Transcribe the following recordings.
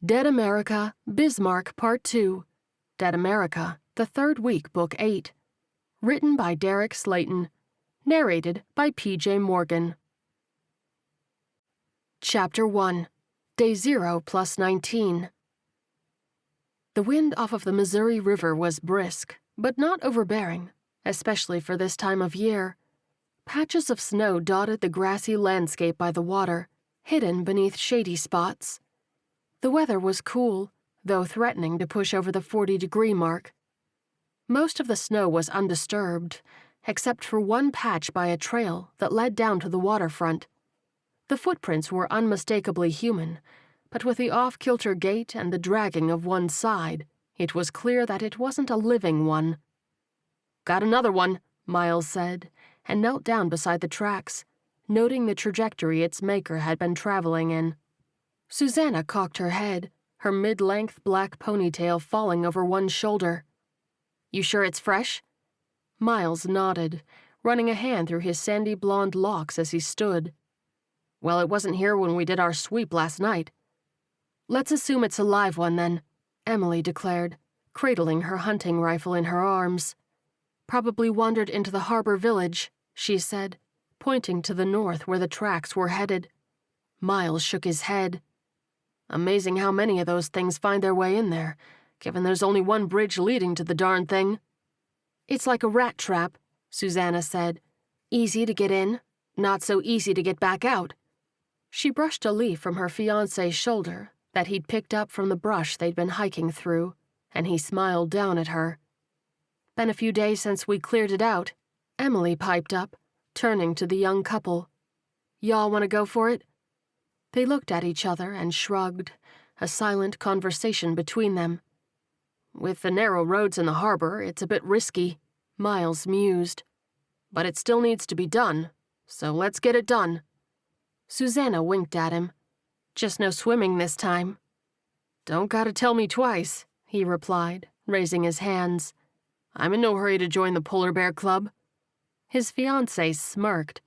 Dead America, Bismarck Part 2. Dead America, the Third Week, Book 8. Written by Derek Slaton. Narrated by P.J. Morgan. Chapter 1. Day 0 plus 19. The wind off of the Missouri River was brisk, but not overbearing, especially for this time of year. Patches of snow dotted the grassy landscape by the water, hidden beneath shady spots. The weather was cool, though threatening to push over the 40-degree mark. Most of the snow was undisturbed, except for one patch by a trail that led down to the waterfront. The footprints were unmistakably human, but with the off-kilter gait and the dragging of one side, it was clear that it wasn't a living one. "Got another one," Miles said, and knelt down beside the tracks, noting the trajectory its maker had been traveling in. Susanna cocked her head, her mid-length black ponytail falling over one shoulder. "You sure it's fresh?" Miles nodded, running a hand through his sandy blonde locks as he stood. "Well, it wasn't here when we did our sweep last night." "Let's assume it's a live one, then," Emily declared, cradling her hunting rifle in her arms. "Probably wandered into the harbor village," she said, pointing to the north where the tracks were headed. Miles shook his head. "Amazing how many of those things find their way in there, given there's only one bridge leading to the darn thing." "It's like a rat trap," Susanna said. "Easy to get in, not so easy to get back out." She brushed a leaf from her fiancé's shoulder that he'd picked up from the brush they'd been hiking through, and he smiled down at her. "Been a few days since we cleared it out," Emily piped up, turning to the young couple. "Y'all want to go for it?" They looked at each other and shrugged, a silent conversation between them. "With the narrow roads in the harbor, it's a bit risky," Miles mused. "But it still needs to be done, so let's get it done." Susanna winked at him. "Just no swimming this time." "Don't gotta tell me twice," he replied, raising his hands. "I'm in no hurry to join the Polar Bear Club." His fiancée smirked.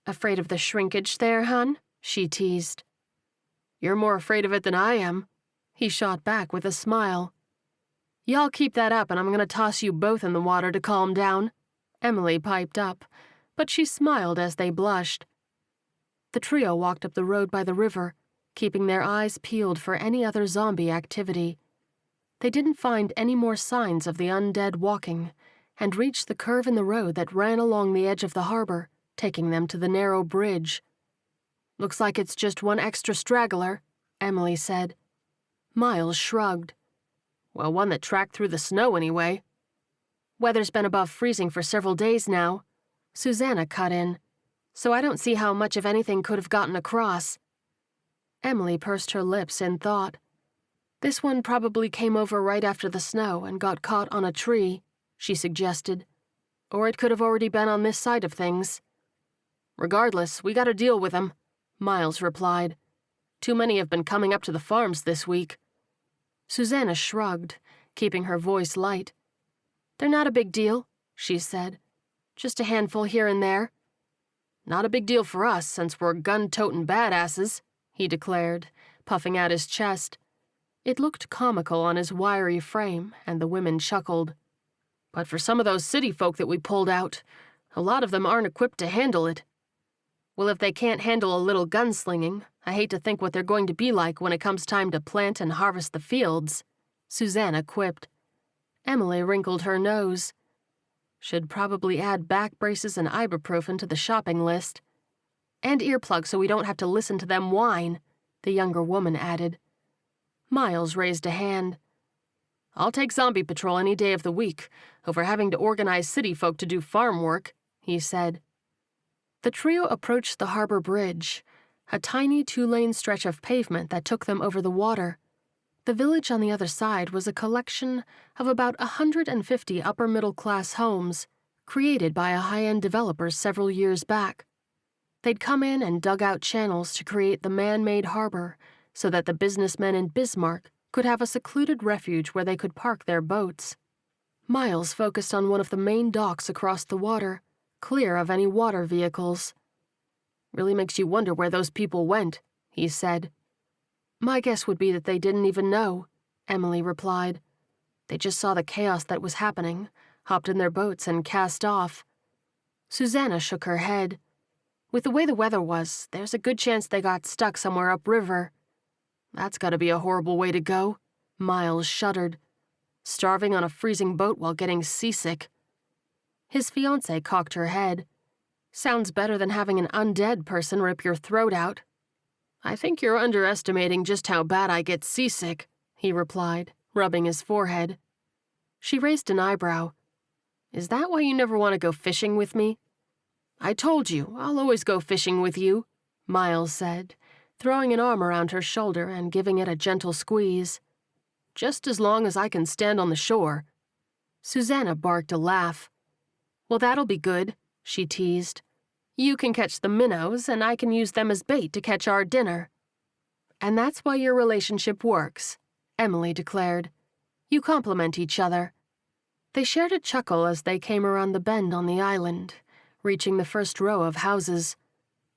"Afraid of the shrinkage there, hun?" she teased. "You're more afraid of it than I am," he shot back with a smile. "Y'all keep that up and I'm going to toss you both in the water to calm down," Emily piped up, but she smiled as they blushed. The trio walked up the road by the river, keeping their eyes peeled for any other zombie activity. They didn't find any more signs of the undead walking, and reached the curve in the road that ran along the edge of the harbor, taking them to the narrow bridge. "Looks like it's just one extra straggler," Emily said. Miles shrugged. "Well, one that tracked through the snow anyway." "Weather's been above freezing for several days now," Susanna cut in, "so I don't see how much of anything could have gotten across." Emily pursed her lips in thought. "This one probably came over right after the snow and got caught on a tree," she suggested. "Or it could have already been on this side of things." "Regardless, we gotta deal with them," Miles replied. "Too many have been coming up to the farms this week." Susanna shrugged, keeping her voice light. "They're not a big deal," she said. "Just a handful here and there." "Not a big deal for us, since we're gun-toting badasses," he declared, puffing out his chest. It looked comical on his wiry frame, and the women chuckled. "But for some of those city folk that we pulled out, a lot of them aren't equipped to handle it." "Well, if they can't handle a little gunslinging, I hate to think what they're going to be like when it comes time to plant and harvest the fields," Susanna quipped. Emily wrinkled her nose. "Should probably add back braces and ibuprofen to the shopping list. And earplugs so we don't have to listen to them whine," the younger woman added. Miles raised a hand. "I'll take zombie patrol any day of the week over having to organize city folk to do farm work," he said. The trio approached the harbor bridge, a tiny 2-lane stretch of pavement that took them over the water. The village on the other side was a collection of about 150 upper-middle-class homes, created by a high-end developer several years back. They'd come in and dug out channels to create the man-made harbor so that the businessmen in Bismarck could have a secluded refuge where they could park their boats. Miles focused on one of the main docks across the water, clear of any water vehicles. "Really makes you wonder where those people went," he said. My guess would be that they didn't even know, Emily replied. They just saw the chaos that was happening, hopped in their boats, and cast off. Susanna shook her head. With the way the weather was, there's a good chance they got stuck somewhere upriver. That's gotta be a horrible way to go, Miles shuddered. Starving on a freezing boat while getting seasick. His fiancée cocked her head. Sounds better than having an undead person rip your throat out. I think you're underestimating just how bad I get seasick, he replied, rubbing his forehead. She raised an eyebrow. Is that why you never want to go fishing with me? I told you, I'll always go fishing with you, Miles said, throwing an arm around her shoulder and giving it a gentle squeeze. Just as long as I can stand on the shore. Susanna barked a laugh. Well, that'll be good, she teased. You can catch the minnows, and I can use them as bait to catch our dinner. And that's why your relationship works, Emily declared. You complement each other. They shared a chuckle as they came around the bend on the island, reaching the first row of houses.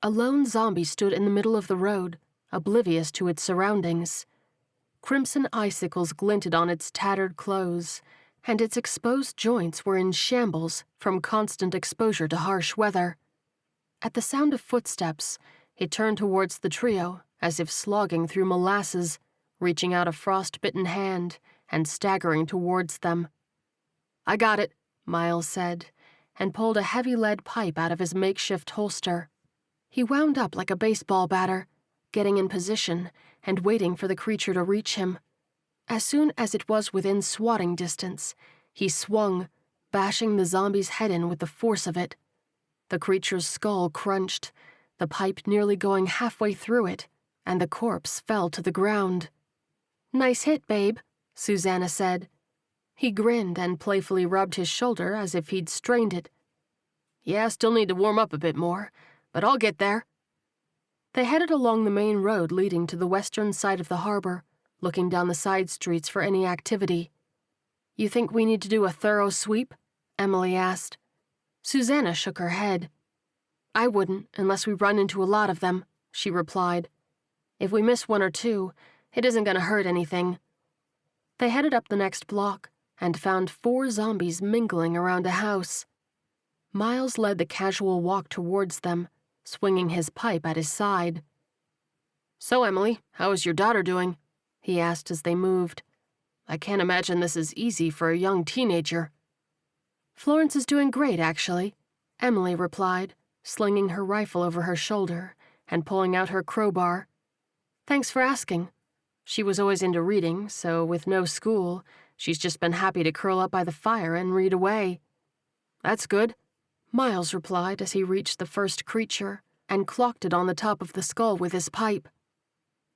A lone zombie stood in the middle of the road, oblivious to its surroundings. Crimson icicles glinted on its tattered clothes, and its exposed joints were in shambles from constant exposure to harsh weather. At the sound of footsteps, it turned towards the trio, as if slogging through molasses, reaching out a frost-bitten hand and staggering towards them. I got it, Miles said, and pulled a heavy lead pipe out of his makeshift holster. He wound up like a baseball batter, getting in position and waiting for the creature to reach him. As soon as it was within swatting distance, he swung, bashing the zombie's head in with the force of it. The creature's skull crunched, the pipe nearly going halfway through it, and the corpse fell to the ground. Nice hit, babe, Susanna said. He grinned and playfully rubbed his shoulder as if he'd strained it. Yeah, still need to warm up a bit more, but I'll get there. They headed along the main road leading to the western side of the harbor, looking down the side streets for any activity. You think we need to do a thorough sweep? Emily asked. Susanna shook her head. I wouldn't, unless we run into a lot of them, she replied. If we miss one or two, it isn't going to hurt anything. They headed up the next block and found 4 zombies mingling around a house. Miles led the casual walk towards them, swinging his pipe at his side. So, Emily, how is your daughter doing? He asked as they moved. I can't imagine this is easy for a young teenager. Florence is doing great, actually, Emily replied, slinging her rifle over her shoulder and pulling out her crowbar. Thanks for asking. She was always into reading, so with no school, she's just been happy to curl up by the fire and read away. That's good, Miles replied as he reached the first creature and clocked it on the top of the skull with his pipe.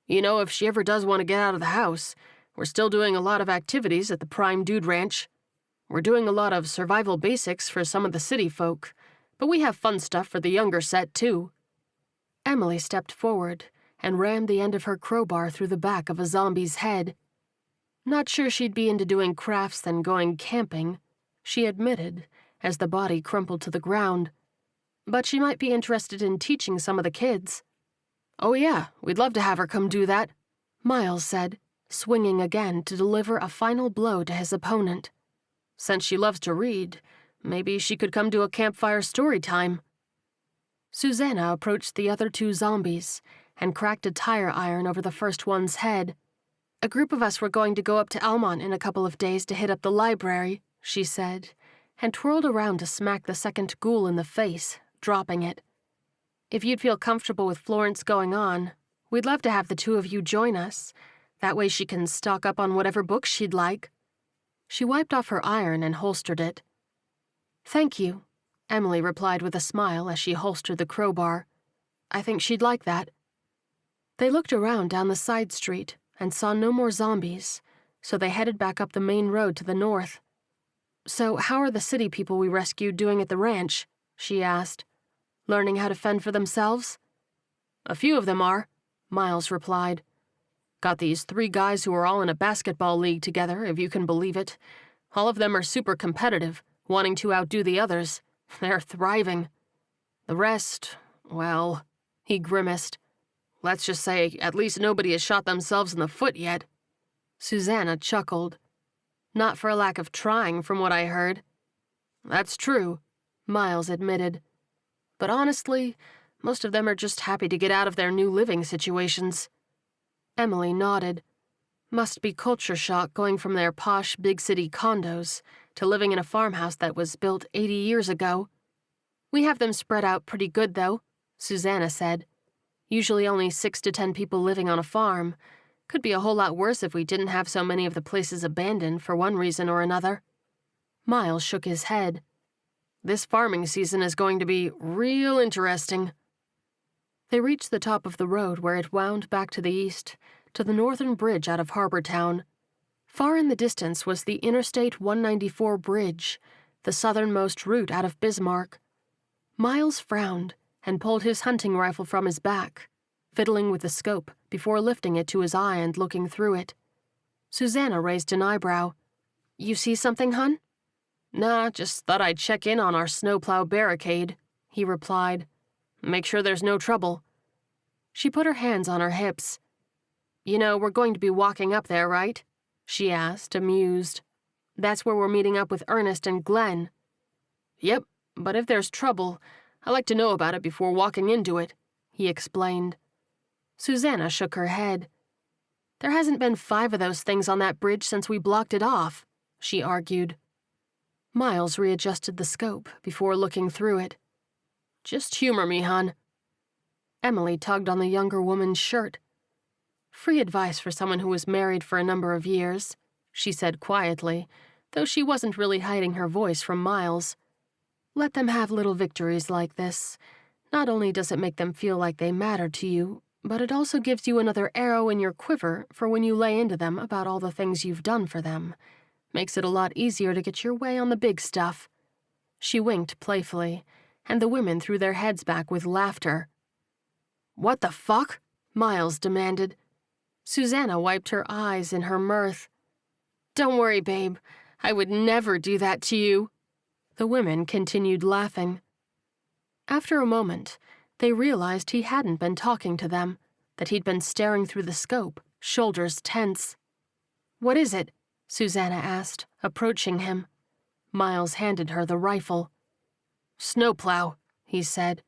You know, if she ever does want to get out of the house, we're still doing a lot of activities at the Prime Dude Ranch. We're doing a lot of survival basics for some of the city folk, but we have fun stuff for the younger set, too. Emily stepped forward and rammed the end of her crowbar through the back of a zombie's head. Not sure she'd be into doing crafts and going camping, she admitted, as the body crumpled to the ground. But she might be interested in teaching some of the kids. Oh yeah, we'd love to have her come do that, Miles said, swinging again to deliver a final blow to his opponent. Since she loves to read, maybe she could come to a campfire story time. Susanna approached the other 2 zombies and cracked a tire iron over the first one's head. A group of us were going to go up to Almont in a couple of days to hit up the library, she said, and twirled around to smack the second ghoul in the face, dropping it. If you'd feel comfortable with Florence going on, we'd love to have the 2 of you join us. That way she can stock up on whatever books she'd like. She wiped off her iron and holstered it. Thank you, Emily replied with a smile as she holstered the crowbar. I think she'd like that. They looked around down the side street and saw no more zombies, so they headed back up the main road to the north. So how are the city people we rescued doing at the ranch? She asked. Learning how to fend for themselves? A few of them are, Miles replied. Got these 3 guys who are all in a basketball league together, if you can believe it. All of them are super competitive, wanting to outdo the others. They're thriving. The rest, well, he grimaced. Let's just say at least nobody has shot themselves in the foot yet." Susanna chuckled. "Not for a lack of trying, from what I heard." "That's true," Miles admitted. "But honestly, most of them are just happy to get out of their new living situations." Emily nodded. Must be culture shock going from their posh big city condos to living in a farmhouse that was built 80 years ago. "We have them spread out pretty good, though," Susanna said. "Usually only 6 to 10 people living on a farm. Could be a whole lot worse if we didn't have so many of the places abandoned for one reason or another." Miles shook his head. "This farming season is going to be real interesting." They reached the top of the road where it wound back to the east, to the northern bridge out of Harbor Town. Far in the distance was the Interstate 194 bridge, the southernmost route out of Bismarck. Miles frowned and pulled his hunting rifle from his back, fiddling with the scope before lifting it to his eye and looking through it. Susanna raised an eyebrow. "You see something, hun?" "Nah, just thought I'd check in on our snowplow barricade," he replied. "Make sure there's no trouble." She put her hands on her hips. "You know, we're going to be walking up there, right?" she asked, amused. "That's where we're meeting up with Ernest and Glenn." "Yep, but if there's trouble, I like to know about it before walking into it," he explained. Susanna shook her head. "There hasn't been 5 of those things on that bridge since we blocked it off," she argued. Miles readjusted the scope before looking through it. "Just humor me, hon." Emily tugged on the younger woman's shirt. "Free advice for someone who was married for a number of years," she said quietly, though she wasn't really hiding her voice from Miles. "Let them have little victories like this. Not only does it make them feel like they matter to you, but it also gives you another arrow in your quiver for when you lay into them about all the things you've done for them. Makes it a lot easier to get your way on the big stuff." She winked playfully, and the women threw their heads back with laughter. "What the fuck?" Miles demanded. Susanna wiped her eyes in her mirth. "Don't worry, babe. I would never do that to you." The women continued laughing. After a moment, they realized he hadn't been talking to them, that he'd been staring through the scope, shoulders tense. "What is it?" Susanna asked, approaching him. Miles handed her the rifle. "Snowplow," he said.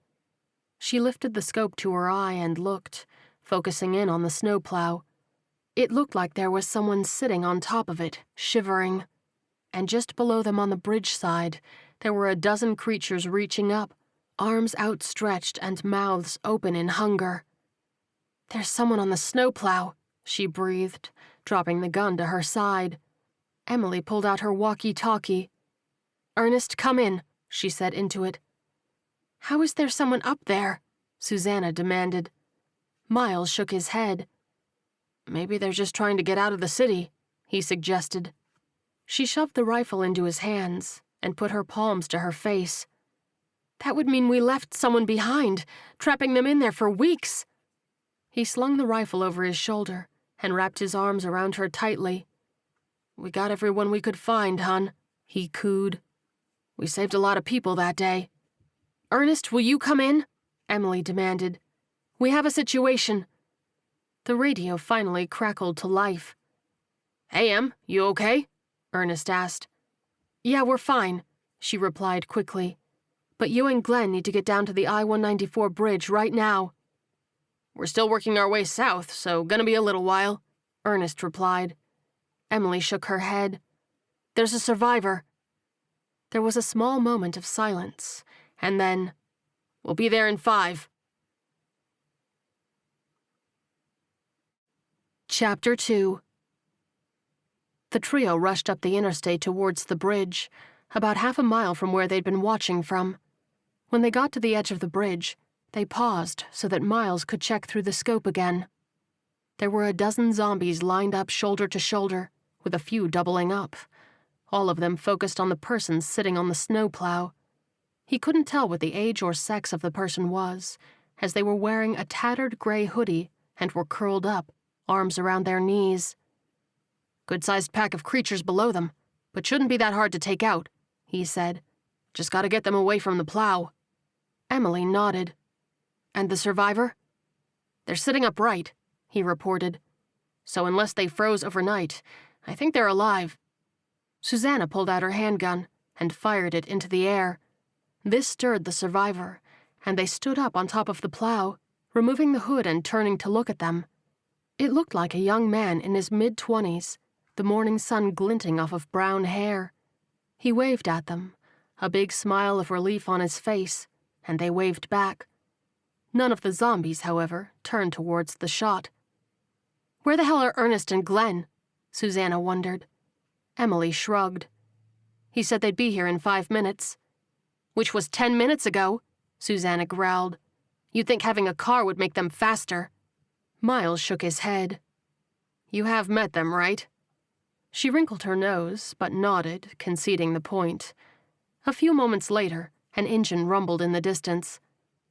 She lifted the scope to her eye and looked, focusing in on the snowplow. It looked like there was someone sitting on top of it, shivering. And just below them on the bridge side, there were a dozen creatures reaching up, arms outstretched and mouths open in hunger. "There's someone on the snowplow," she breathed, dropping the gun to her side. Emily pulled out her walkie-talkie. "Ernest, come in," she said into it. "How is there someone up there?" Susanna demanded. Miles shook his head. "Maybe they're just trying to get out of the city," he suggested. She shoved the rifle into his hands and put her palms to her face. "That would mean we left someone behind, trapping them in there for weeks." He slung the rifle over his shoulder and wrapped his arms around her tightly. "We got everyone we could find, hon," he cooed. "We saved a lot of people that day." "Ernest, will you come in?" Emily demanded. "We have a situation." The radio finally crackled to life. "Hey, Em, you okay?" Ernest asked. "Yeah, we're fine," she replied quickly. "But you and Glenn need to get down to the I-194 bridge right now." "We're still working our way south, so gonna be a little while," Ernest replied. Emily shook her head. "There's a survivor." There was a small moment of silence, and then, "We'll be there in 5. Chapter 2. The trio rushed up the interstate towards the bridge, about half a mile from where they'd been watching from. When they got to the edge of the bridge, they paused so that Miles could check through the scope again. There were a dozen zombies lined up shoulder to shoulder, with a few doubling up, all of them focused on the person sitting on the snowplow. He couldn't tell what the age or sex of the person was, as they were wearing a tattered gray hoodie and were curled up, arms around their knees. "Good-sized pack of creatures below them, but shouldn't be that hard to take out," he said. "Just gotta get them away from the plow." Emily nodded. "And the survivor?" They're sitting upright, he reported. So unless they froze overnight, I think they're alive. Susanna pulled out her handgun and fired it into the air. This stirred the survivor, and they stood up on top of the plow, removing the hood and turning to look at them. It looked like a young man in his mid-20s, the morning sun glinting off of brown hair. He waved at them, a big smile of relief on his face, and they waved back. None of the zombies, however, turned towards the shot. Where the hell are Ernest and Glenn? Susanna wondered. Emily shrugged. He said they'd be here in 5 minutes. Which was 10 minutes ago, Susanna growled. You'd think having a car would make them faster. Miles shook his head. You have met them, right? She wrinkled her nose, but nodded, conceding the point. A few moments later, an engine rumbled in the distance.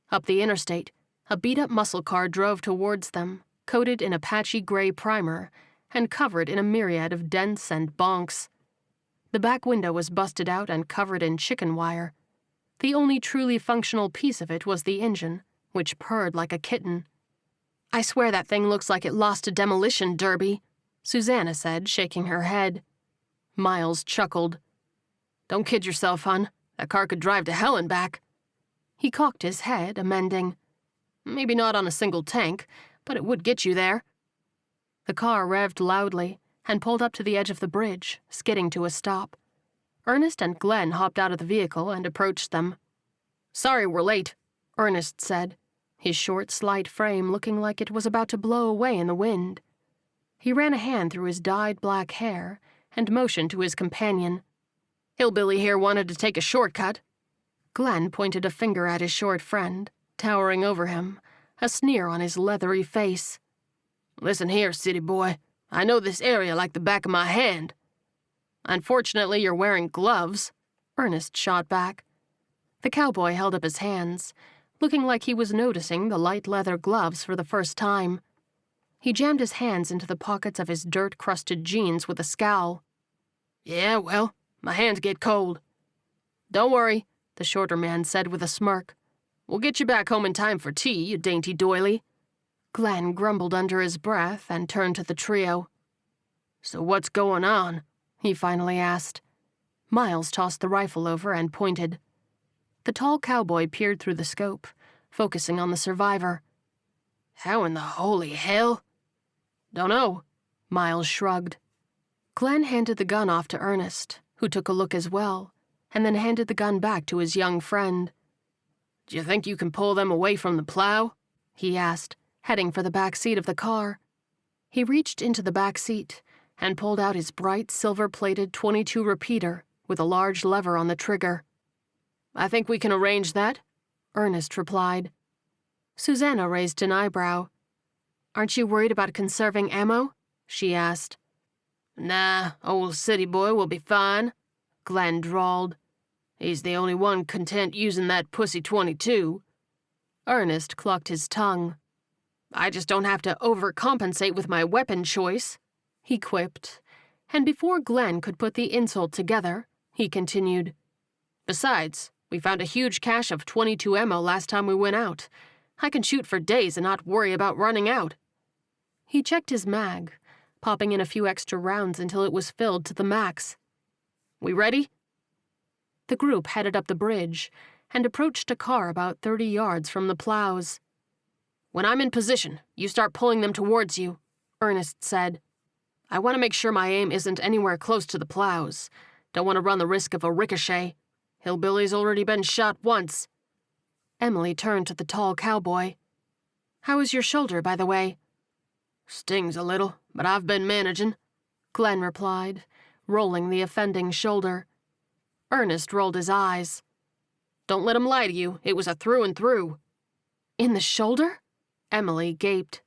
Up the interstate, a beat-up muscle car drove towards them, coated in a patchy gray primer and covered in a myriad of dents and bonks. The back window was busted out and covered in chicken wire. The only truly functional piece of it was the engine, which purred like a kitten. I swear that thing looks like it lost a demolition derby, Susanna said, shaking her head. Miles chuckled. Don't kid yourself, hon. That car could drive to hell and back. He cocked his head, amending. Maybe not on a single tank, but it would get you there. The car revved loudly and pulled up to the edge of the bridge, skidding to a stop. Ernest and Glenn hopped out of the vehicle and approached them. Sorry we're late, Ernest said, his short, slight frame looking like it was about to blow away in the wind. He ran a hand through his dyed black hair and motioned to his companion. Hillbilly here wanted to take a shortcut. Glenn pointed a finger at his short friend, towering over him, a sneer on his leathery face. Listen here, city boy. I know this area like the back of my hand. Unfortunately, you're wearing gloves, Ernest shot back. The cowboy held up his hands, looking like he was noticing the light leather gloves for the first time. He jammed his hands into the pockets of his dirt-crusted jeans with a scowl. Yeah, well, my hands get cold. Don't worry, the shorter man said with a smirk. We'll get you back home in time for tea, you dainty doily. Glenn grumbled under his breath and turned to the trio. So what's going on? He finally asked. Miles tossed the rifle over and pointed. The tall cowboy peered through the scope, focusing on the survivor. How in the holy hell? Dunno, Miles shrugged. Glenn handed the gun off to Ernest, who took a look as well, and then handed the gun back to his young friend. Do you think you can pull them away from the plow? He asked, heading for the back seat of the car. He reached into the back seat and pulled out his bright silver-plated .22 repeater with a large lever on the trigger. I think we can arrange that, Ernest replied. Susanna raised an eyebrow. Aren't you worried about conserving ammo? She asked. Nah, old city boy will be fine, Glenn drawled. He's the only one content using that pussy .22. Ernest clucked his tongue. I just don't have to overcompensate with my weapon choice, he quipped, and before Glenn could put the insult together, he continued. Besides, we found a huge cache of .22 ammo last time we went out. I can shoot for days and not worry about running out. He checked his mag, popping in a few extra rounds until it was filled to the max. We ready? The group headed up the bridge and approached a car about 30 yards from the plows. When I'm in position, you start pulling them towards you, Ernest said. I want to make sure my aim isn't anywhere close to the plows. Don't want to run the risk of a ricochet. Hillbilly's already been shot once. Emily turned to the tall cowboy. How is your shoulder, by the way? Stings a little, but I've been managing, Glenn replied, rolling the offending shoulder. Ernest rolled his eyes. Don't let him lie to you. It was a through and through. In the shoulder? Emily gaped.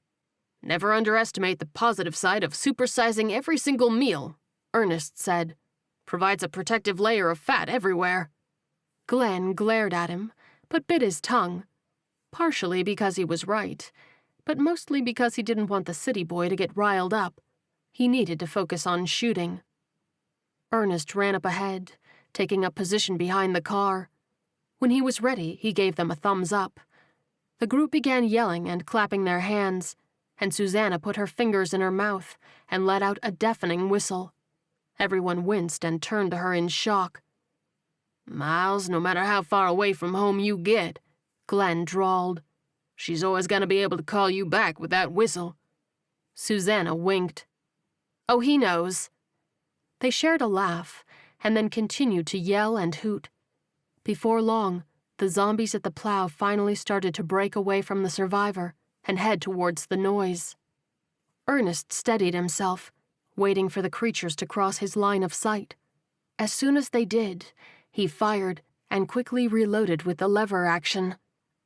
Never underestimate the positive side of supersizing every single meal, Ernest said. Provides a protective layer of fat everywhere. Glenn glared at him, but bit his tongue. Partially because he was right, but mostly because he didn't want the city boy to get riled up. He needed to focus on shooting. Ernest ran up ahead, taking up position behind the car. When he was ready, he gave them a thumbs up. The group began yelling and clapping their hands, and Susanna put her fingers in her mouth and let out a deafening whistle. Everyone winced and turned to her in shock. "Miles, no matter how far away from home you get," Glenn drawled, "she's always going to be able to call you back with that whistle." Susanna winked. "Oh, he knows." They shared a laugh, and then continued to yell and hoot. Before long, the zombies at the plow finally started to break away from the survivor and head towards the noise. Ernest steadied himself, waiting for the creatures to cross his line of sight. As soon as they did, he fired and quickly reloaded with the lever action.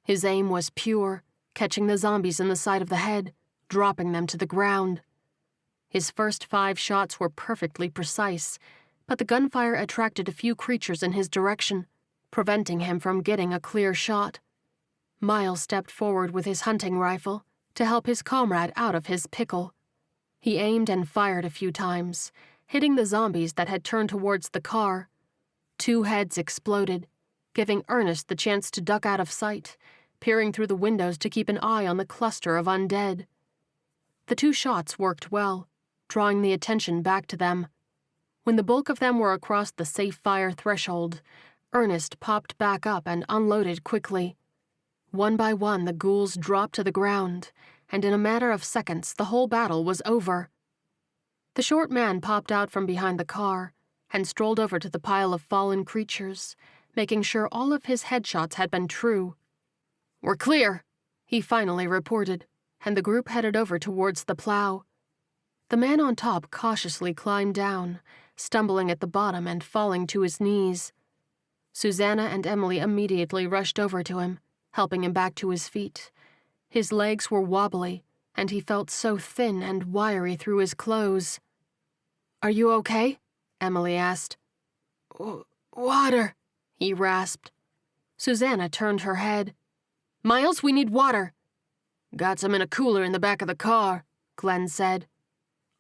His aim was pure, catching the zombies in the side of the head, dropping them to the ground. His first 5 shots were perfectly precise, but the gunfire attracted a few creatures in his direction, preventing him from getting a clear shot. Miles stepped forward with his hunting rifle to help his comrade out of his pickle. He aimed and fired a few times, hitting the zombies that had turned towards the car. 2 heads exploded, giving Ernest the chance to duck out of sight, peering through the windows to keep an eye on the cluster of undead. The 2 shots worked well, drawing the attention back to them. When the bulk of them were across the safe fire threshold, Ernest popped back up and unloaded quickly. One by one, the ghouls dropped to the ground, and in a matter of seconds, the whole battle was over. The short man popped out from behind the car and strolled over to the pile of fallen creatures, making sure all of his headshots had been true. "We're clear," he finally reported, and the group headed over towards the plow. The man on top cautiously climbed down, stumbling at the bottom and falling to his knees. Susanna and Emily immediately rushed over to him, helping him back to his feet. His legs were wobbly, and he felt so thin and wiry through his clothes. "Are you okay?" Emily asked. "Water," he rasped. Susanna turned her head. "Miles, we need water." "Got some in a cooler in the back of the car," Glenn said.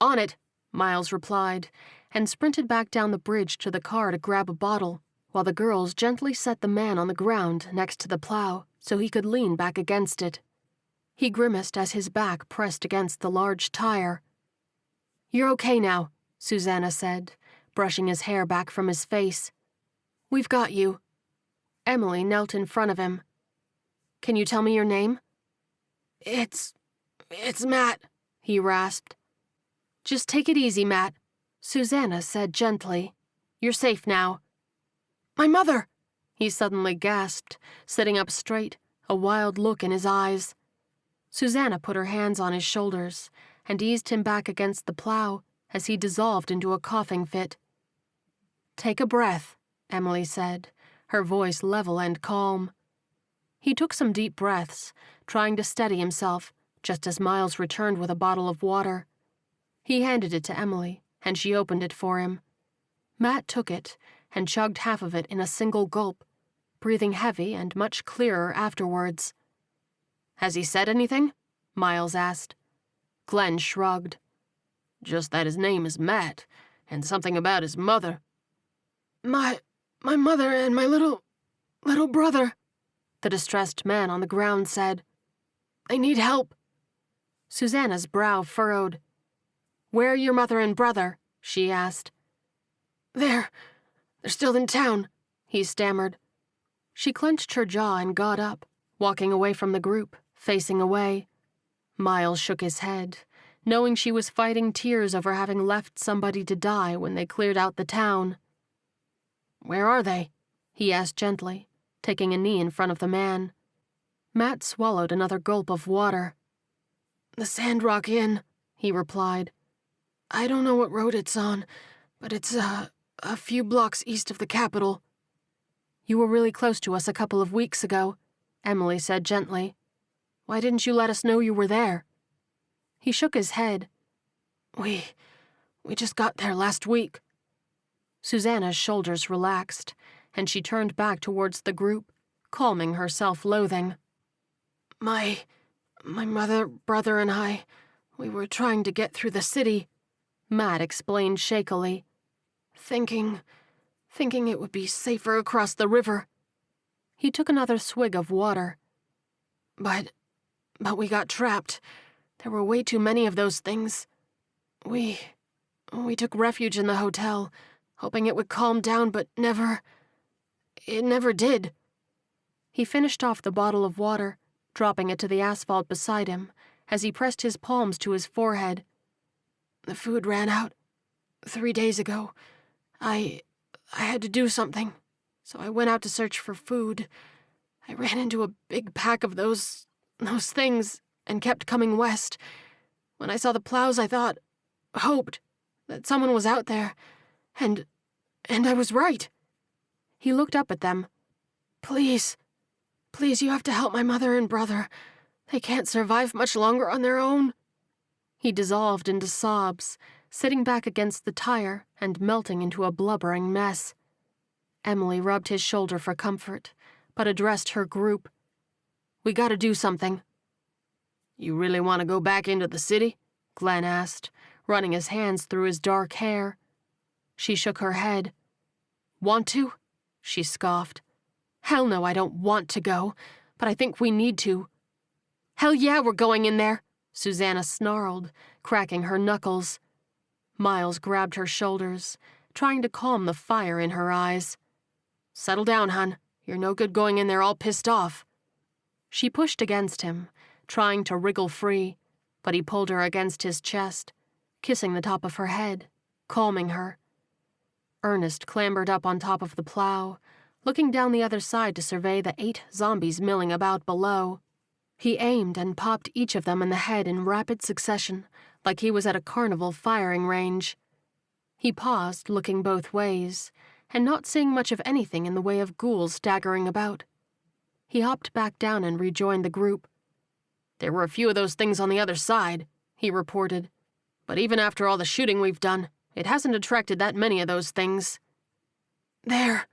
"On it," Miles replied, and sprinted back down the bridge to the car to grab a bottle, while the girls gently set the man on the ground next to the plow so he could lean back against it. He grimaced as his back pressed against the large tire. "You're okay now," Susanna said, brushing his hair back from his face. "We've got you." Emily knelt in front of him. "Can you tell me your name?" It's Matt," he rasped. "Just take it easy, Matt," Susanna said gently. "You're safe now." "My mother!" he suddenly gasped, sitting up straight, a wild look in his eyes. Susanna put her hands on his shoulders and eased him back against the plow as he dissolved into a coughing fit. "Take a breath," Emily said, her voice level and calm. He took some deep breaths, trying to steady himself, just as Miles returned with a bottle of water. He handed it to Emily, and she opened it for him. Matt took it and chugged half of it in a single gulp, breathing heavy and much clearer afterwards. "Has he said anything?" Miles asked. Glenn shrugged. "Just that his name is Matt, and something about his mother." My mother and my little brother," the distressed man on the ground said. "They need help." Susanna's brow furrowed. "Where are your mother and brother?" she asked. They're still in town," he stammered. She clenched her jaw and got up, walking away from the group, facing away. Miles shook his head, knowing she was fighting tears over having left somebody to die when they cleared out the town. "Where are they?" he asked gently, taking a knee in front of the man. Matt swallowed another gulp of water. "The Sandrock Inn," he replied. "I don't know what road it's on, but it's a few blocks east of the capital." "You were really close to us a couple of weeks ago," Emily said gently. "Why didn't you let us know you were there?" He shook his head. We just got there last week." Susanna's shoulders relaxed, and she turned back towards the group, calming her self-loathing. My mother, brother, and I, we were trying to get through the city," Matt explained shakily. Thinking it would be safer across the river." He took another swig of water. But we got trapped. There were way too many of those things. We took refuge in the hotel, hoping it would calm down, but it never did." He finished off the bottle of water, dropping it to the asphalt beside him as he pressed his palms to his forehead. "The food ran out 3 days ago. I had to do something, so I went out to search for food. I ran into a big pack of those things and kept coming west. When I saw the plows, I hoped that someone was out there, and I was right." He looked up at them. Please, you have to help my mother and brother. They can't survive much longer on their own." He dissolved into sobs, sitting back against the tire and melting into a blubbering mess. Emily rubbed his shoulder for comfort, but addressed her group. "We gotta do something." "You really want to go back into the city?" Glenn asked, running his hands through his dark hair. She shook her head. "Want to?" she scoffed. "Hell no, I don't want to go, but I think we need to." "Hell yeah, we're going in there," Susanna snarled, cracking her knuckles. Miles grabbed her shoulders, trying to calm the fire in her eyes. "Settle down, hon. You're no good going in there all pissed off." She pushed against him, trying to wriggle free, but he pulled her against his chest, kissing the top of her head, calming her. Ernest clambered up on top of the plow, looking down the other side to survey the 8 zombies milling about below. He aimed and popped each of them in the head in rapid succession, like he was at a carnival firing range. He paused, looking both ways, and not seeing much of anything in the way of ghouls staggering about. He hopped back down and rejoined the group. "There were a few of those things on the other side," he reported. "But even after all the shooting we've done, it hasn't attracted that many of those things." "There,"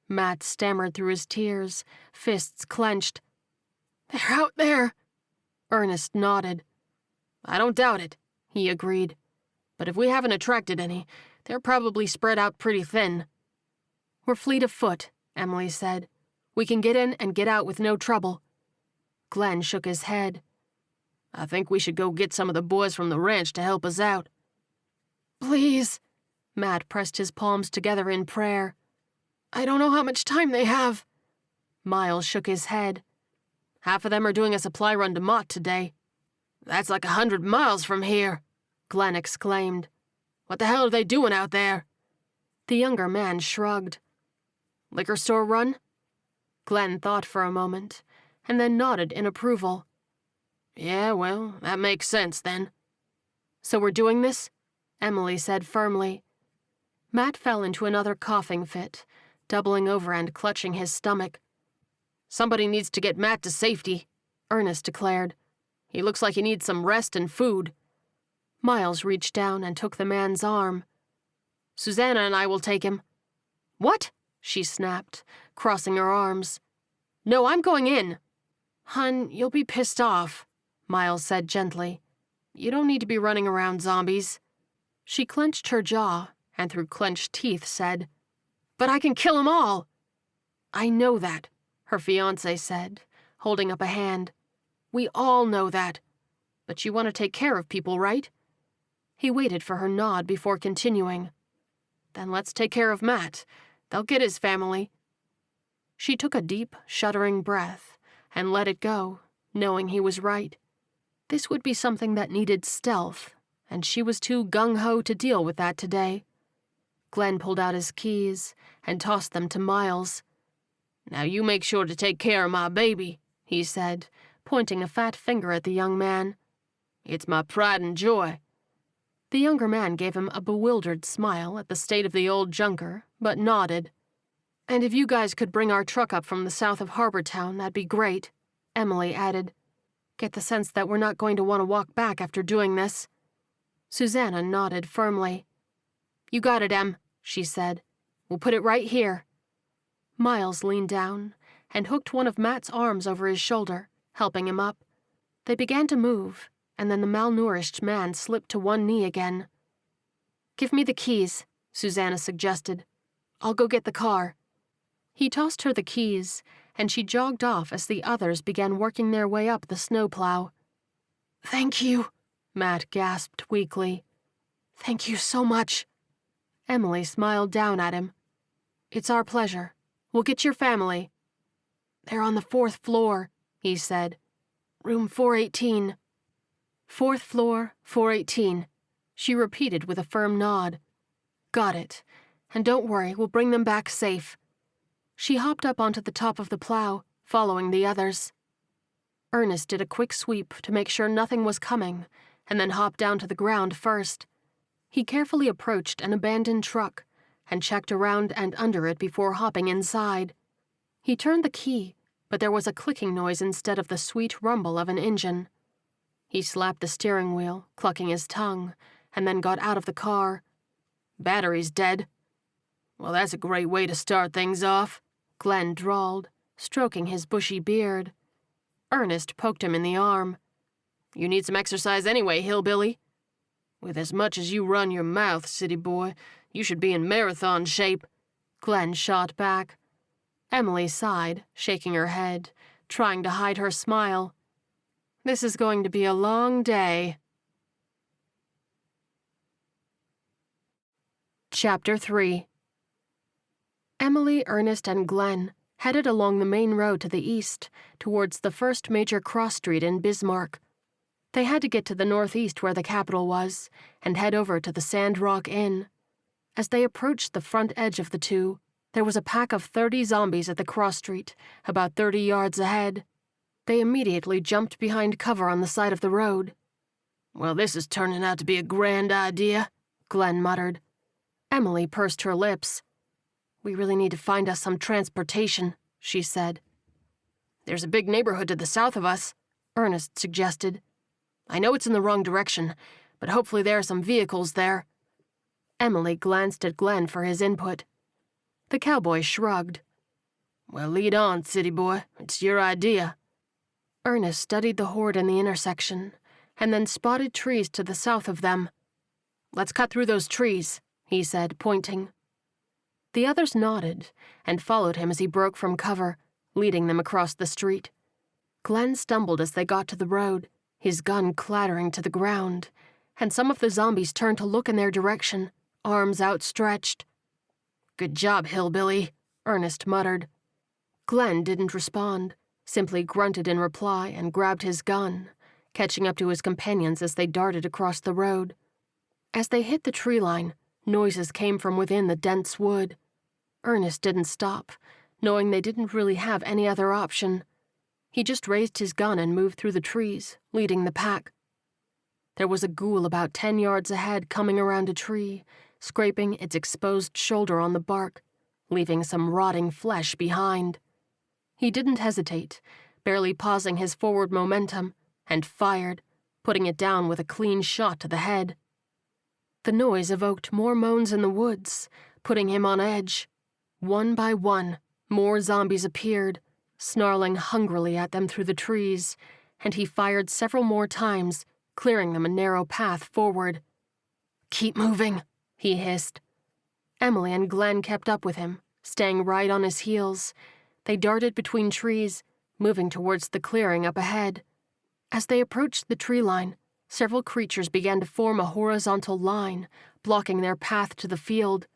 Matt stammered through his tears, fists clenched. "They're out there." Ernest nodded. "I don't doubt it," he agreed. "But if we haven't attracted any, they're probably spread out pretty thin." "We're fleet of foot," Emily said. "We can get in and get out with no trouble." Glenn shook his head. "I think we should go get some of the boys from the ranch to help us out." "Please." Matt pressed his palms together in prayer. "I don't know how much time they have." Miles shook his head. "Half of them are doing a supply run to Mott today." "That's like 100 miles from here," Glenn exclaimed. "What the hell are they doing out there?" The younger man shrugged. "Liquor store run?" Glenn thought for a moment, and then nodded in approval. "Yeah, well, that makes sense then." "So we're doing this?" Emily said firmly. Matt fell into another coughing fit, doubling over and clutching his stomach. "Somebody needs to get Matt to safety," Ernest declared. "He looks like he needs some rest and food." Miles reached down and took the man's arm. "Susanna and I will take him." "What?" she snapped, crossing her arms. "No, I'm going in." "Hun, you'll be pissed off," Miles said gently. "You don't need to be running around zombies." She clenched her jaw and through clenched teeth said, "But I can kill 'em all." "I know that," her fiancé said, holding up a hand. "We all know that. But you want to take care of people, right?" He waited for her nod before continuing. "Then let's take care of Matt. They'll get his family." She took a deep, shuddering breath and let it go, knowing he was right. This would be something that needed stealth, and she was too gung-ho to deal with that today. Glenn pulled out his keys and tossed them to Miles. "Now you make sure to take care of my baby," he said, pointing a fat finger at the young man. "It's my pride and joy." The younger man gave him a bewildered smile at the state of the old junker, but nodded. "And if you guys could bring our truck up from the south of Harbortown, that'd be great," Emily added. "Get the sense that we're not going to want to walk back after doing this." Susanna nodded firmly. "You got it, Em," she said. "We'll put it right here." Miles leaned down and hooked one of Matt's arms over his shoulder, helping him up. They began to move, and then the malnourished man slipped to one knee again. "Give me the keys," Susanna suggested. "I'll go get the car." He tossed her the keys, and she jogged off as the others began working their way up the snowplow. "Thank you," Matt gasped weakly. "Thank you so much." Emily smiled down at him. "It's our pleasure. We'll get your family." "They're on the 4th floor," he said. "Room 418. 4th floor, 418, she repeated with a firm nod. "Got it. And don't worry, we'll bring them back safe." She hopped up onto the top of the plow, following the others. Ernest did a quick sweep to make sure nothing was coming, and then hopped down to the ground first. He carefully approached an abandoned truck and checked around and under it before hopping inside. He turned the key, but there was a clicking noise instead of the sweet rumble of an engine. He slapped the steering wheel, clucking his tongue, and then got out of the car. "Battery's dead." "Well, that's a great way to start things off," Glenn drawled, stroking his bushy beard. Ernest poked him in the arm. "You need some exercise anyway, hillbilly. With as much as you run your mouth, city boy, you should be in marathon shape," Glenn shot back. Emily sighed, shaking her head, trying to hide her smile. "This is going to be a long day." Chapter 3. Emily, Ernest, and Glenn headed along the main road to the east, towards the first major cross street in Bismarck. They had to get to the northeast where the capital was, and head over to the Sand Rock Inn. As they approached the front edge of the two, there was a pack of 30 zombies at the cross street, about 30 yards ahead. They immediately jumped behind cover on the side of the road. "Well, this is turning out to be a grand idea," Glenn muttered. Emily pursed her lips. "We really need to find us some transportation," she said. "There's a big neighborhood to the south of us," Ernest suggested. "I know it's in the wrong direction, but hopefully there are some vehicles there." Emily glanced at Glenn for his input. The cowboy shrugged. "Well, lead on, city boy. It's your idea." Ernest studied the horde in the intersection, and then spotted trees to the south of them. "Let's cut through those trees," he said, pointing. The others nodded and followed him as he broke from cover, leading them across the street. Glenn stumbled as they got to the road, his gun clattering to the ground, and some of the zombies turned to look in their direction, arms outstretched. "Good job, hillbilly," Ernest muttered. Glenn didn't respond, simply grunted in reply and grabbed his gun, catching up to his companions as they darted across the road. As they hit the tree line, noises came from within the dense wood. Ernest didn't stop, knowing they didn't really have any other option. He just raised his gun and moved through the trees, leading the pack. There was a ghoul about 10 yards ahead coming around a tree, scraping its exposed shoulder on the bark, leaving some rotting flesh behind. He didn't hesitate, barely pausing his forward momentum, and fired, putting it down with a clean shot to the head. The noise evoked more moans in the woods, putting him on edge. One by one, more zombies appeared, snarling hungrily at them through the trees, and he fired several more times, clearing them a narrow path forward. "Keep moving," he hissed. Emily and Glenn kept up with him, staying right on his heels. They darted between trees, moving towards the clearing up ahead. As they approached the tree line, several creatures began to form a horizontal line, blocking their path to the field.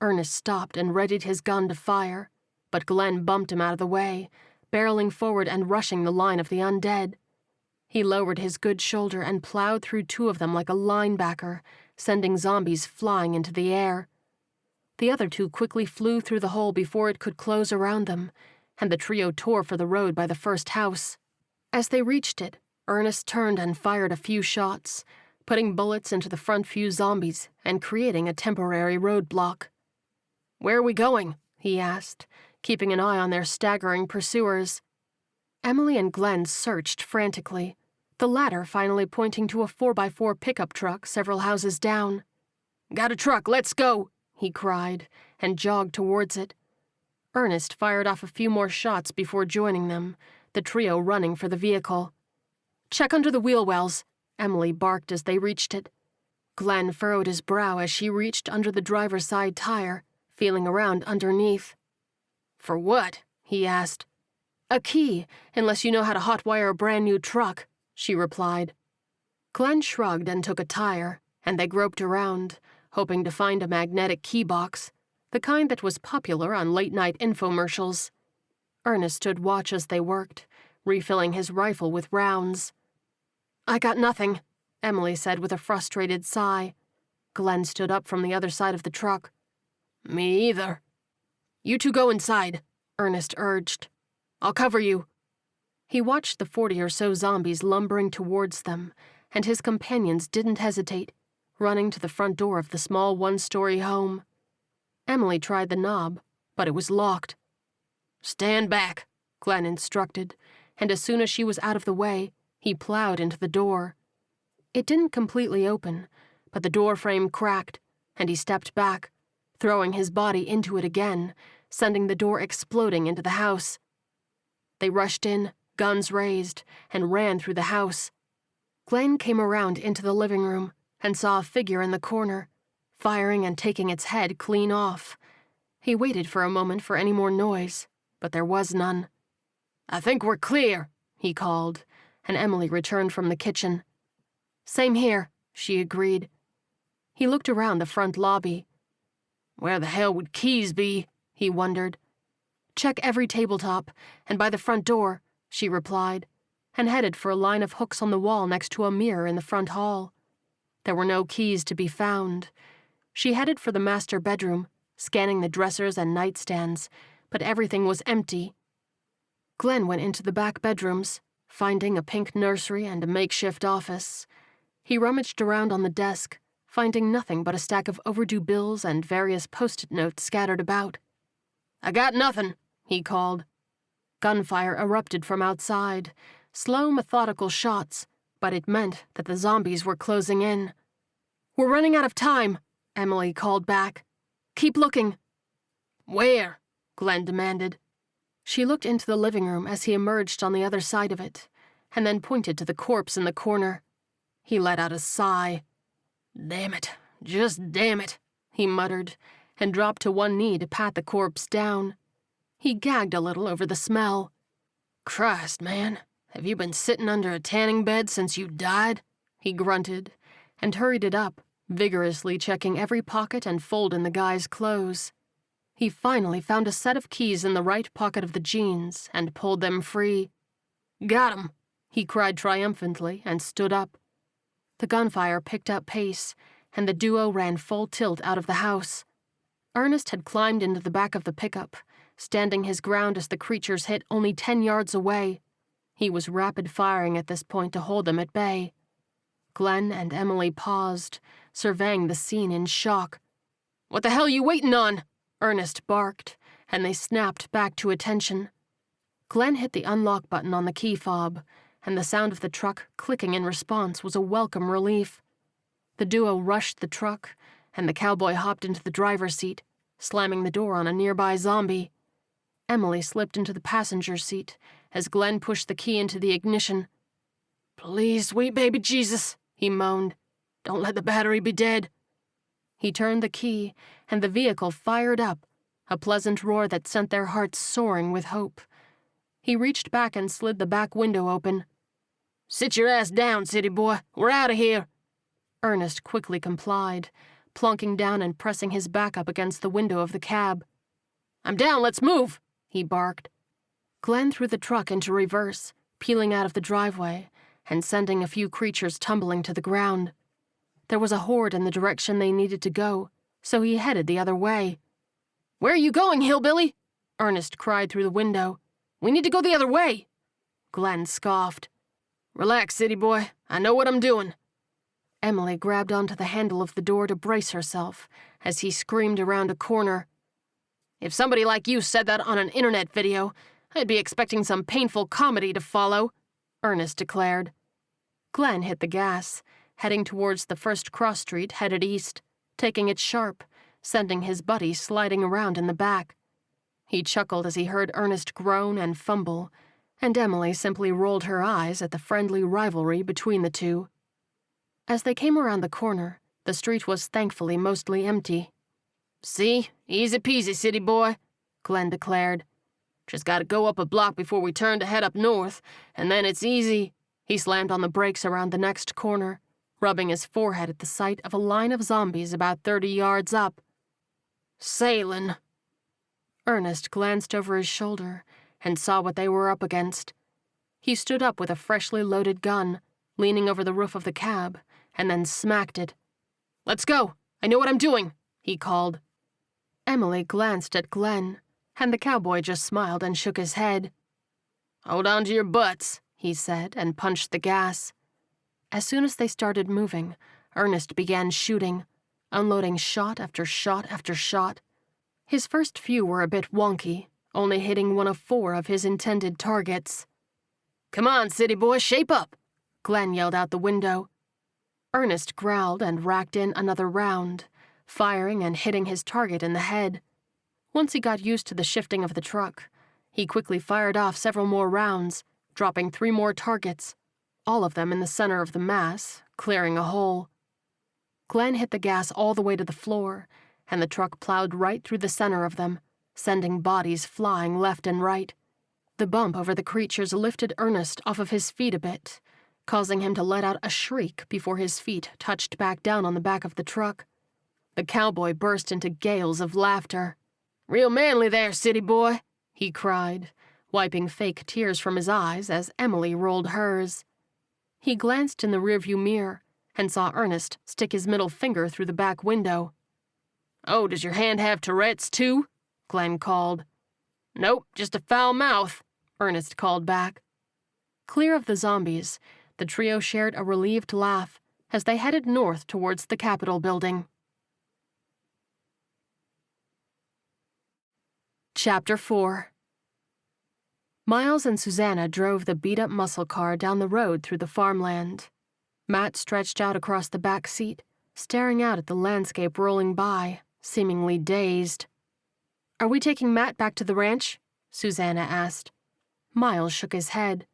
Ernest stopped and readied his gun to fire, but Glenn bumped him out of the way, barreling forward and rushing the line of the undead. He lowered his good shoulder and plowed through 2 of them like a linebacker, sending zombies flying into the air. The other 2 quickly flew through the hole before it could close around them, and the trio tore for the road by the first house. As they reached it, Ernest turned and fired a few shots, putting bullets into the front few zombies and creating a temporary roadblock. "Where are we going?" he asked, keeping an eye on their staggering pursuers. Emily and Glenn searched frantically, the latter finally pointing to a 4x4 pickup truck several houses down. "Got a truck, let's go!" he cried, and jogged towards it. Ernest fired off a few more shots before joining them, the trio running for the vehicle. "Check under the wheel wells," Emily barked as they reached it. Glenn furrowed his brow as she reached under the driver's side tire, feeling around underneath. For what? He asked. A key, unless you know how to hotwire a brand new truck, she replied. Glenn shrugged and took a tire, and they groped around, hoping to find a magnetic key box, the kind that was popular on late-night infomercials. Ernest stood watch as they worked, refilling his rifle with rounds. I got nothing, Emily said with a frustrated sigh. Glenn stood up from the other side of the truck. Me either. You two go inside, Ernest urged. I'll cover you. He watched the 40 or so zombies lumbering towards them, and his companions didn't hesitate, running to the front door of the small one-story home. Emily tried the knob, but it was locked. Stand back, Glenn instructed, and as soon as she was out of the way, he plowed into the door. It didn't completely open, but the door frame cracked, and he stepped back, throwing his body into it again, sending the door exploding into the house. They rushed in, guns raised, and ran through the house. Glenn came around into the living room and saw a figure in the corner, firing and taking its head clean off. He waited for a moment for any more noise, but there was none. I think we're clear, he called, and Emily returned from the kitchen. Same here, she agreed. He looked around the front lobby. Where the hell would keys be? He wondered. Check every tabletop, and by the front door, she replied, and headed for a line of hooks on the wall next to a mirror in the front hall. There were no keys to be found. She headed for the master bedroom, scanning the dressers and nightstands, but everything was empty. Glenn went into the back bedrooms, finding a pink nursery and a makeshift office. He rummaged around on the desk, finding nothing but a stack of overdue bills and various post-it notes scattered about. I got nothing, he called. Gunfire erupted from outside, slow, methodical shots, but it meant that the zombies were closing in. We're running out of time, Emily called back. Keep looking. Where? Glenn demanded. She looked into the living room as he emerged on the other side of it, and then pointed to the corpse in the corner. He let out a sigh. Damn it, just damn it, he muttered, and dropped to one knee to pat the corpse down. He gagged a little over the smell. Christ, man, have you been sitting under a tanning bed since you died? He grunted, and hurried it up, vigorously checking every pocket and fold in the guy's clothes. He finally found a set of keys in the right pocket of the jeans and pulled them free. Got 'em, he cried triumphantly and stood up. The gunfire picked up pace, and the duo ran full tilt out of the house. Ernest had climbed into the back of the pickup, standing his ground as the creatures hit only 10 yards away. He was rapid-firing at this point to hold them at bay. Glenn and Emily paused, surveying the scene in shock. What the hell are you waiting on? Ernest barked, and they snapped back to attention. Glenn hit the unlock button on the key fob, and the sound of the truck clicking in response was a welcome relief. The duo rushed the truck, and the cowboy hopped into the driver's seat, slamming the door on a nearby zombie. Emily slipped into the passenger seat as Glenn pushed the key into the ignition. Please, sweet baby Jesus, he moaned. Don't let the battery be dead. He turned the key, and the vehicle fired up, a pleasant roar that sent their hearts soaring with hope. He reached back and slid the back window open. Sit your ass down, city boy. We're out of here. Ernest quickly complied, plunking down and pressing his back up against the window of the cab. I'm down, let's move, he barked. Glenn threw the truck into reverse, peeling out of the driveway, and sending a few creatures tumbling to the ground. There was a horde in the direction they needed to go, so he headed the other way. Where are you going, hillbilly? Ernest cried through the window. We need to go the other way. Glenn scoffed. Relax, city boy. I know what I'm doing. Emily grabbed onto the handle of the door to brace herself as he screamed around a corner. If somebody like you said that on an internet video, I'd be expecting some painful comedy to follow, Ernest declared. Glenn hit the gas, heading towards the first cross street headed east, taking it sharp, sending his buddy sliding around in the back. He chuckled as he heard Ernest groan and fumble, and Emily simply rolled her eyes at the friendly rivalry between the two. As they came around the corner, the street was thankfully mostly empty. See? Easy peasy, city boy, Glenn declared. "Just gotta go up a block before we turn to head up north, and then it's easy." He slammed on the brakes around the next corner, rubbing his forehead at the sight of a line of zombies about 30 yards up. "Sailin'." Ernest glanced over his shoulder and saw what they were up against. He stood up with a freshly loaded gun, leaning over the roof of the cab, and then smacked it. "Let's go! I know what I'm doing!" he called. Emily glanced at Glenn, and the cowboy just smiled and shook his head. "Hold on to your butts," he said, and punched the gas. As soon as they started moving, Ernest began shooting, unloading shot after shot after shot. His first few were a bit wonky, only hitting one of 4 of his intended targets. "Come on, city boy, shape up!" Glenn yelled out the window. Ernest growled and racked in another round, firing and hitting his target in the head. Once he got used to the shifting of the truck, he quickly fired off several more rounds, dropping 3 more targets, all of them in the center of the mass, clearing a hole. Glenn hit the gas all the way to the floor, and the truck plowed right through the center of them, sending bodies flying left and right. The bump over the creatures lifted Ernest off of his feet a bit, causing him to let out a shriek before his feet touched back down on the back of the truck. The cowboy burst into gales of laughter. "Real manly there, city boy," he cried, wiping fake tears from his eyes as Emily rolled hers. He glanced in the rearview mirror and saw Ernest stick his middle finger through the back window. "Oh, does your hand have Tourette's, too?" Glenn called. "Nope, just a foul mouth," Ernest called back. Clear of the zombies, the trio shared a relieved laugh as they headed north towards the Capitol building. Chapter 4. Miles and Susanna drove the beat-up muscle car down the road through the farmland. Matt stretched out across the back seat, staring out at the landscape rolling by, seemingly dazed. "Are we taking Matt back to the ranch?" Susanna asked. Miles shook his head.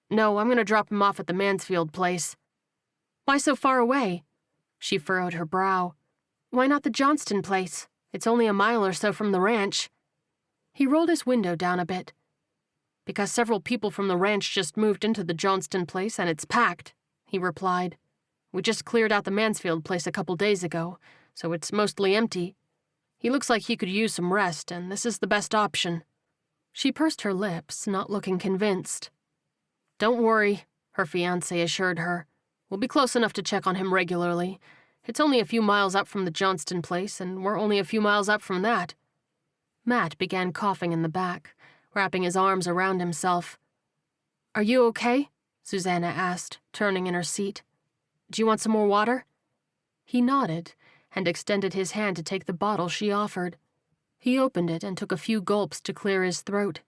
"No, I'm going to drop him off at the Mansfield place." "Why so far away?" She furrowed her brow. "Why not the Johnston place? It's only a mile or so from the ranch." He rolled his window down a bit. "Because several people from the ranch just moved into the Johnston place and it's packed," he replied. "We just cleared out the Mansfield place a couple days ago, so it's mostly empty. He looks like he could use some rest, and this is the best option." She pursed her lips, not looking convinced. "Don't worry," her fiancé assured her. "We'll be close enough to check on him regularly. It's only a few miles up from the Johnston place, and we're only a few miles up from that." Matt began coughing in the back, wrapping his arms around himself. "Are you okay?" Susanna asked, turning in her seat. "Do you want some more water?" He nodded and extended his hand to take the bottle she offered. He opened it and took a few gulps to clear his throat.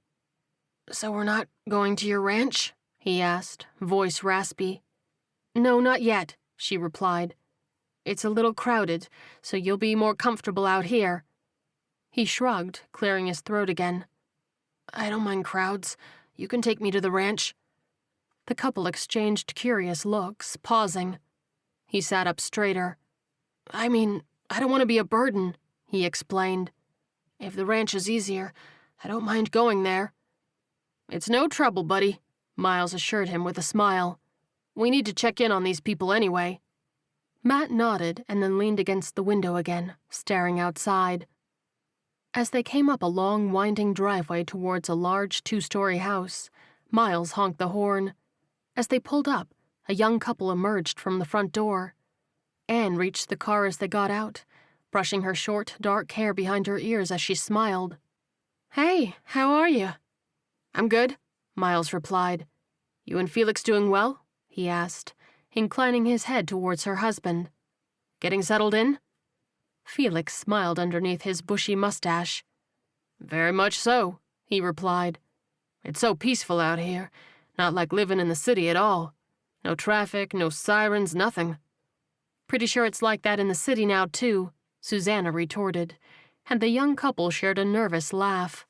"So we're not going to your ranch?" he asked, voice raspy. "No, not yet," she replied. "It's a little crowded, so you'll be more comfortable out here." He shrugged, clearing his throat again. "I don't mind crowds. You can take me to the ranch." The couple exchanged curious looks, pausing. He sat up straighter. "I mean, I don't want to be a burden," he explained. "If the ranch is easier, I don't mind going there." "It's no trouble, buddy," Miles assured him with a smile. "We need to check in on these people anyway." Matt nodded and then leaned against the window again, staring outside. As they came up a long, winding driveway towards a large 2-story house, Miles honked the horn. As they pulled up, a young couple emerged from the front door. Anne reached the car as they got out, brushing her short, dark hair behind her ears as she smiled. "Hey, how are you?" "I'm good," Miles replied. "You and Felix doing well?" he asked, inclining his head towards her husband. "Getting settled in?" Felix smiled underneath his bushy mustache. "Very much so," he replied. "It's so peaceful out here, not like living in the city at all. No traffic, no sirens, nothing." "Pretty sure it's like that in the city now, too," Susanna retorted, and the young couple shared a nervous laugh.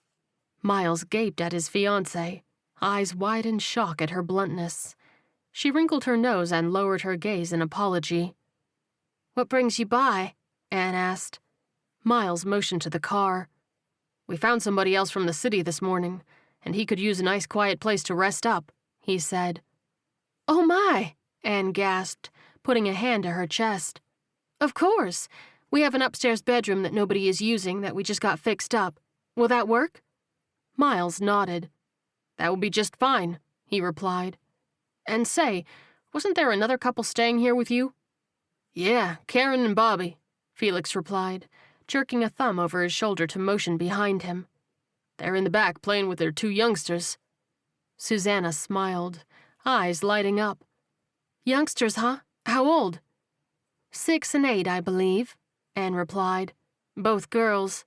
Miles gaped at his fiancée, eyes wide in shock at her bluntness. She wrinkled her nose and lowered her gaze in apology. "What brings you by?" Anne asked. Miles motioned to the car. We found somebody else from the city this morning, and he could use a nice quiet place to rest up," he said. "Oh my," Anne gasped, putting a hand to her chest. "Of course. We have an upstairs bedroom that nobody is using that we just got fixed up. Will that work?" Miles nodded. "That will be just fine," he replied. "And say, wasn't there another couple staying here with you?" "Yeah, Karen and Bobby," Felix replied, jerking a thumb over his shoulder to motion behind him. "They're in the back playing with their 2 youngsters. Susanna smiled, eyes lighting up. "Youngsters, huh? How old?" 6 and 8, I believe," Anne replied. "Both girls."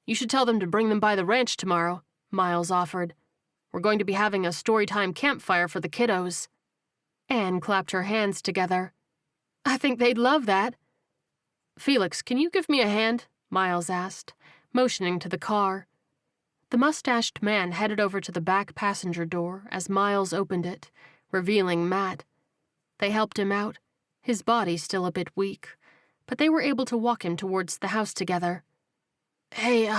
"You should tell them to bring them by the ranch tomorrow," Miles offered. "We're going to be having a storytime campfire for the kiddos." Anne clapped her hands together. "I think they'd love that." "Felix, can you give me a hand?" Miles asked, motioning to the car. The mustached man headed over to the back passenger door as Miles opened it, revealing Matt. They helped him out, his body still a bit weak, but they were able to walk him towards the house together. "Hey,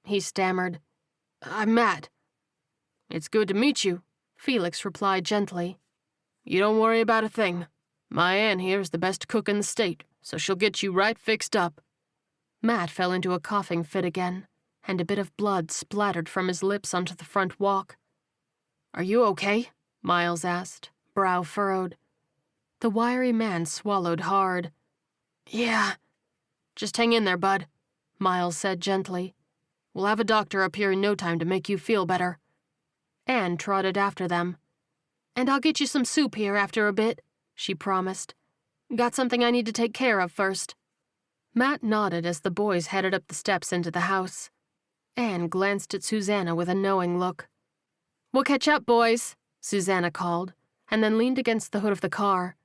he stammered. "I'm Matt." "It's good to meet you," Felix replied gently. "You don't worry about a thing. My Ann here is the best cook in the state, so she'll get you right fixed up." Matt fell into a coughing fit again, and a bit of blood splattered from his lips onto the front walk. "Are you okay?" Miles asked, brow furrowed. The wiry man swallowed hard. "Yeah." "Just hang in there, bud," Miles said gently. "We'll have a doctor up here in no time to make you feel better." Anne trotted after them. "And I'll get you some soup here after a bit," she promised. "Got something I need to take care of first." Matt nodded as the boys headed up the steps into the house. Anne glanced at Susanna with a knowing look. "We'll catch up, boys," Susanna called, and then leaned against the hood of the car.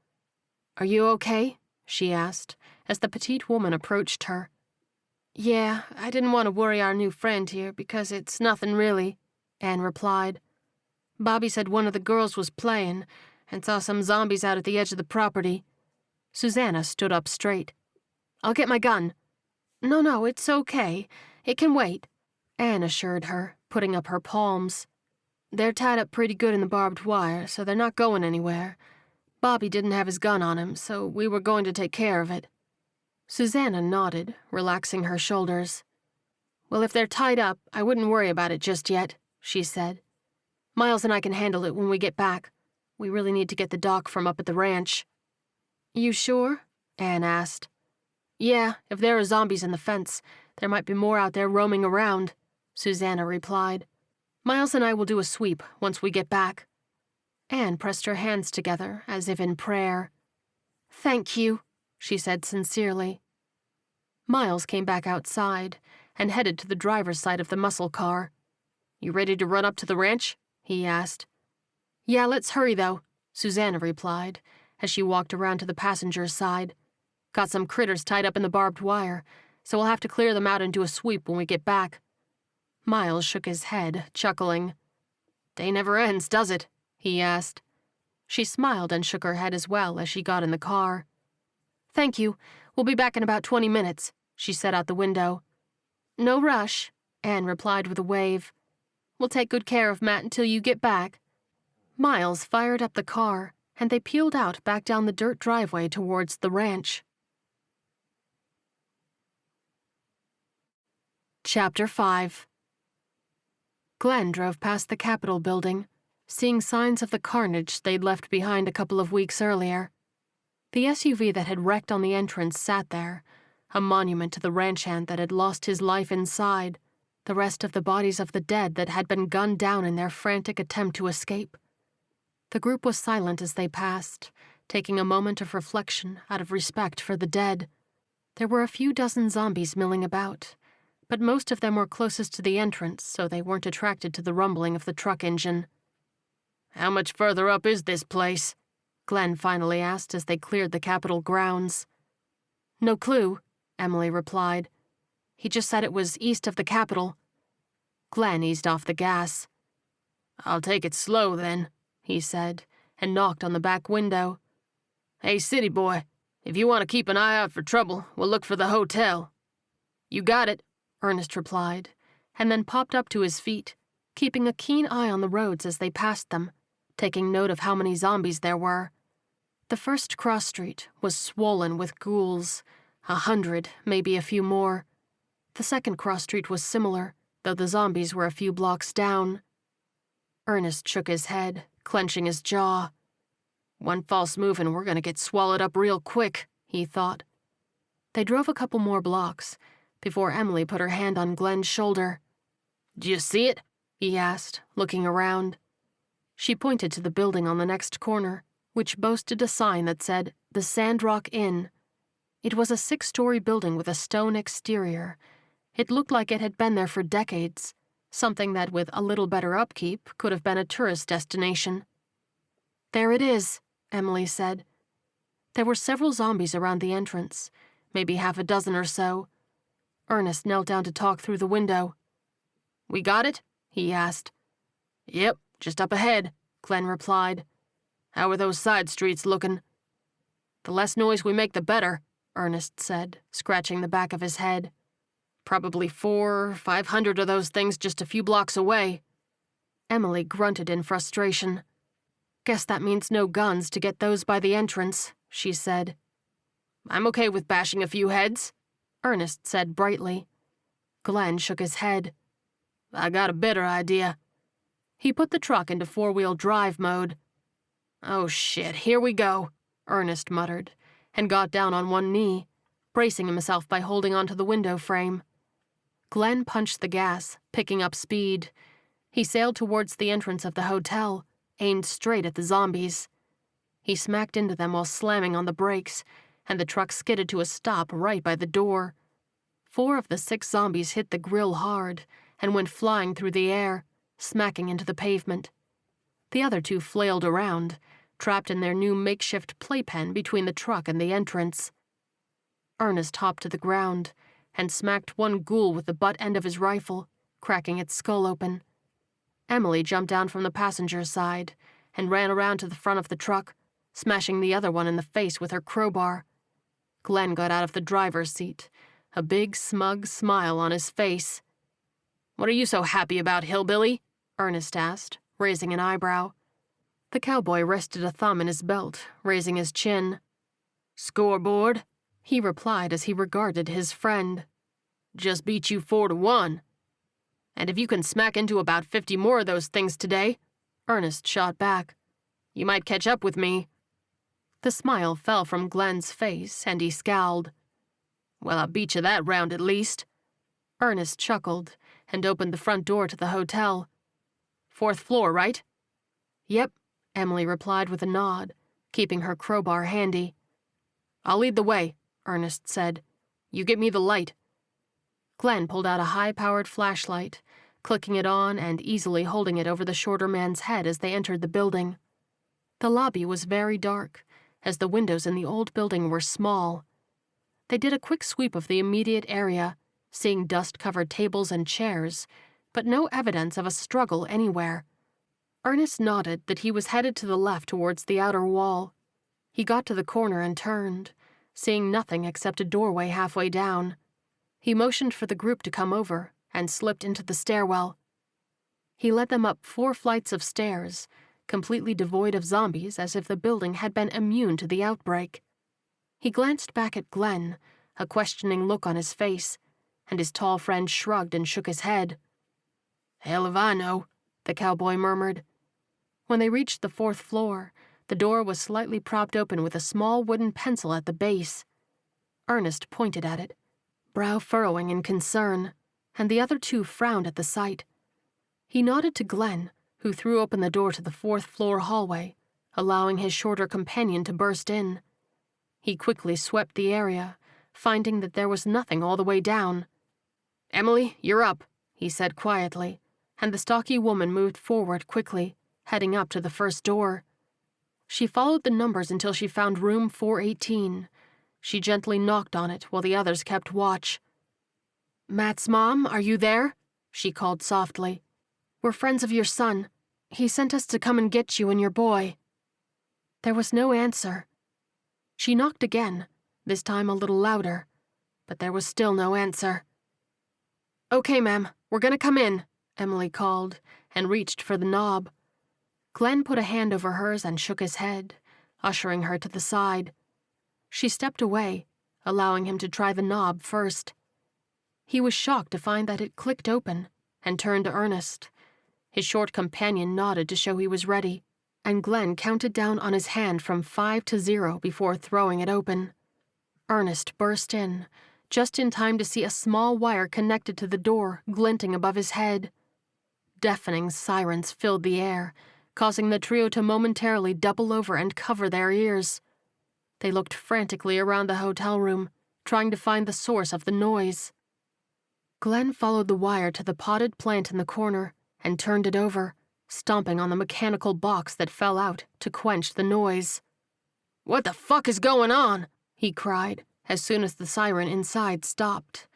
"Are you okay?" she asked, as the petite woman approached her. "Yeah, I didn't want to worry our new friend here because it's nothing really," Anne replied. "Bobby said one of the girls was playing and saw some zombies out at the edge of the property." Susanna stood up straight. "I'll get my gun." No, it's okay. It can wait," Anne assured her, putting up her palms. "They're tied up pretty good in the barbed wire, so they're not going anywhere. Bobby didn't have his gun on him, so we were going to take care of it." Susanna nodded, relaxing her shoulders. "Well, if they're tied up, I wouldn't worry about it just yet," she said. "Miles and I can handle it when we get back. We really need to get the doc from up at the ranch." "You sure?" Anne asked. "Yeah, if there are zombies in the fence, there might be more out there roaming around," Susanna replied. "Miles and I will do a sweep once we get back." Anne pressed her hands together as if in prayer. "Thank you," she said sincerely. Miles came back outside and headed to the driver's side of the muscle car. "You ready to run up to the ranch?" he asked. "Yeah, let's hurry, though," Susanna replied, as she walked around to the passenger's side. "Got some critters tied up in the barbed wire, so we'll have to clear them out and do a sweep when we get back." Miles shook his head, chuckling. "Day never ends, does it?" he asked. She smiled and shook her head as well as she got in the car. "Thank you. We'll be back in about 20 minutes, she said out the window. "No rush," Anne replied with a wave. "We'll take good care of Matt until you get back." Miles fired up the car, and they peeled out back down the dirt driveway towards the ranch. Chapter 5. Glenn drove past the Capitol building, seeing signs of the carnage they'd left behind a couple of weeks earlier. The SUV that had wrecked on the entrance sat there, a monument to the ranch hand that had lost his life inside, the rest of the bodies of the dead that had been gunned down in their frantic attempt to escape. The group was silent as they passed, taking a moment of reflection out of respect for the dead. There were a few dozen zombies milling about, but most of them were closest to the entrance, so they weren't attracted to the rumbling of the truck engine. "How much further up is this place?" Glenn finally asked as they cleared the Capitol grounds. "No clue," Emily replied. "He just said it was east of the Capitol." Glenn eased off the gas. "I'll take it slow, then," he said, and knocked on the back window. "Hey, city boy, if you want to keep an eye out for trouble, we'll look for the hotel." "You got it," Ernest replied, and then popped up to his feet, keeping a keen eye on the roads as they passed them, taking note of how many zombies there were. The first cross street was swollen with ghouls, 100, maybe a few more. The second cross street was similar, though the zombies were a few blocks down. Ernest shook his head, clenching his jaw. One false move and we're gonna get swallowed up real quick, he thought. They drove a couple more blocks before Emily put her hand on Glenn's shoulder. "Do you see it?" he asked, looking around. She pointed to the building on the next corner, which boasted a sign that said, "The Sandrock Inn." It was a 6-story building with a stone exterior. It looked like it had been there for decades, something that with a little better upkeep could have been a tourist destination. "There it is," Emily said. There were several zombies around the entrance, maybe half a dozen or so. Ernest knelt down to talk through the window. "We got it?" he asked. "Yep, just up ahead," Glenn replied. "How are those side streets looking?" "The less noise we make, the better," Ernest said, scratching the back of his head. "Probably 400 or 500 of those things just a few blocks away." Emily grunted in frustration. "Guess that means no guns to get those by the entrance," she said. "I'm okay with bashing a few heads," Ernest said brightly. Glenn shook his head. "I got a better idea." He put the truck into 4-wheel drive mode. "Oh shit, here we go," Ernest muttered, and got down on one knee, bracing himself by holding onto the window frame. Glenn punched the gas, picking up speed. He sailed towards the entrance of the hotel, aimed straight at the zombies. He smacked into them while slamming on the brakes, and the truck skidded to a stop right by the door. 4 of the 6 zombies hit the grill hard and went flying through the air, smacking into the pavement. The other 2 flailed around, trapped in their new makeshift playpen between the truck and the entrance. Ernest hopped to the ground and smacked one ghoul with the butt end of his rifle, cracking its skull open. Emily jumped down from the passenger side and ran around to the front of the truck, smashing the other one in the face with her crowbar. Glenn got out of the driver's seat, a big, smug smile on his face. "What are you so happy about, hillbilly?" Ernest asked, raising an eyebrow. The cowboy rested a thumb in his belt, raising his chin. "Scoreboard," he replied as he regarded his friend. "Just beat you 4-1. And if you can smack into about 50 more of those things today," Ernest shot back, "you might catch up with me." The smile fell from Glenn's face, and he scowled. "Well, I beat you that round at least." Ernest chuckled and opened the front door to the hotel. "4th floor, right?" "Yep," Emily replied with a nod, keeping her crowbar handy. "I'll lead the way," Ernest said. "You get me the light." Glenn pulled out a high-powered flashlight, clicking it on and easily holding it over the shorter man's head as they entered the building. The lobby was very dark, as the windows in the old building were small. They did a quick sweep of the immediate area, seeing dust-covered tables and chairs, but no evidence of a struggle anywhere. Ernest nodded that he was headed to the left towards the outer wall. He got to the corner and turned, seeing nothing except a doorway halfway down. He motioned for the group to come over and slipped into the stairwell. He led them up 4 flights of stairs, completely devoid of zombies as if the building had been immune to the outbreak. He glanced back at Glenn, a questioning look on his face, and his tall friend shrugged and shook his head. "Hell if I know," the cowboy murmured. When they reached the 4th floor, the door was slightly propped open with a small wooden pencil at the base. Ernest pointed at it, brow furrowing in concern, and the other 2 frowned at the sight. He nodded to Glenn, who threw open the door to the 4th floor hallway, allowing his shorter companion to burst in. He quickly swept the area, finding that there was nothing all the way down. "Emily, you're up," he said quietly, and the stocky woman moved forward quickly, heading up to the first door. She followed the numbers until she found room 418. She gently knocked on it while the others kept watch. "Matt's mom, are you there?" she called softly. "We're friends of your son. He sent us to come and get you and your boy." There was no answer. She knocked again, this time a little louder, but there was still no answer. "Okay, ma'am, we're gonna come in," Emily called, and reached for the knob. Glenn put a hand over hers and shook his head, ushering her to the side. She stepped away, allowing him to try the knob first. He was shocked to find that it clicked open, and turned to Ernest. His short companion nodded to show he was ready, and Glenn counted down on his hand from 5 to 0 before throwing it open. Ernest burst in, just in time to see a small wire connected to the door glinting above his head. Deafening sirens filled the air, causing the trio to momentarily double over and cover their ears. They looked frantically around the hotel room, trying to find the source of the noise. Glenn followed the wire to the potted plant in the corner and turned it over, stomping on the mechanical box that fell out to quench the noise. "What the fuck is going on?" he cried, as soon as the siren inside stopped.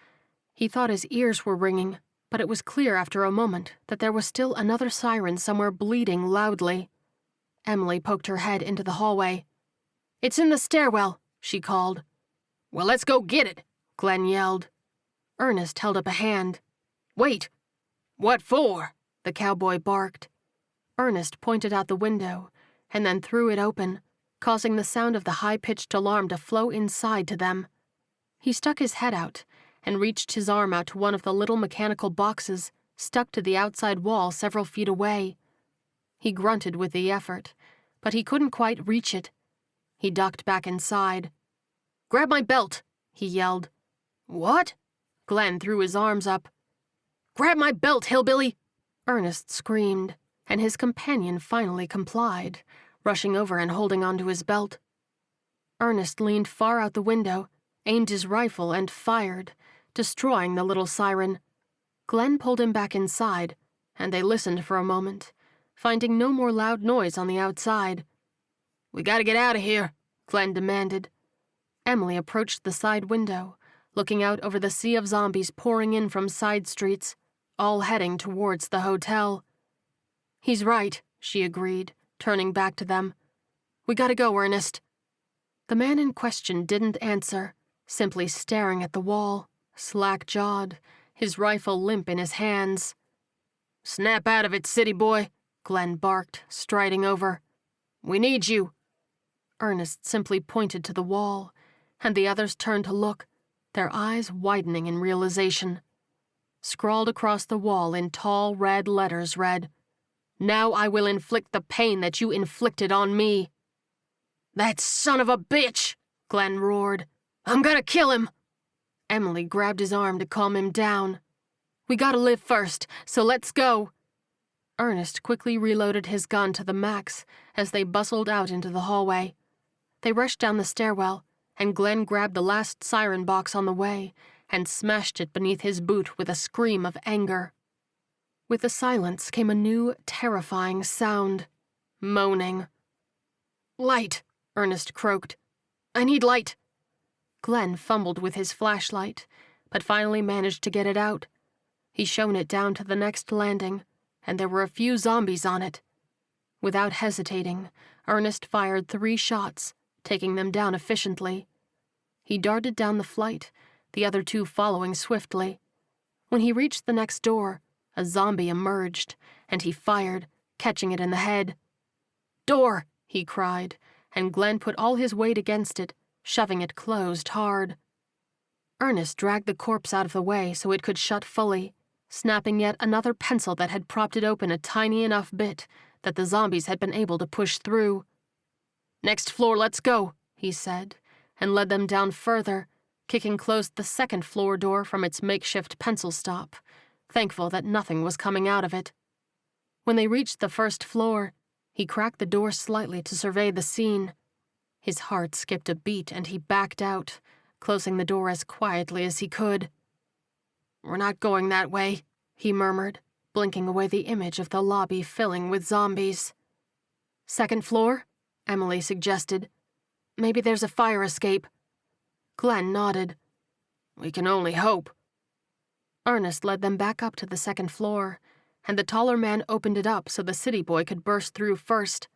He thought his ears were ringing, but it was clear after a moment that there was still another siren somewhere bleating loudly. Emily poked her head into the hallway. "It's in the stairwell," she called. "Well, let's go get it," Glenn yelled. Ernest held up a hand. "Wait." "What for?" the cowboy barked. Ernest pointed out the window, and then threw it open, causing the sound of the high-pitched alarm to flow inside to them. He stuck his head out and reached his arm out to one of the little mechanical boxes stuck to the outside wall several feet away. He grunted with the effort, but he couldn't quite reach it. He ducked back inside. "Grab my belt," he yelled. "What?" Glenn threw his arms up. "Grab my belt, hillbilly!" Ernest screamed, and his companion finally complied, rushing over and holding onto his belt. Ernest leaned far out the window, aimed his rifle, and fired, destroying the little siren. Glenn pulled him back inside, and they listened for a moment, finding no more loud noise on the outside. "We gotta get out of here," Glenn demanded. Emily approached the side window, looking out over the sea of zombies pouring in from side streets, all heading towards the hotel. "He's right," she agreed, turning back to them. "We gotta go, Ernest." The man in question didn't answer, simply staring at the wall, slack-jawed, his rifle limp in his hands. "Snap out of it, city boy," Glenn barked, striding over. "We need you." Ernest simply pointed to the wall, and the others turned to look, their eyes widening in realization. Scrawled across the wall in tall red letters read, "Now I will inflict the pain that you inflicted on me." "That son of a bitch!" Glenn roared. "I'm gonna kill him!" Emily grabbed his arm to calm him down. "We gotta live first, so let's go." Ernest quickly reloaded his gun to the max as they bustled out into the hallway. They rushed down the stairwell, and Glenn grabbed the last siren box on the way and smashed it beneath his boot with a scream of anger. With the silence came a new, terrifying sound. Moaning. "Light," Ernest croaked. "I need light." Glenn fumbled with his flashlight, but finally managed to get it out. He shone it down to the next landing, and there were a few zombies on it. Without hesitating, Ernest fired 3 shots, taking them down efficiently. He darted down the flight, the other 2 following swiftly. When he reached the next door, a zombie emerged, and he fired, catching it in the head. "Door!" he cried, and Glenn put all his weight against it, shoving it closed hard. Ernest dragged the corpse out of the way so it could shut fully, snapping yet another pencil that had propped it open a tiny enough bit that the zombies had been able to push through. "Next floor, let's go," he said, and led them down further, kicking closed the second floor door from its makeshift pencil stop, thankful that nothing was coming out of it. When they reached the first floor, he cracked the door slightly to survey the scene. His heart skipped a beat and he backed out, closing the door as quietly as he could. "We're not going that way," he murmured, blinking away the image of the lobby filling with zombies. "Second floor?" Emily suggested. "Maybe there's a fire escape." Glenn nodded. "We can only hope." Ernest led them back up to the second floor, and the taller man opened it up so the city boy could burst through first.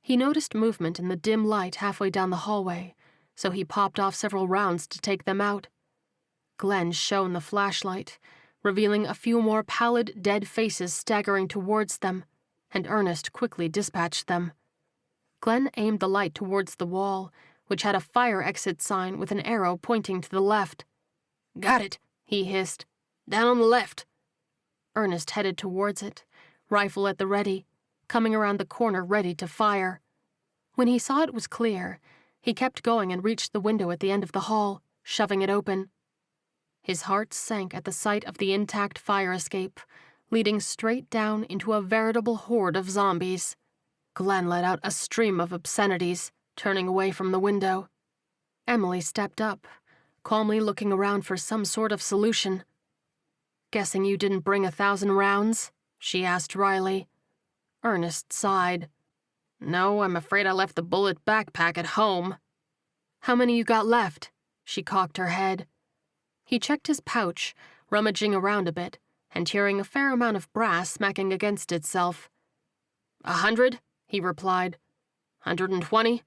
He noticed movement in the dim light halfway down the hallway, so he popped off several rounds to take them out. Glenn shone the flashlight, revealing a few more pallid, dead faces staggering towards them, and Ernest quickly dispatched them. Glenn aimed the light towards the wall, which had a fire exit sign with an arrow pointing to the left. "Got it," he hissed. "Down on the left." Ernest headed towards it, rifle at the ready, coming around the corner ready to fire. When he saw it was clear, he kept going and reached the window at the end of the hall, shoving it open. His heart sank at the sight of the intact fire escape, leading straight down into a veritable horde of zombies. Glenn let out a stream of obscenities, turning away from the window. Emily stepped up, calmly looking around for some sort of solution. "Guessing you didn't bring 1,000 rounds?" she asked wryly. Ernest sighed. "No, I'm afraid I left the bullet backpack at home." "How many you got left?" She cocked her head. He checked his pouch, rummaging around a bit, and hearing a fair amount of brass smacking against itself. 100, he replied. 120?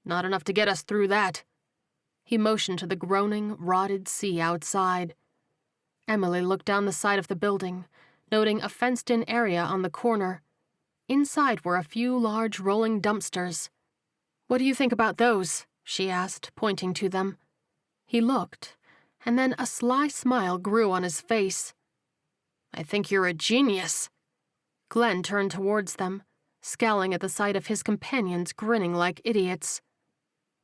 Not enough to get us through that. He motioned to the groaning, rotted sea outside. Emily looked down the side of the building, noting a fenced-in area on the corner. Inside were a few large rolling dumpsters. "What do you think about those?" she asked, pointing to them. He looked, and then a sly smile grew on his face. "I think you're a genius." Glenn turned towards them, scowling at the sight of his companions grinning like idiots.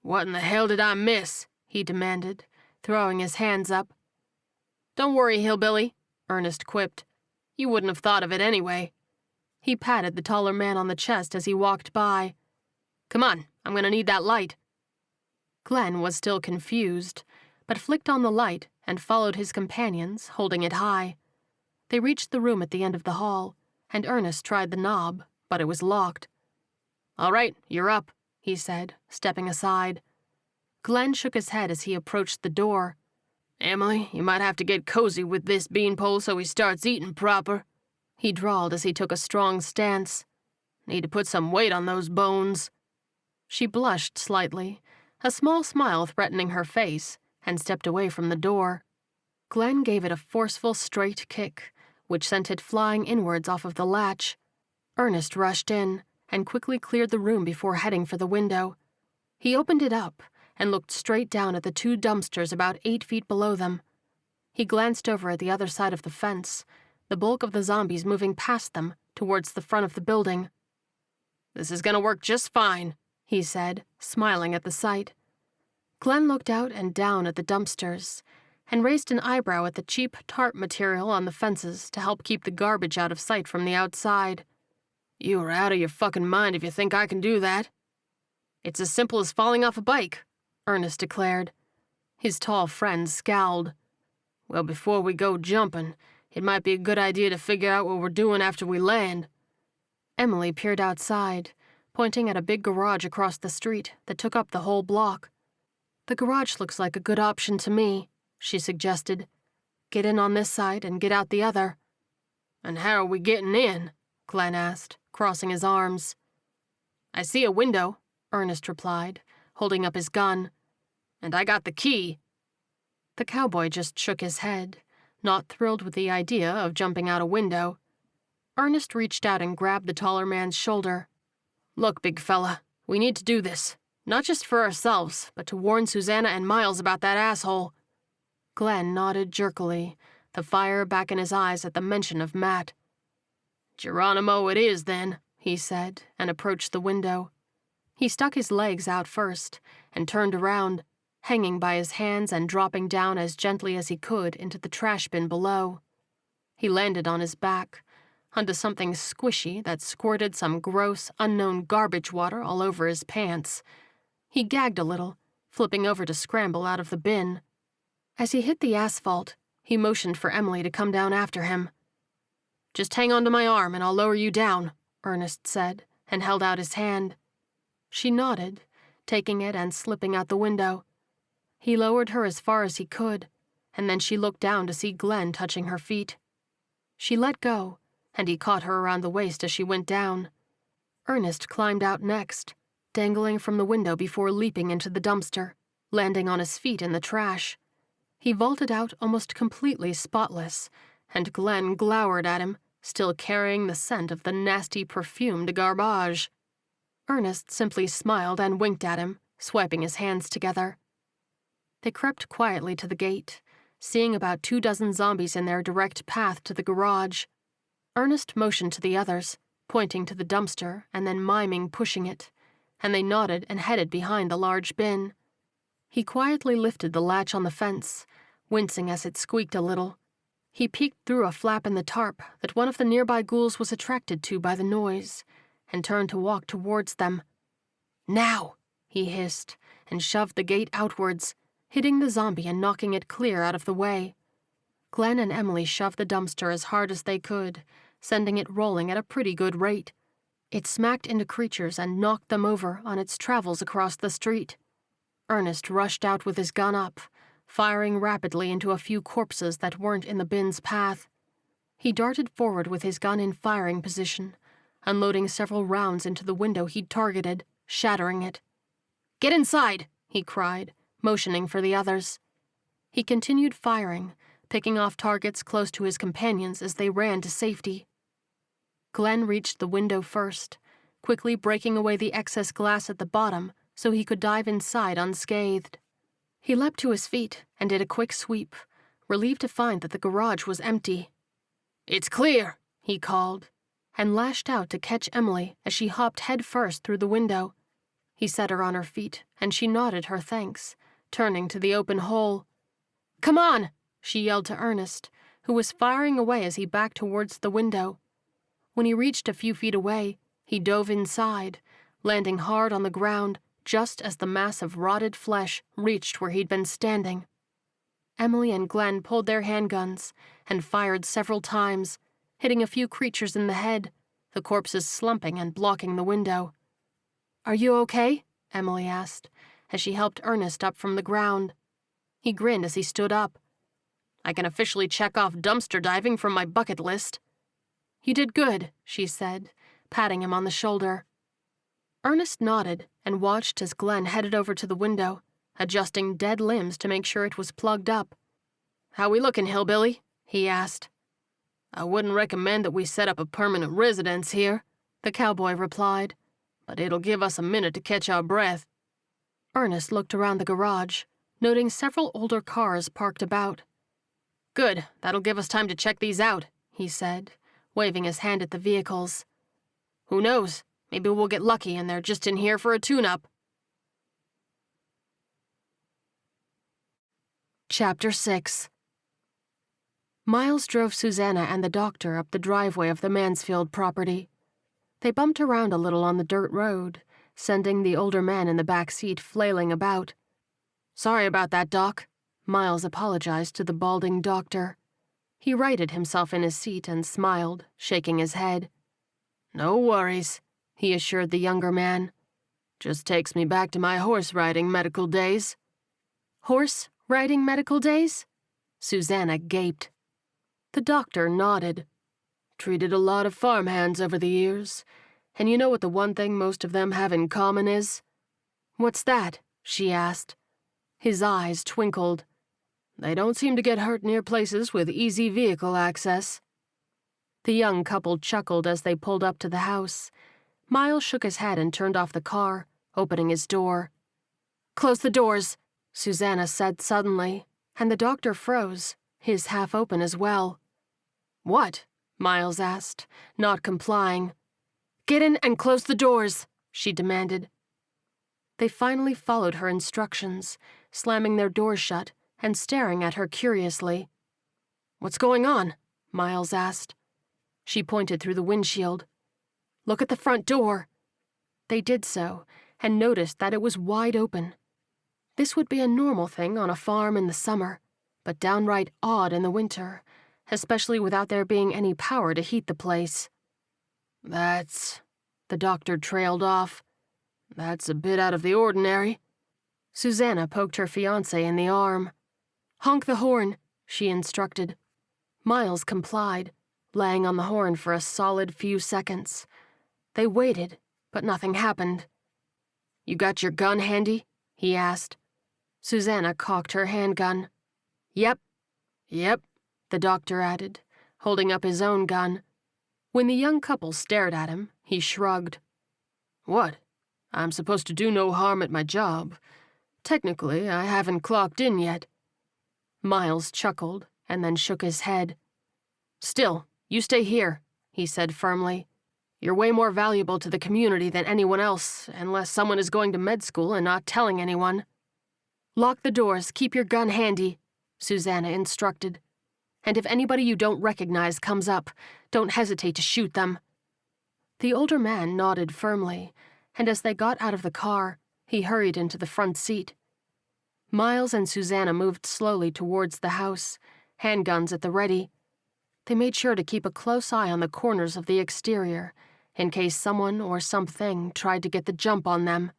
"What in the hell did I miss?" he demanded, throwing his hands up. "Don't worry, hillbilly," Ernest quipped. "You wouldn't have thought of it anyway." He patted the taller man on the chest as he walked by. "Come on, I'm going to need that light." Glenn was still confused, but flicked on the light and followed his companions, holding it high. They reached the room at the end of the hall, and Ernest tried the knob, but it was locked. "All right, you're up," he said, stepping aside. Glenn shook his head as he approached the door. "Emily, you might have to get cozy with this beanpole so he starts eating proper," he drawled as he took a strong stance. "Need to put some weight on those bones." She blushed slightly, a small smile threatening her face, and stepped away from the door. Glenn gave it a forceful straight kick, which sent it flying inwards off of the latch. Ernest rushed in and quickly cleared the room before heading for the window. He opened it up and looked straight down at the 2 dumpsters about 8 feet below them. He glanced over at the other side of the fence, the bulk of the zombies moving past them towards the front of the building. "This is going to work just fine," he said, smiling at the sight. Glenn looked out and down at the dumpsters and raised an eyebrow at the cheap tarp material on the fences to help keep the garbage out of sight from the outside. "You are out of your fucking mind if you think I can do that." "It's as simple as falling off a bike," Ernest declared. His tall friend scowled. "Well, before we go jumping, it might be a good idea to figure out what we're doing after we land." Emily peered outside, pointing at a big garage across the street that took up the whole block. "The garage looks like a good option to me," she suggested. "Get in on this side and get out the other." "And how are we getting in?" Glenn asked, crossing his arms. "I see a window," Ernest replied, holding up his gun. "And I got the key." The cowboy just shook his head, not thrilled with the idea of jumping out a window. Ernest reached out and grabbed the taller man's shoulder. "Look, big fella, we need to do this. Not just for ourselves, but to warn Susanna and Miles about that asshole." Glenn nodded jerkily, the fire back in his eyes at the mention of Matt. "Geronimo it is, then," he said, and approached the window. He stuck his legs out first and turned around, hanging by his hands and dropping down as gently as he could into the trash bin below. He landed on his back, onto something squishy that squirted some gross, unknown garbage water all over his pants. He gagged a little, flipping over to scramble out of the bin. As he hit the asphalt, he motioned for Emily to come down after him. "Just hang onto my arm and I'll lower you down," Ernest said, and held out his hand. She nodded, taking it and slipping out the window. He lowered her as far as he could, and then she looked down to see Glenn touching her feet. She let go, and he caught her around the waist as she went down. Ernest climbed out next, dangling from the window before leaping into the dumpster, landing on his feet in the trash. He vaulted out almost completely spotless, and Glenn glowered at him, still carrying the scent of the nasty perfumed garbage. Ernest simply smiled and winked at him, swiping his hands together. They crept quietly to the gate, seeing about 24 zombies in their direct path to the garage. Ernest motioned to the others, pointing to the dumpster and then miming pushing it, and they nodded and headed behind the large bin. He quietly lifted the latch on the fence, wincing as it squeaked a little. He peeked through a flap in the tarp that one of the nearby ghouls was attracted to by the noise, and turned to walk towards them. "Now!" he hissed, and shoved the gate outwards, hitting the zombie and knocking it clear out of the way. Glenn and Emily shoved the dumpster as hard as they could, sending it rolling at a pretty good rate. It smacked into creatures and knocked them over on its travels across the street. Ernest rushed out with his gun up, firing rapidly into a few corpses that weren't in the bin's path. He darted forward with his gun in firing position, unloading several rounds into the window he'd targeted, shattering it. "Get inside!" he cried, motioning for the others. He continued firing, picking off targets close to his companions as they ran to safety. Glenn reached the window first, quickly breaking away the excess glass at the bottom so he could dive inside unscathed. He leapt to his feet and did a quick sweep, relieved to find that the garage was empty. "It's clear," he called, and lashed out to catch Emily as she hopped headfirst through the window. He set her on her feet, and she nodded her thanks, turning to the open hole. "Come on!" she yelled to Ernest, who was firing away as he backed towards the window. When he reached a few feet away, he dove inside, landing hard on the ground just as the mass of rotted flesh reached where he'd been standing. Emily and Glenn pulled their handguns and fired several times, hitting a few creatures in the head, the corpses slumping and blocking the window. "Are you okay?" Emily asked, as she helped Ernest up from the ground. He grinned as he stood up. "I can officially check off dumpster diving from my bucket list." "You did good," she said, patting him on the shoulder. Ernest nodded and watched as Glenn headed over to the window, adjusting dead limbs to make sure it was plugged up. "How we looking, hillbilly?" he asked. "I wouldn't recommend that we set up a permanent residence here," the cowboy replied, "but it'll give us a minute to catch our breath." Ernest looked around the garage, noting several older cars parked about. "Good, that'll give us time to check these out," he said, waving his hand at the vehicles. "Who knows? Maybe we'll get lucky and they're just in here for a tune-up." Chapter 6. Miles drove Susanna and the doctor up the driveway of the Mansfield property. They bumped around a little on the dirt road, sending the older man in the back seat flailing about. "Sorry about that, Doc," Miles apologized to the balding doctor. He righted himself in his seat and smiled, shaking his head. "No worries," he assured the younger man. "Just takes me back to my horse-riding medical days." "Horse-riding medical days?" Susanna gaped. The doctor nodded. "Treated a lot of farmhands over the years, and you know what the one thing most of them have in common is?" "What's that?" she asked. His eyes twinkled. "They don't seem to get hurt near places with easy vehicle access." The young couple chuckled as they pulled up to the house. Miles shook his head and turned off the car, opening his door. "Close the doors," Susanna said suddenly, and the doctor froze, his half open as well. "What?" Miles asked, not complying. "Get in and close the doors," she demanded. They finally followed her instructions, slamming their doors shut and staring at her curiously. "What's going on?" Miles asked. She pointed through the windshield. "Look at the front door." They did so, and noticed that it was wide open. This would be a normal thing on a farm in the summer, but downright odd in the winter, especially without there being any power to heat the place. The doctor trailed off. "That's a bit out of the ordinary." Susanna poked her fiancé in the arm. "Honk the horn," she instructed. Miles complied, laying on the horn for a solid few seconds. They waited, but nothing happened. "You got your gun handy?" he asked. Susanna cocked her handgun. Yep, the doctor added, holding up his own gun. When the young couple stared at him, he shrugged. "What? I'm supposed to do no harm at my job. Technically, I haven't clocked in yet." Miles chuckled and then shook his head. "Still, you stay here," he said firmly. "You're way more valuable to the community than anyone else, unless someone is going to med school and not telling anyone." "Lock the doors, keep your gun handy," Susanna instructed. "And if anybody you don't recognize comes up, don't hesitate to shoot them." The older man nodded firmly, and as they got out of the car, he hurried into the front seat. Miles and Susanna moved slowly towards the house, handguns at the ready. They made sure to keep a close eye on the corners of the exterior, in case someone or something tried to get the jump on them.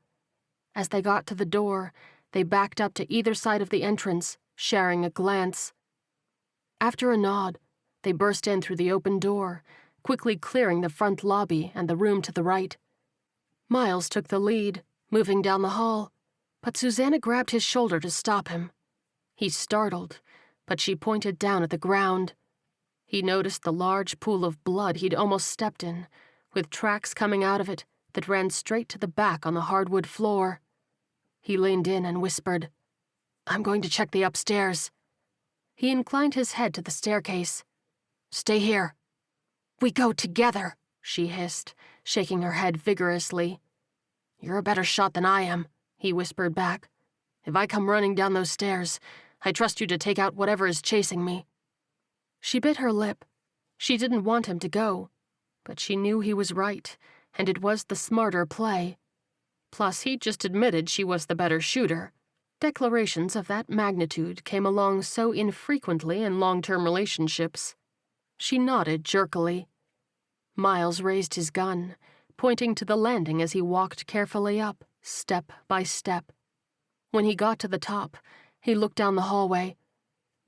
As they got to the door, they backed up to either side of the entrance, sharing a glance. After a nod, they burst in through the open door, quickly clearing the front lobby and the room to the right. Miles took the lead, moving down the hall, but Susanna grabbed his shoulder to stop him. He startled, but she pointed down at the ground. He noticed the large pool of blood he'd almost stepped in, with tracks coming out of it that ran straight to the back on the hardwood floor. He leaned in and whispered, "I'm going to check the upstairs." He inclined his head to the staircase. "Stay here." "We go together," she hissed, shaking her head vigorously. "You're a better shot than I am," he whispered back. "If I come running down those stairs, I trust you to take out whatever is chasing me." She bit her lip. She didn't want him to go, but she knew he was right, and it was the smarter play. Plus, he'd just admitted she was the better shooter. Declarations of that magnitude came along so infrequently in long-term relationships. She nodded jerkily. Miles raised his gun, pointing to the landing as he walked carefully up, step by step. When he got to the top, he looked down the hallway.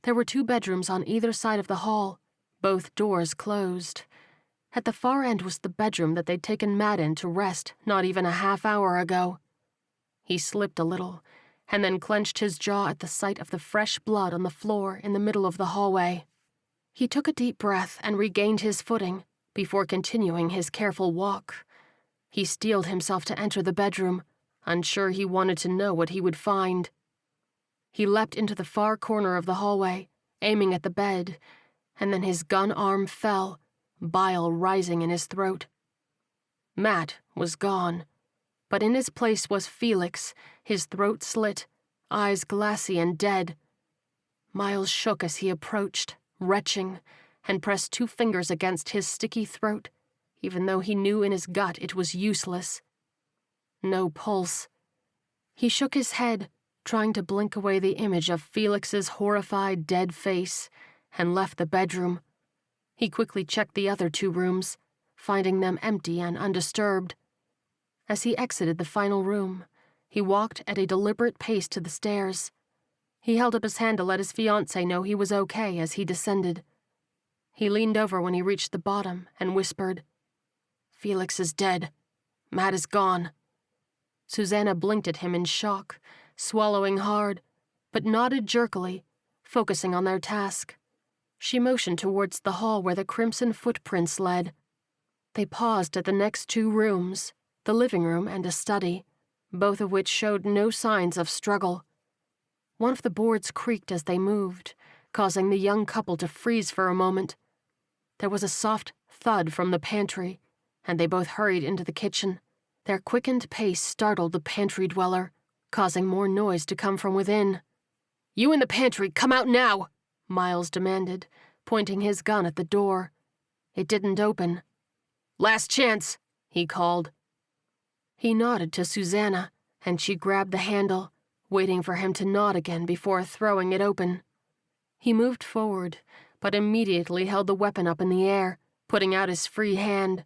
There were 2 bedrooms on either side of the hall, both doors closed. At the far end was the bedroom that they'd taken Matt in to rest not even a half hour ago. He slipped a little, and then clenched his jaw at the sight of the fresh blood on the floor in the middle of the hallway. He took a deep breath and regained his footing before continuing his careful walk. He steeled himself to enter the bedroom, unsure he wanted to know what he would find. He leapt into the far corner of the hallway, aiming at the bed, and then his gun arm fell, bile rising in his throat. Matt was gone, but in his place was Felix, his throat slit, eyes glassy and dead. Miles shook as he approached, retching, and pressed 2 fingers against his sticky throat, even though he knew in his gut it was useless. No pulse. He shook his head, trying to blink away the image of Felix's horrified, dead face, and left the bedroom. He quickly checked the other 2 rooms, finding them empty and undisturbed. As he exited the final room, he walked at a deliberate pace to the stairs. He held up his hand to let his fiancée know he was okay as he descended. He leaned over when he reached the bottom and whispered, "Felix is dead. Matt is gone." Susanna blinked at him in shock, swallowing hard, but nodded jerkily, focusing on their task. She motioned towards the hall where the crimson footprints led. They paused at the next 2 rooms, the living room and a study, both of which showed no signs of struggle. One of the boards creaked as they moved, causing the young couple to freeze for a moment. There was a soft thud from the pantry, and they both hurried into the kitchen. Their quickened pace startled the pantry dweller, causing more noise to come from within. "You in the pantry, come out now!" Miles demanded, pointing his gun at the door. It didn't open. "Last chance," he called. He nodded to Susanna, and she grabbed the handle, waiting for him to nod again before throwing it open. He moved forward, but immediately held the weapon up in the air, putting out his free hand.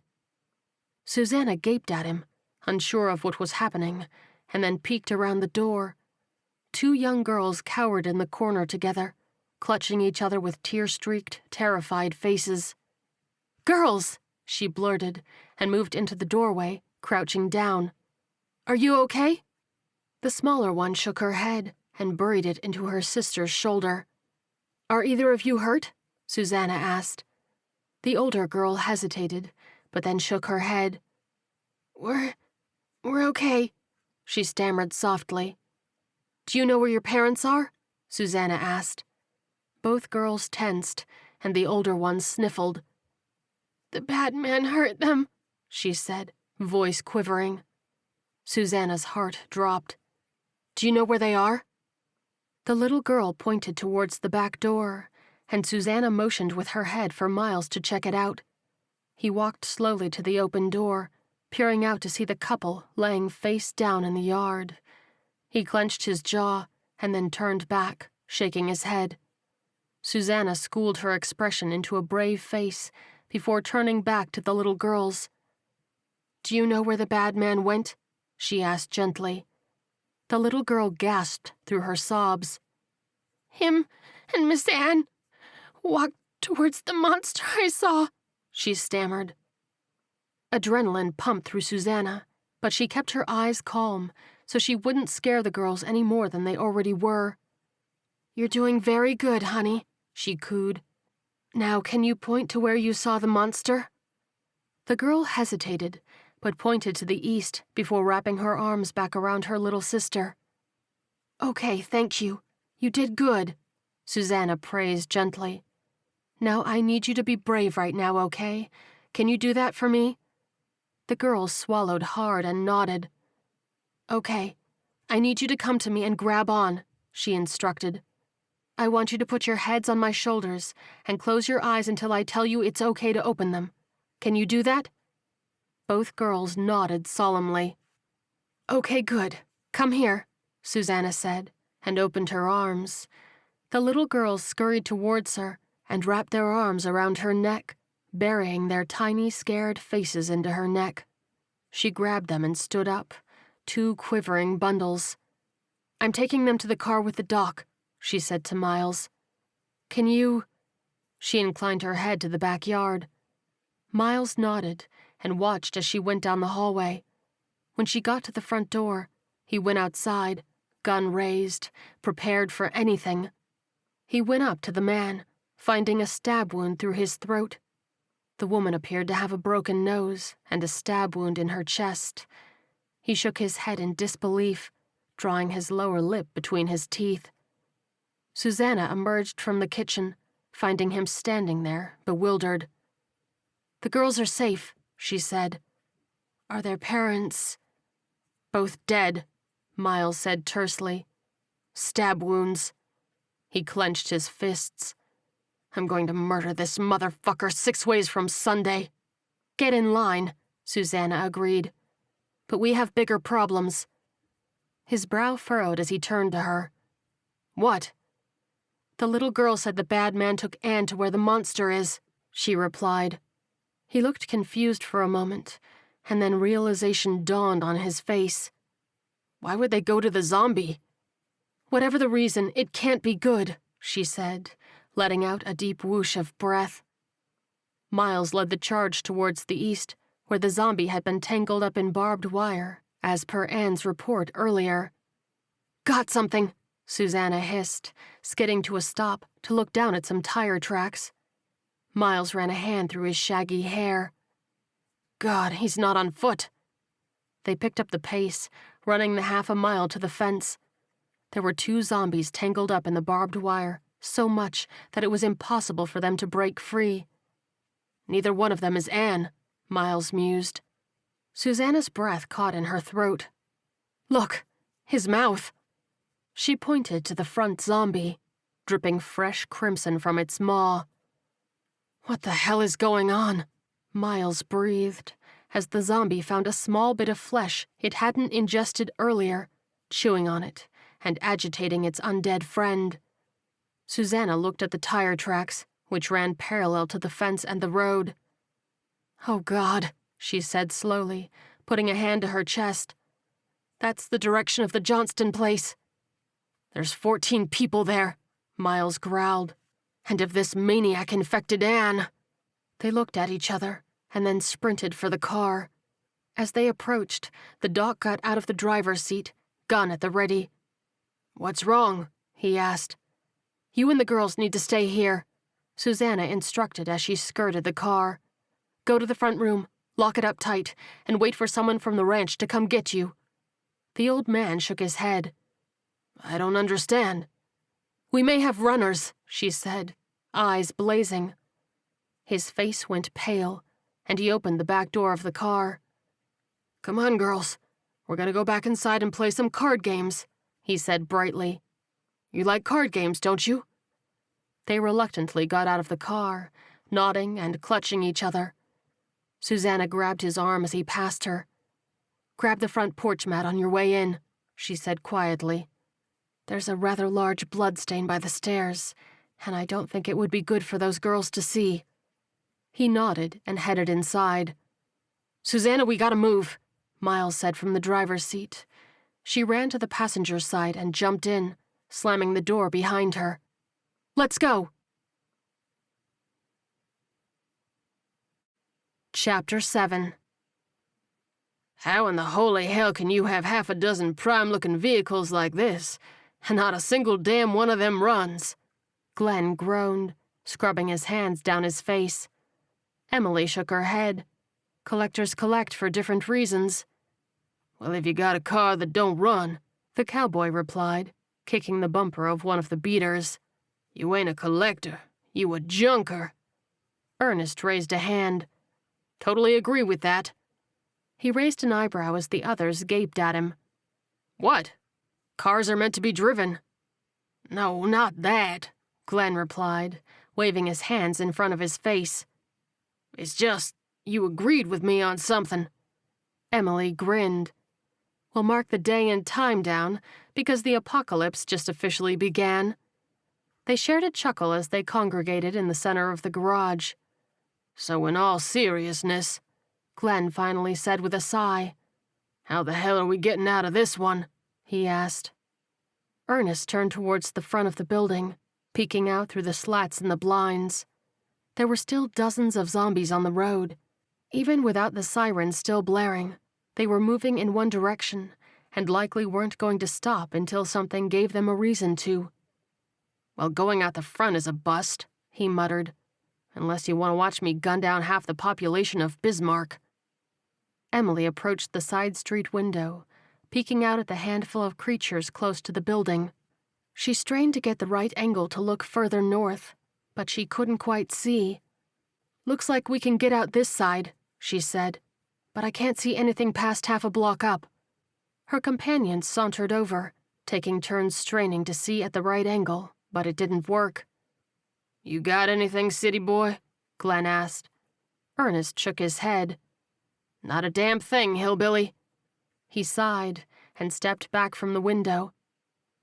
Susanna gaped at him, unsure of what was happening, and then peeked around the door. 2 young girls cowered in the corner together, clutching each other with tear-streaked, terrified faces. "Girls!" she blurted, and moved into the doorway, crouching down. "Are you okay?" The smaller one shook her head and buried it into her sister's shoulder. "Are either of you hurt?" Susanna asked. The older girl hesitated, but then shook her head. We're okay, she stammered softly. Do you know where your parents are? Susanna asked. Both girls tensed, and the older one sniffled. The bad man hurt them, she said, voice quivering. Susanna's heart dropped. Do you know where they are? The little girl pointed towards the back door, and Susanna motioned with her head for Miles to check it out. He walked slowly to the open door, peering out to see the couple laying face down in the yard. He clenched his jaw and then turned back, shaking his head. Susanna schooled her expression into a brave face before turning back to the little girls. Do you know where the bad man went? She asked gently. The little girl gasped through her sobs. Him and Miss Anne walked towards the monster I saw, she stammered. Adrenaline pumped through Susanna, but she kept her eyes calm so she wouldn't scare the girls any more than they already were. You're doing very good, honey, she cooed. Now can you point to where you saw the monster? The girl hesitated, but pointed to the east before wrapping her arms back around her little sister. Okay, thank you. You did good, Susanna praised gently. Now I need you to be brave right now, okay? Can you do that for me? The girl swallowed hard and nodded. Okay, I need you to come to me and grab on, she instructed. I want you to put your heads on my shoulders and close your eyes until I tell you it's okay to open them. Can you do that? Both girls nodded solemnly. Okay, good. Come here, Susanna said, and opened her arms. The little girls scurried towards her and wrapped their arms around her neck, burying their tiny, scared faces into her neck. She grabbed them and stood up, 2 quivering bundles. I'm taking them to the car with the doc, she said to Miles. Can you... She inclined her head to the backyard. Miles nodded and watched as she went down the hallway. When she got to the front door, he went outside, gun raised, prepared for anything. He went up to the man, finding a stab wound through his throat. The woman appeared to have a broken nose and a stab wound in her chest. He shook his head in disbelief, drawing his lower lip between his teeth. Susanna emerged from the kitchen, finding him standing there, bewildered. The girls are safe, she said. Are their parents... Both dead, Miles said tersely. Stab wounds. He clenched his fists. I'm going to murder this motherfucker 6 ways from Sunday. Get in line, Susanna agreed. But we have bigger problems. His brow furrowed as he turned to her. What? The little girl said the bad man took Anne to where the monster is, she replied. He looked confused for a moment, and then realization dawned on his face. Why would they go to the zombie? Whatever the reason, it can't be good, she said, letting out a deep whoosh of breath. Miles led the charge towards the east, where the zombie had been tangled up in barbed wire, as per Anne's report earlier. Got something, Susanna hissed, skidding to a stop to look down at some tire tracks. Miles ran a hand through his shaggy hair. God, he's not on foot. They picked up the pace, running the 1/2 mile to the fence. There were 2 zombies tangled up in the barbed wire, so much that it was impossible for them to break free. Neither one of them is Anne, Miles mused. Susanna's breath caught in her throat. Look, his mouth. She pointed to the front zombie, dripping fresh crimson from its maw. What the hell is going on? Miles breathed, as the zombie found a small bit of flesh it hadn't ingested earlier, chewing on it and agitating its undead friend. Susanna looked at the tire tracks, which ran parallel to the fence and the road. Oh, God, she said slowly, putting a hand to her chest. That's the direction of the Johnston place. There's 14 people there, Miles growled. And if this maniac infected Anne... They looked at each other and then sprinted for the car. As they approached, the doc got out of the driver's seat, gun at the ready. What's wrong? He asked. You and the girls need to stay here. Susanna instructed as she skirted the car. "Go to the front room, lock it up tight, and wait for someone from the ranch to come get you." The old man shook his head. "I don't understand." "We may have runners," she said, eyes blazing. His face went pale, and he opened the back door of the car. "Come on, girls. We're gonna go back inside and play some card games," he said brightly. "You like card games, don't you?" They reluctantly got out of the car, nodding and clutching each other. Susanna grabbed his arm as he passed her. "Grab the front porch mat on your way in," she said quietly. "There's a rather large bloodstain by the stairs, and I don't think it would be good for those girls to see." He nodded and headed inside. "Susanna, we gotta move," Miles said from the driver's seat. She ran to the passenger's side and jumped in, slamming the door behind her. "Let's go." Chapter 7. "How in the holy hell can you have half a dozen prime-looking vehicles like this, and not a single damn one of them runs?" Glenn groaned, scrubbing his hands down his face. Emily shook her head. "Collectors collect for different reasons." "Well, if you got a car that don't run," the cowboy replied, kicking the bumper of one of the beaters, "you ain't a collector, you a junker." Ernest raised a hand. "Totally agree with that." He raised an eyebrow as the others gaped at him. "What? Cars are meant to be driven." "No, not that," Glenn replied, waving his hands in front of his face. "It's just, you agreed with me on something." Emily grinned. "We'll mark the day and time down, because the apocalypse just officially began." They shared a chuckle as they congregated in the center of the garage. "So in all seriousness," Glenn finally said with a sigh, "how the hell are we getting out of this one?" he asked. Ernest turned towards the front of the building, peeking out through the slats in the blinds. There were still dozens of zombies on the road. Even without the sirens still blaring, they were moving in one direction and likely weren't going to stop until something gave them a reason to. "Well, going out the front is a bust," he muttered, "unless you want to watch me gun down half the population of Bismarck." Emily approached the side street window, peeking out at the handful of creatures close to the building. She strained to get the right angle to look further north, but she couldn't quite see. "Looks like we can get out this side," she said, "but I can't see anything past half a block up." Her companions sauntered over, taking turns straining to see at the right angle, but it didn't work. "You got anything, city boy?" Glenn asked. Ernest shook his head. "Not a damn thing, hillbilly." He sighed and stepped back from the window.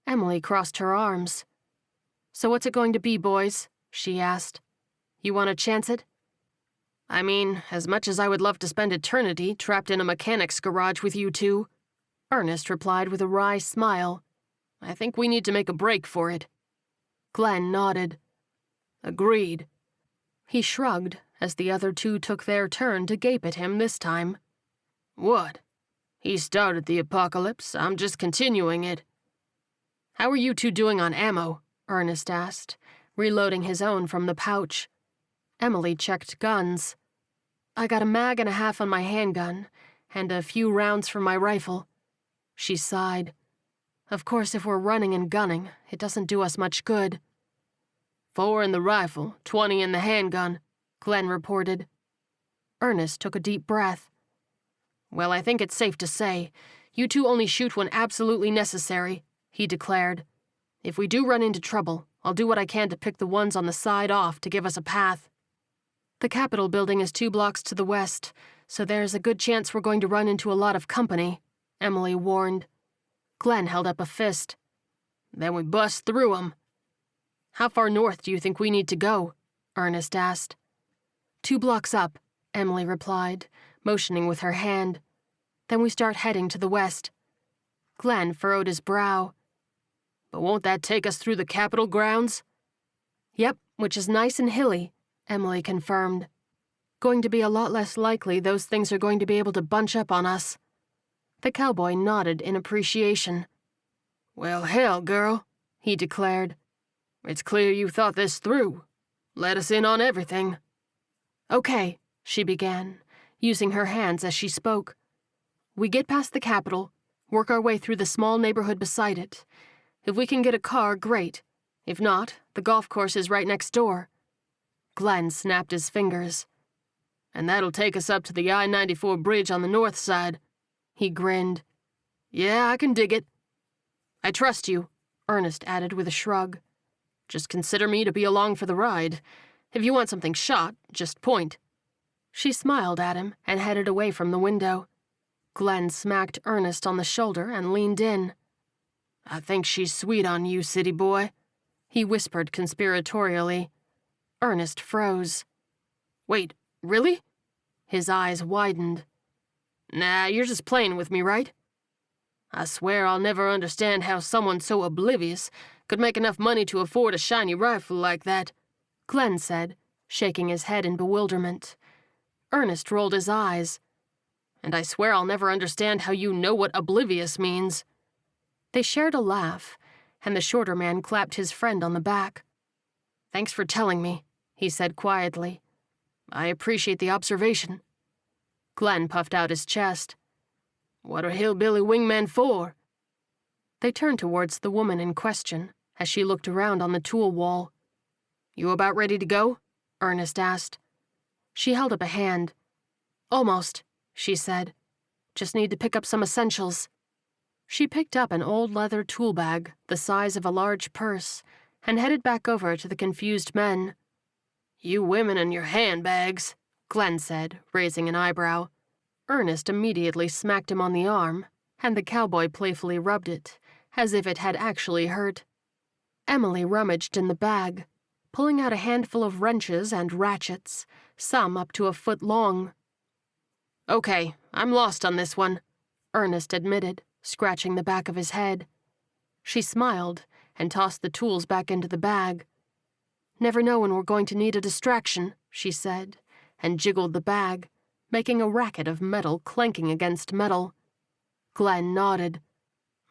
Emily crossed her arms. "So what's it going to be, boys?" she asked. "You want to chance it?" "I mean, as much as I would love to spend eternity trapped in a mechanic's garage with you two," Ernest replied with a wry smile, "I think we need to make a break for it." Glenn nodded. "Agreed." He shrugged as the other two took their turn to gape at him this time. "What? He started the apocalypse, I'm just continuing it." "How are you two doing on ammo?" Ernest asked, reloading his own from the pouch. Emily checked guns. "I got a mag and a half on my handgun, and a few rounds from my rifle." She sighed. "Of course, if we're running and gunning, it doesn't do us much good." 4 in the rifle, 20 in the handgun," Glenn reported. Ernest took a deep breath. "Well, I think it's safe to say, you two only shoot when absolutely necessary," he declared. "If we do run into trouble, I'll do what I can to pick the ones on the side off to give us a path." "The Capitol building is 2 blocks to the west, so there's a good chance we're going to run into a lot of company," Emily warned. Glenn held up a fist. "Then we bust through 'em." "How far north do you think we need to go?" Ernest asked. 2 blocks up, Emily replied, motioning with her hand. "Then we start heading to the west." Glenn furrowed his brow. "But won't that take us through the Capitol grounds?" "Yep, which is nice and hilly," Emily confirmed. "Going to be a lot less likely those things are going to be able to bunch up on us." The cowboy nodded in appreciation. "Well, hell, girl," he declared. "It's clear you thought this through. Let us in on everything." "Okay," she began, using her hands as she spoke. "We get past the Capitol, work our way through the small neighborhood beside it. If we can get a car, great. If not, the golf course is right next door." Glenn snapped his fingers. "And that'll take us up to the I-94 bridge on the north side." He grinned. "Yeah, I can dig it." "I trust you," Ernest added with a shrug. "Just consider me to be along for the ride. If you want something shot, just point." She smiled at him and headed away from the window. Glenn smacked Ernest on the shoulder and leaned in. "I think she's sweet on you, city boy," he whispered conspiratorially. Ernest froze. "Wait, really?" His eyes widened. "Nah, you're just playing with me, right?" "I swear I'll never understand how someone so oblivious could make enough money to afford a shiny rifle like that," Glenn said, shaking his head in bewilderment. Ernest rolled his eyes. "And I swear I'll never understand how you know what oblivious means." They shared a laugh, and the shorter man clapped his friend on the back. "Thanks for telling me," he said quietly. "I appreciate the observation." Glenn puffed out his chest. "What are hillbilly wingmen for?" They turned towards the woman in question as she looked around on the tool wall. "You about ready to go?" Ernest asked. She held up a hand. "Almost," she said. "Just need to pick up some essentials." She picked up an old leather tool bag the size of a large purse and headed back over to the confused men. "You women and your handbags," Glenn said, raising an eyebrow. Ernest immediately smacked him on the arm, and the cowboy playfully rubbed it, as if it had actually hurt. Emily rummaged in the bag, pulling out a handful of wrenches and ratchets, some up to a foot long. "Okay, I'm lost on this one," Ernest admitted, scratching the back of his head. She smiled and tossed the tools back into the bag. "Never know when we're going to need a distraction," she said, and jiggled the bag, making a racket of metal clanking against metal. Glenn nodded.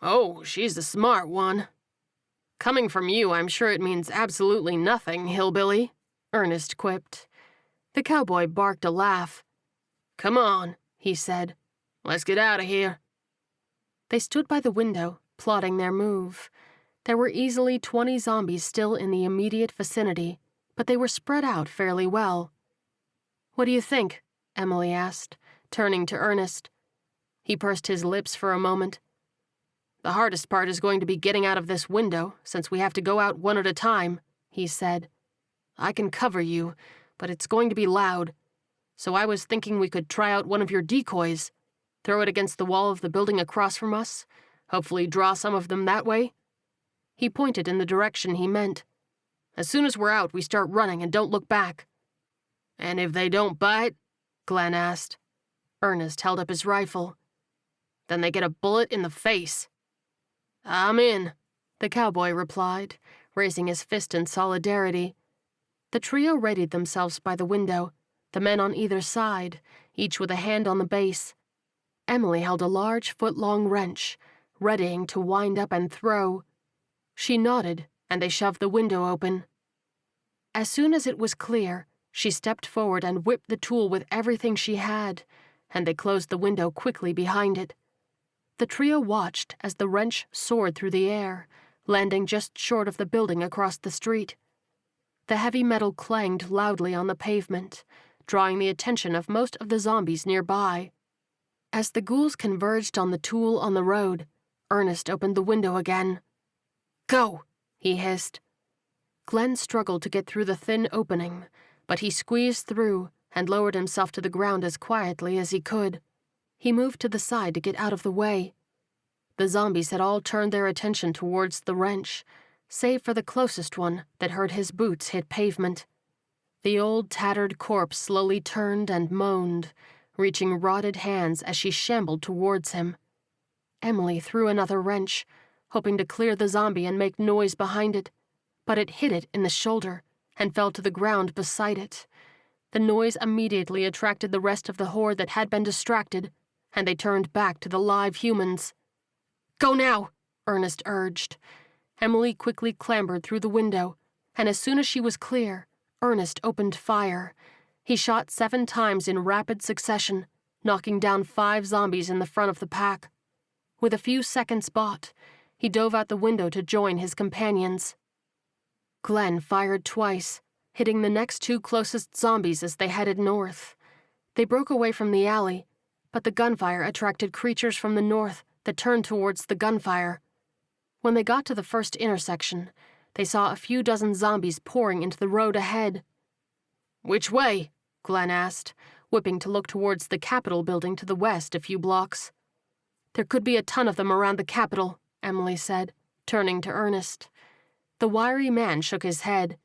"Oh, she's the smart one." "Coming from you, I'm sure it means absolutely nothing, hillbilly," Ernest quipped. The cowboy barked a laugh. "Come on," he said. "Let's get out of here." They stood by the window, plotting their move. There were easily 20 zombies still in the immediate vicinity, but they were spread out fairly well. "What do you think?" Emily asked, turning to Ernest. He pursed his lips for a moment. "The hardest part is going to be getting out of this window, since we have to go out one at a time," he said. "I can cover you, but it's going to be loud. So I was thinking we could try out one of your decoys. Throw it against the wall of the building across from us, hopefully draw some of them that way." He pointed in the direction he meant. "As soon as we're out, we start running and don't look back." "And if they don't bite?" Glenn asked. Ernest held up his rifle. "Then they get a bullet in the face." "I'm in," the cowboy replied, raising his fist in solidarity. The trio readied themselves by the window, the men on either side, each with a hand on the base. Emily held a large foot-long wrench, readying to wind up and throw. She nodded, and they shoved the window open. As soon as it was clear, she stepped forward and whipped the tool with everything she had, and they closed the window quickly behind it. The trio watched as the wrench soared through the air, landing just short of the building across the street. The heavy metal clanged loudly on the pavement, drawing the attention of most of the zombies nearby. As the ghouls converged on the tool on the road, Ernest opened the window again. "Go!" he hissed. Glenn struggled to get through the thin opening, but he squeezed through and lowered himself to the ground as quietly as he could. He moved to the side to get out of the way. The zombies had all turned their attention towards the wrench, save for the closest one that heard his boots hit pavement. The old tattered corpse slowly turned and moaned, reaching rotted hands as she shambled towards him. Emily threw another wrench, hoping to clear the zombie and make noise behind it, but it hit it in the shoulder and fell to the ground beside it. The noise immediately attracted the rest of the horde that had been distracted, and they turned back to the live humans. "Go now," Ernest urged. Emily quickly clambered through the window, and as soon as she was clear, Ernest opened fire. He shot 7 times in rapid succession, knocking down 5 zombies in the front of the pack. With a few seconds bought, he dove out the window to join his companions. Glenn fired twice, hitting the next 2 closest zombies as they headed north. They broke away from the alley, but the gunfire attracted creatures from the north that turned towards the gunfire. When they got to the first intersection, they saw a few dozen zombies pouring into the road ahead. "Which way?" Glenn asked, whipping to look towards the Capitol building to the west a few blocks. "There could be a ton of them around the Capitol," Emily said, turning to Ernest. The wiry man shook his head.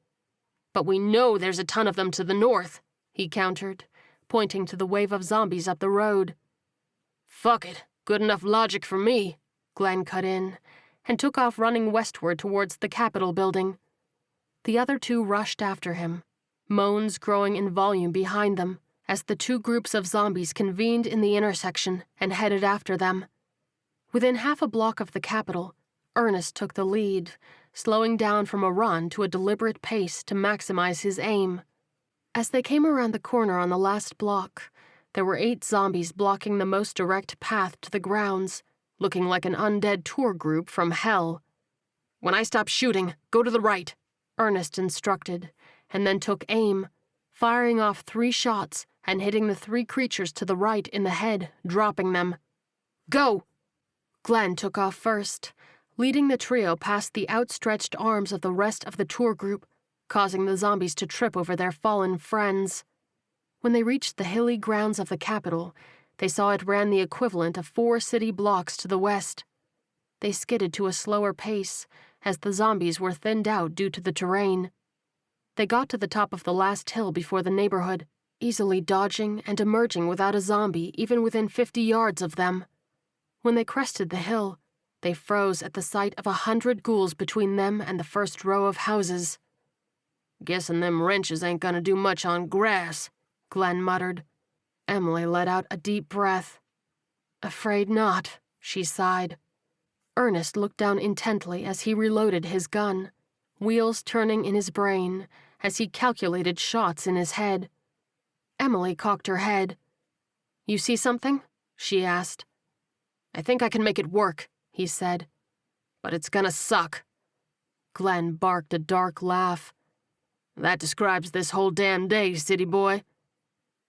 "But we know there's a ton of them to the north," he countered, pointing to the wave of zombies up the road. "Fuck it, good enough logic for me," Glenn cut in, and took off running westward towards the Capitol building. The other 2 rushed after him, moans growing in volume behind them as the 2 groups of zombies convened in the intersection and headed after them. Within half a block of the Capitol, Ernest took the lead, slowing down from a run to a deliberate pace to maximize his aim. As they came around the corner on the last block, there were 8 zombies blocking the most direct path to the grounds, looking like an undead tour group from hell. "When I stop shooting, go to the right," Ernest instructed, and then took aim, firing off 3 shots and hitting the 3 creatures to the right in the head, dropping them. "Go!" Glenn took off first, leading the trio past the outstretched arms of the rest of the tour group, causing the zombies to trip over their fallen friends. When they reached the hilly grounds of the Capitol, they saw it ran the equivalent of 4 city blocks to the west. They skidded to a slower pace, as the zombies were thinned out due to the terrain. They got to the top of the last hill before the neighborhood, easily dodging and emerging without a zombie even within 50 yards of them. When they crested the hill, they froze at the sight of 100 ghouls between them and the first row of houses. "Guessing them wrenches ain't gonna do much on grass," Glenn muttered. Emily let out a deep breath. "Afraid not," she sighed. Ernest looked down intently as he reloaded his gun, wheels turning in his brain as he calculated shots in his head. Emily cocked her head. "You see something?" she asked. "I think I can make it work," he said. "But it's gonna suck." Glenn barked a dark laugh. "That describes this whole damn day, city boy."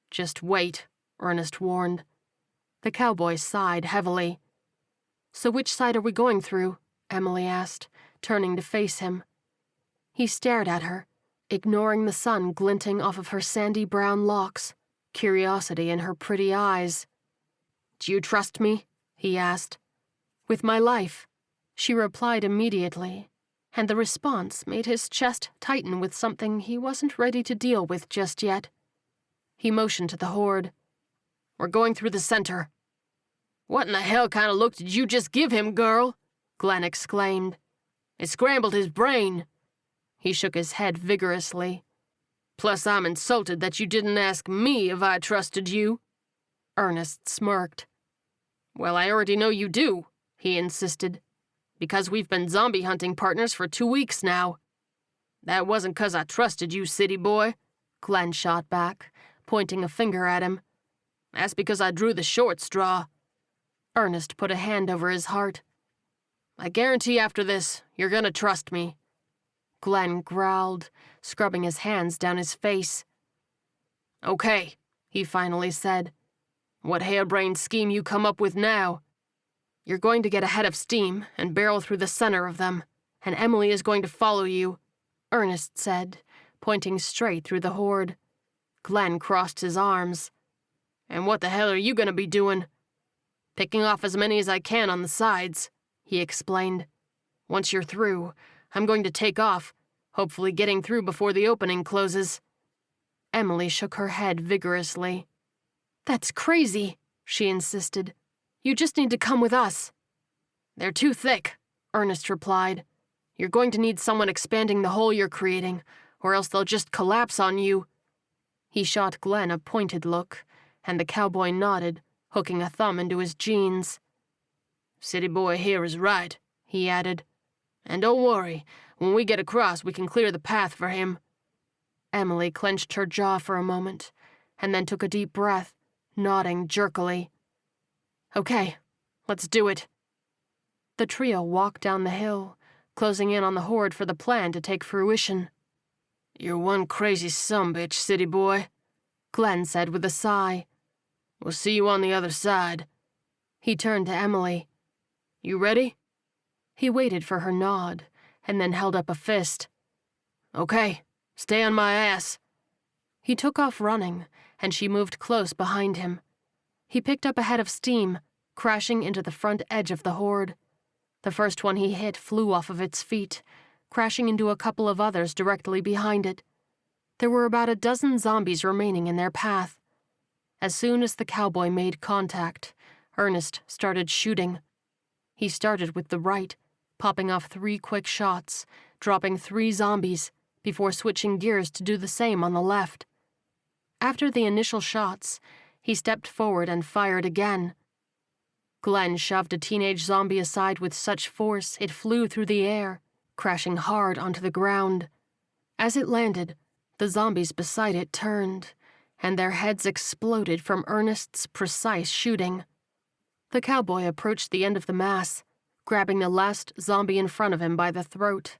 "Just wait," Ernest warned. The cowboy sighed heavily. "So which side are we going through?" Emily asked, turning to face him. He stared at her, ignoring the sun glinting off of her sandy brown locks, curiosity in her pretty eyes. "Do you trust me?" he asked. "With my life," she replied immediately, and the response made his chest tighten with something he wasn't ready to deal with just yet. He motioned to the horde. "We're going through the center." "What in the hell kind of look did you just give him, girl?" Glenn exclaimed. "It scrambled his brain." He shook his head vigorously. "Plus, I'm insulted that you didn't ask me if I trusted you." Ernest smirked. "Well, I already know you do," he insisted, "because we've been zombie hunting partners for 2 weeks now." "That wasn't 'cause I trusted you, city boy," Glenn shot back, pointing a finger at him. "That's because I drew the short straw." Ernest put a hand over his heart. "I guarantee after this, you're gonna trust me." Glenn growled, scrubbing his hands down his face. "Okay," he finally said. "What harebrained scheme you come up with now?" "You're going to get ahead of steam and barrel through the center of them, and Emily is going to follow you," Ernest said, pointing straight through the horde. Glenn crossed his arms. "And what the hell are you gonna be doing?" "Picking off as many as I can on the sides," he explained. "Once you're through, I'm going to take off, hopefully getting through before the opening closes." Emily shook her head vigorously. "That's crazy," she insisted. "You just need to come with us." "They're too thick," Ernest replied. "You're going to need someone expanding the hole you're creating, or else they'll just collapse on you." He shot Glenn a pointed look, and the cowboy nodded, hooking a thumb into his jeans. "City boy here is right," he added. "And don't worry, when we get across we can clear the path for him." Emily clenched her jaw for a moment, and then took a deep breath, nodding jerkily. "Okay, let's do it." The trio walked down the hill, closing in on the horde for the plan to take fruition. "You're one crazy sumbitch, city boy," Glenn said with a sigh. "We'll see you on the other side." He turned to Emily. "You ready?" He waited for her nod, and then held up a fist. "Okay, stay on my ass." He took off running, and she moved close behind him. He picked up a head of steam, crashing into the front edge of the horde. The first one he hit flew off of its feet, crashing into a couple of others directly behind it. There were about a dozen zombies remaining in their path. As soon as the cowboy made contact, Ernest started shooting. He started with the right, popping off 3 quick shots, dropping 3 zombies, before switching gears to do the same on the left. After the initial shots, he stepped forward and fired again. Glenn shoved a teenage zombie aside with such force it flew through the air, crashing hard onto the ground. As it landed, the zombies beside it turned, and their heads exploded from Ernest's precise shooting. The cowboy approached the end of the mass, grabbing the last zombie in front of him by the throat,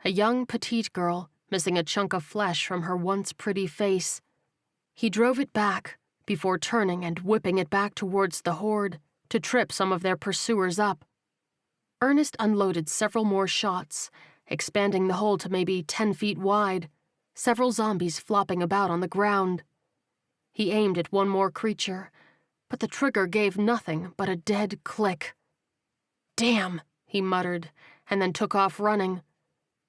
a young petite girl missing a chunk of flesh from her once pretty face. He drove it back, before turning and whipping it back towards the horde, to trip some of their pursuers up. Ernest unloaded several more shots, expanding the hole to maybe 10 feet wide, several zombies flopping about on the ground. He aimed at one more creature, but the trigger gave nothing but a dead click. "Damn," he muttered, and then took off running.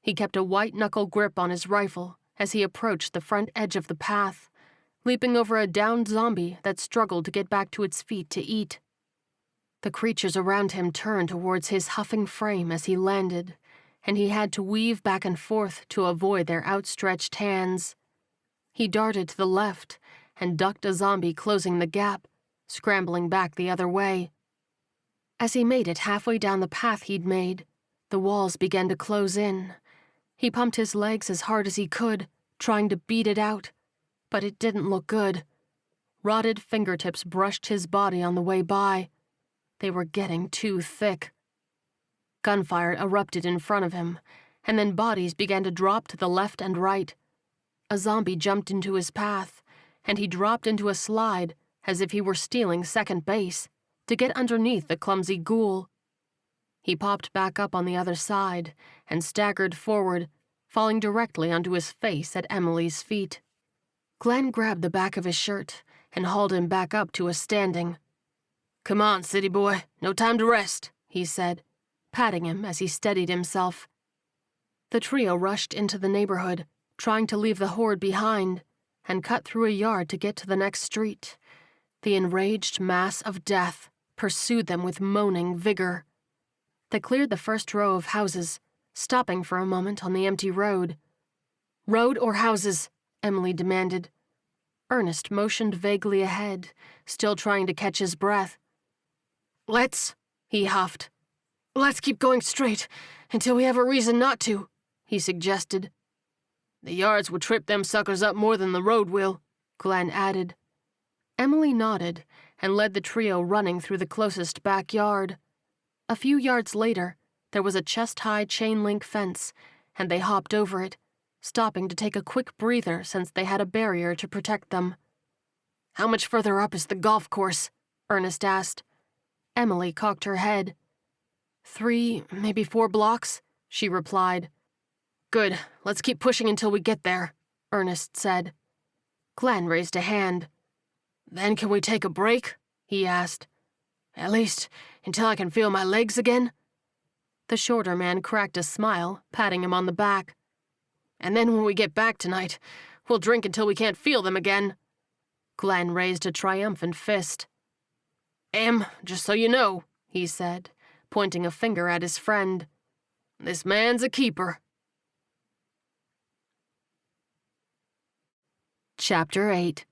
He kept a white-knuckle grip on his rifle as he approached the front edge of the path, leaping over a downed zombie that struggled to get back to its feet to eat. The creatures around him turned towards his huffing frame as he landed, and he had to weave back and forth to avoid their outstretched hands. He darted to the left and ducked a zombie closing the gap, scrambling back the other way. As he made it halfway down the path he'd made, the walls began to close in. He pumped his legs as hard as he could, trying to beat it out, but it didn't look good. Rotted fingertips brushed his body on the way by. They were getting too thick. Gunfire erupted in front of him, and then bodies began to drop to the left and right. A zombie jumped into his path, and he dropped into a slide as if he were stealing second base to get underneath the clumsy ghoul. He popped back up on the other side and staggered forward, falling directly onto his face at Emily's feet. Glenn grabbed the back of his shirt and hauled him back up to a standing. "Come on, city boy, no time to rest," he said, patting him as he steadied himself. The trio rushed into the neighborhood, trying to leave the horde behind, and cut through a yard to get to the next street. The enraged mass of death pursued them with moaning vigor. They cleared the first row of houses, stopping for a moment on the empty road. "Road or houses?" Emily demanded. Ernest motioned vaguely ahead, still trying to catch his breath. He huffed. "Let's keep going straight until we have a reason not to," he suggested. "The yards will trip them suckers up more than the road will," Glenn added. Emily nodded and led the trio running through the closest backyard. A few yards later, there was a chest-high chain-link fence, and they hopped over it, stopping to take a quick breather since they had a barrier to protect them. "How much further up is the golf course?" Ernest asked. Emily cocked her head. 3, maybe 4 blocks, she replied. "Good, let's keep pushing until we get there," Ernest said. Glenn raised a hand. "Then can we take a break?" he asked. "At least until I can feel my legs again?" The shorter man cracked a smile, patting him on the back. "And then when we get back tonight, we'll drink until we can't feel them again." Glenn raised a triumphant fist. Just so you know," he said, pointing a finger at his friend. "This man's a keeper." Chapter 8.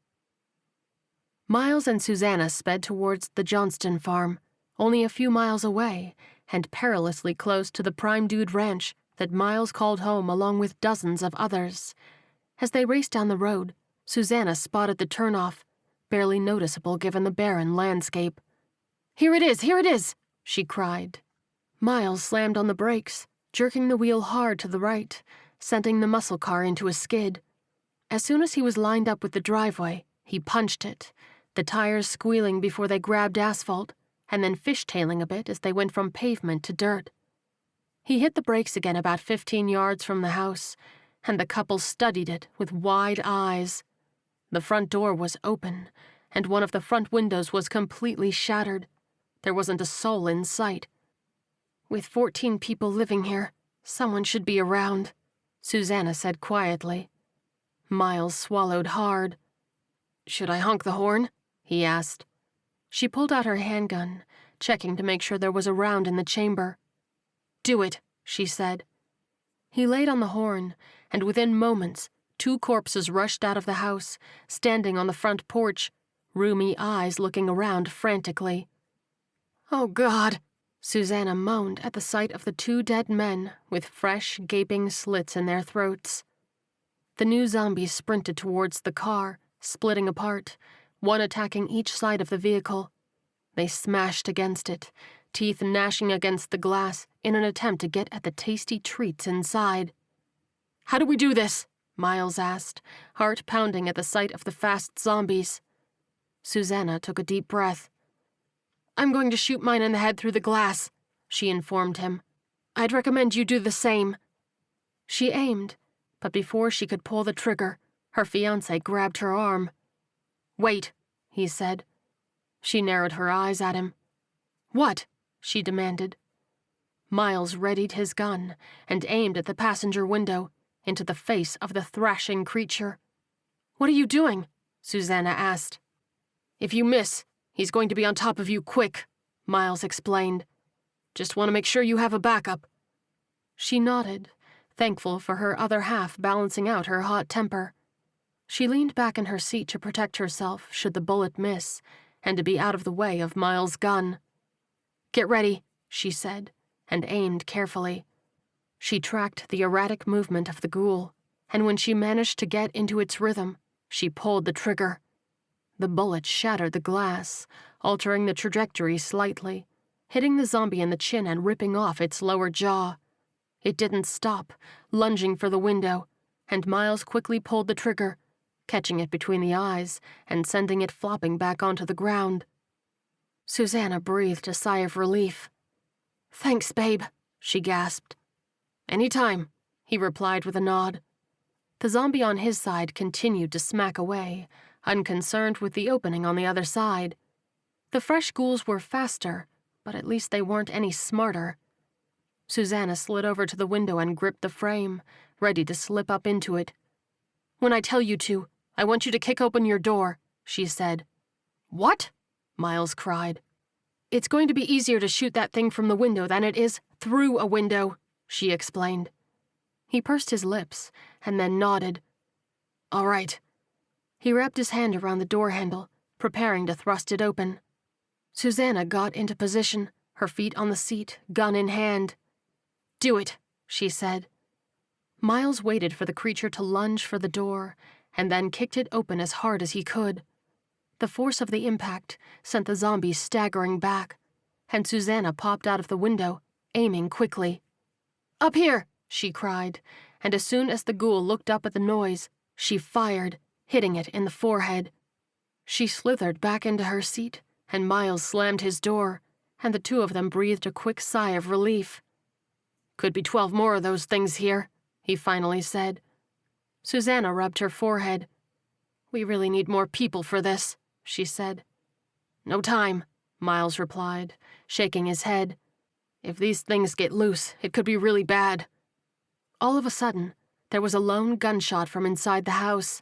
Miles and Susanna sped towards the Johnston farm, only a few miles away, and perilously close to the Prime Dude Ranch that Miles called home along with dozens of others. As they raced down the road, Susanna spotted the turnoff, barely noticeable given the barren landscape. "Here it is! Here it is!" she cried. Miles slammed on the brakes, jerking the wheel hard to the right, sending the muscle car into a skid. As soon as he was lined up with the driveway, he punched it, the tires squealing before they grabbed asphalt, and then fishtailing a bit as they went from pavement to dirt. He hit the brakes again about 15 yards from the house, and the couple studied it with wide eyes. The front door was open, and one of the front windows was completely shattered. There wasn't a soul in sight. "With 14 people living here, someone should be around," Susanna said quietly. Miles swallowed hard. "Should I honk the horn?" he asked. She pulled out her handgun, checking to make sure there was a round in the chamber. "Do it," she said. He laid on the horn, and within moments, 2 corpses rushed out of the house, standing on the front porch, roomy eyes looking around frantically. "Oh, God," Susanna moaned at the sight of the 2 dead men with fresh, gaping slits in their throats. The new zombies sprinted towards the car, splitting apart, one attacking each side of the vehicle. They smashed against it, teeth gnashing against the glass in an attempt to get at the tasty treats inside. "How do we do this?" Miles asked, heart pounding at the sight of the fast zombies. Susanna took a deep breath. "I'm going to shoot mine in the head through the glass," she informed him. "I'd recommend you do the same." She aimed, but before she could pull the trigger, her fiancé grabbed her arm. "Wait," he said. She narrowed her eyes at him. "What?" she demanded. Miles readied his gun and aimed at the passenger window, into the face of the thrashing creature. "What are you doing?" Susanna asked. "If you miss, he's going to be on top of you quick," Miles explained. "Just want to make sure you have a backup." She nodded, thankful for her other half balancing out her hot temper. She leaned back in her seat to protect herself should the bullet miss, and to be out of the way of Miles' gun. "Get ready," she said, and aimed carefully. She tracked the erratic movement of the ghoul, and when she managed to get into its rhythm, she pulled the trigger. The bullet shattered the glass, altering the trajectory slightly, hitting the zombie in the chin and ripping off its lower jaw. It didn't stop, lunging for the window, and Miles quickly pulled the trigger, catching it between the eyes and sending it flopping back onto the ground. Susanna breathed a sigh of relief. "Thanks, babe," she gasped. "Anytime," he replied with a nod. The zombie on his side continued to smack away, unconcerned with the opening on the other side. The fresh ghouls were faster, but at least they weren't any smarter. Susanna slid over to the window and gripped the frame, ready to slip up into it. "When I tell you to, I want you to kick open your door," she said. "What?" Miles cried. "It's going to be easier to shoot that thing from the window than it is through a window," she explained. He pursed his lips and then nodded. "All right." He wrapped his hand around the door handle, preparing to thrust it open. Susanna got into position, her feet on the seat, gun in hand. "Do it," she said. Miles waited for the creature to lunge for the door, and then kicked it open as hard as he could. The force of the impact sent the zombie staggering back, and Susanna popped out of the window, aiming quickly. "Up here!" she cried, and as soon as the ghoul looked up at the noise, she fired, hitting it in the forehead. She slithered back into her seat, and Miles slammed his door, and the 2 of them breathed a quick sigh of relief. "Could be 12 more of those things here," he finally said. Susanna rubbed her forehead. "We really need more people for this," she said. "No time," Miles replied, shaking his head. "If these things get loose, it could be really bad." All of a sudden, there was a lone gunshot from inside the house.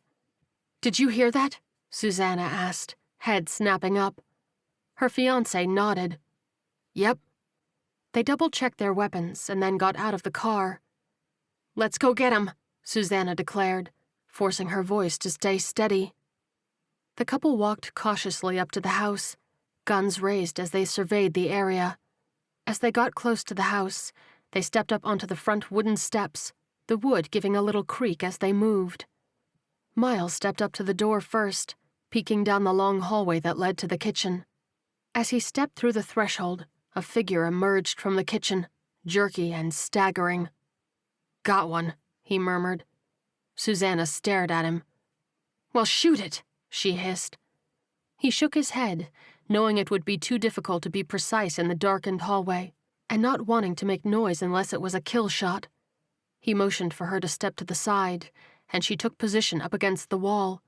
"Did you hear that?" Susanna asked, head snapping up. Her fiancé nodded. "Yep." They double-checked their weapons and then got out of the car. "Let's go get him," Susanna declared, forcing her voice to stay steady. The couple walked cautiously up to the house, guns raised as they surveyed the area. As they got close to the house, they stepped up onto the front wooden steps, the wood giving a little creak as they moved. Miles stepped up to the door first, peeking down the long hallway that led to the kitchen. As he stepped through the threshold, a figure emerged from the kitchen, jerky and staggering. "Got one," he murmured. Susanna stared at him. "Well, shoot it," she hissed. He shook his head, knowing it would be too difficult to be precise in the darkened hallway, and not wanting to make noise unless it was a kill shot. He motioned for her to step to the side, and she took position up against the wall.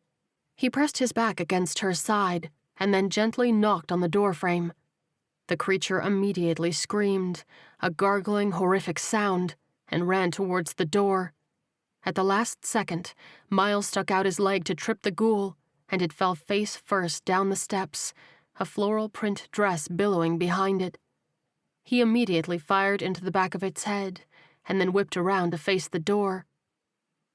He pressed his back against her side, and then gently knocked on the doorframe. The creature immediately screamed, a gargling, horrific sound, and ran towards the door. At the last second, Miles stuck out his leg to trip the ghoul, and it fell face first down the steps, a floral print dress billowing behind it. He immediately fired into the back of its head, and then whipped around to face the door.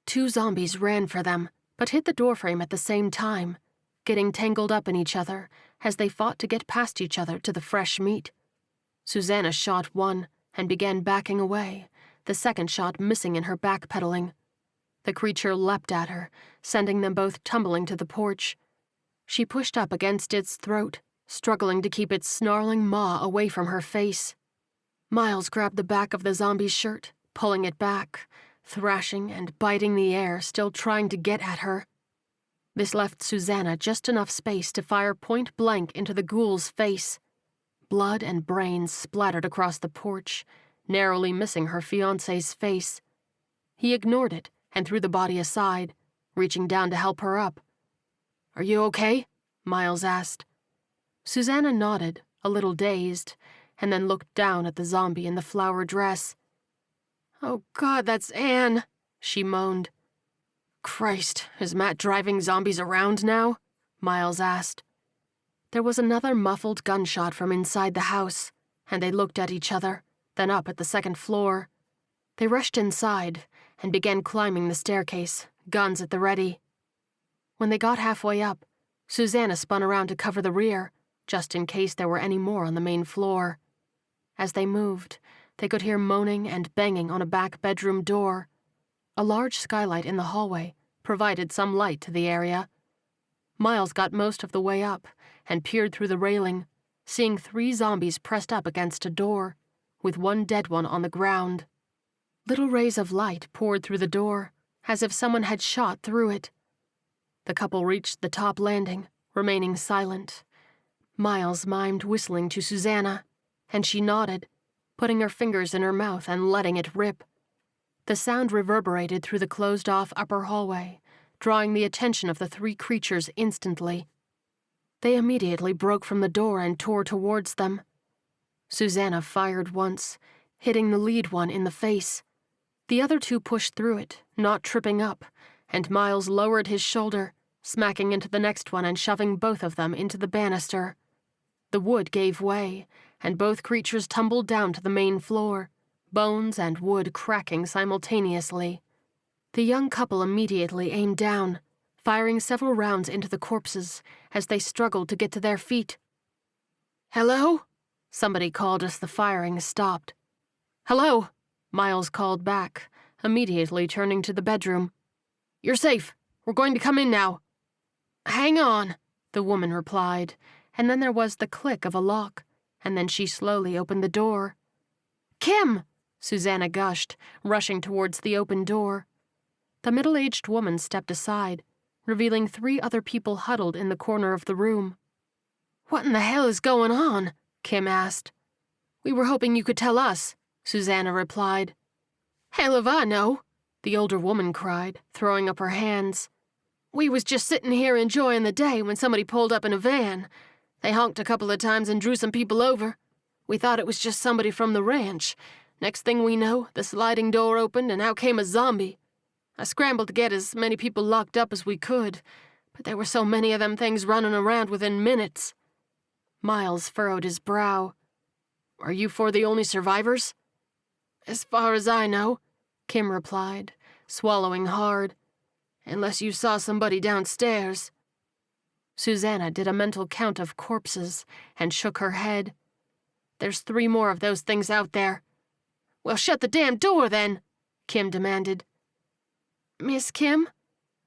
2 zombies ran for them, but hit the doorframe at the same time, getting tangled up in each other as they fought to get past each other to the fresh meat. Susanna shot one and began backing away, the second shot missing in her backpedaling. The creature leapt at her, sending them both tumbling to the porch. She pushed up against its throat, struggling to keep its snarling maw away from her face. Miles grabbed the back of the zombie's shirt, pulling it back, thrashing and biting the air, still trying to get at her. This left Susanna just enough space to fire point blank into the ghoul's face. Blood and brains splattered across the porch, narrowly missing her fiancé's face. He ignored it and threw the body aside, reaching down to help her up. "Are you okay?" Miles asked. Susanna nodded, a little dazed, and then looked down at the zombie in the flower dress. "Oh God, that's Anne," she moaned. "Christ, is Matt driving zombies around now?" Miles asked. There was another muffled gunshot from inside the house, and they looked at each other, then up at the second floor. They rushed inside and began climbing the staircase, guns at the ready. When they got halfway up, Susanna spun around to cover the rear, just in case there were any more on the main floor. As they moved, they could hear moaning and banging on a back bedroom door. A large skylight in the hallway provided some light to the area. Miles got most of the way up and peered through the railing, seeing 3 zombies pressed up against a door, with one dead one on the ground. Little rays of light poured through the door, as if someone had shot through it. The couple reached the top landing, remaining silent. Miles mimed whistling to Susanna, and she nodded, putting her fingers in her mouth and letting it rip. The sound reverberated through the closed-off upper hallway, drawing the attention of the 3 creatures instantly. They immediately broke from the door and tore towards them. Susanna fired once, hitting the lead one in the face. The other 2 pushed through it, not tripping up, and Miles lowered his shoulder, smacking into the next one and shoving both of them into the banister. The wood gave way, and both creatures tumbled down to the main floor, bones and wood cracking simultaneously. The young couple immediately aimed down, firing several rounds into the corpses as they struggled to get to their feet. "Hello?" somebody called as the firing stopped. "Hello?" Miles called back, immediately turning to the bedroom. "You're safe. We're going to come in now." "Hang on," the woman replied, and then there was the click of a lock, and then she slowly opened the door. "Kim!" Susanna gushed, rushing towards the open door. The middle-aged woman stepped aside, revealing 3 other people huddled in the corner of the room. "What in the hell is going on?" Kim asked. "We were hoping you could tell us," Susanna replied. "Hell if I know," the older woman cried, throwing up her hands. "We was just sitting here enjoying the day when somebody pulled up in a van. They honked a couple of times and drew some people over. We thought it was just somebody from the ranch. Next thing we know, the sliding door opened and out came a zombie. I scrambled to get as many people locked up as we could, but there were so many of them things running around within minutes." Miles furrowed his brow. "Are you 4 the only survivors?" "As far as I know," Kim replied, swallowing hard. "Unless you saw somebody downstairs." Susanna did a mental count of corpses and shook her head. "There's 3 more of those things out there." "Well, shut the damn door, then," Kim demanded. "Miss Kim,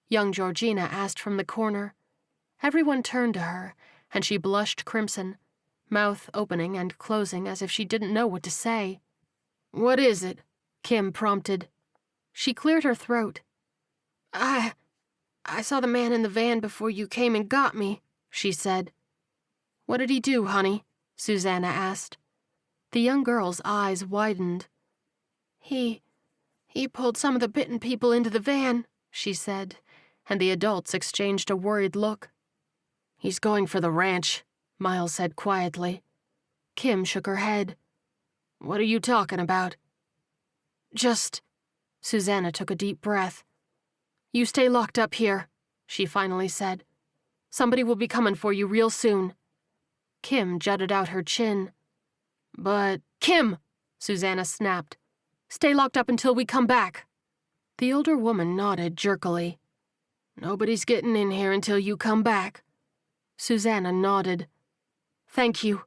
young Georgina asked from the corner. Everyone turned to her, and she blushed crimson, mouth opening and closing as if she didn't know what to say. "What is it?" Kim prompted. She cleared her throat. I saw the man in the van before you came and got me," she said. "What did he do, honey?" Susanna asked. The young girl's eyes widened. He pulled some of the bitten people into the van," she said, and the adults exchanged a worried look. "He's going for the ranch," Miles said quietly. Kim shook her head. "What are you talking about?" "Just..." Susanna took a deep breath. "You stay locked up here," she finally said. "Somebody will be coming for you real soon." Kim jutted out her chin. "But..." "Kim!" Susanna snapped. "Stay locked up until we come back." The older woman nodded jerkily. "Nobody's getting in here until you come back." Susanna nodded. "Thank you."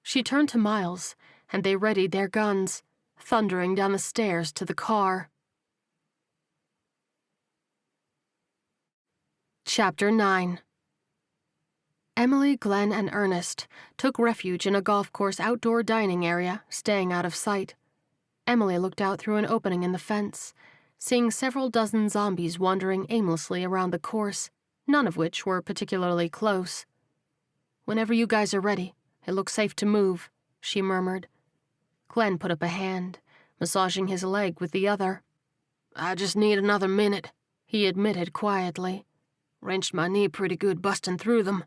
She turned to Miles, and they readied their guns, thundering down the stairs to the car. Chapter 9. Emily, Glenn, and Ernest took refuge in a golf course outdoor dining area, staying out of sight. Emily looked out through an opening in the fence, seeing several dozen zombies wandering aimlessly around the course, none of which were particularly close. "Whenever you guys are ready, it looks safe to move," she murmured. Glenn put up a hand, massaging his leg with the other. "I just need another minute," he admitted quietly. "Wrenched my knee pretty good busting through them."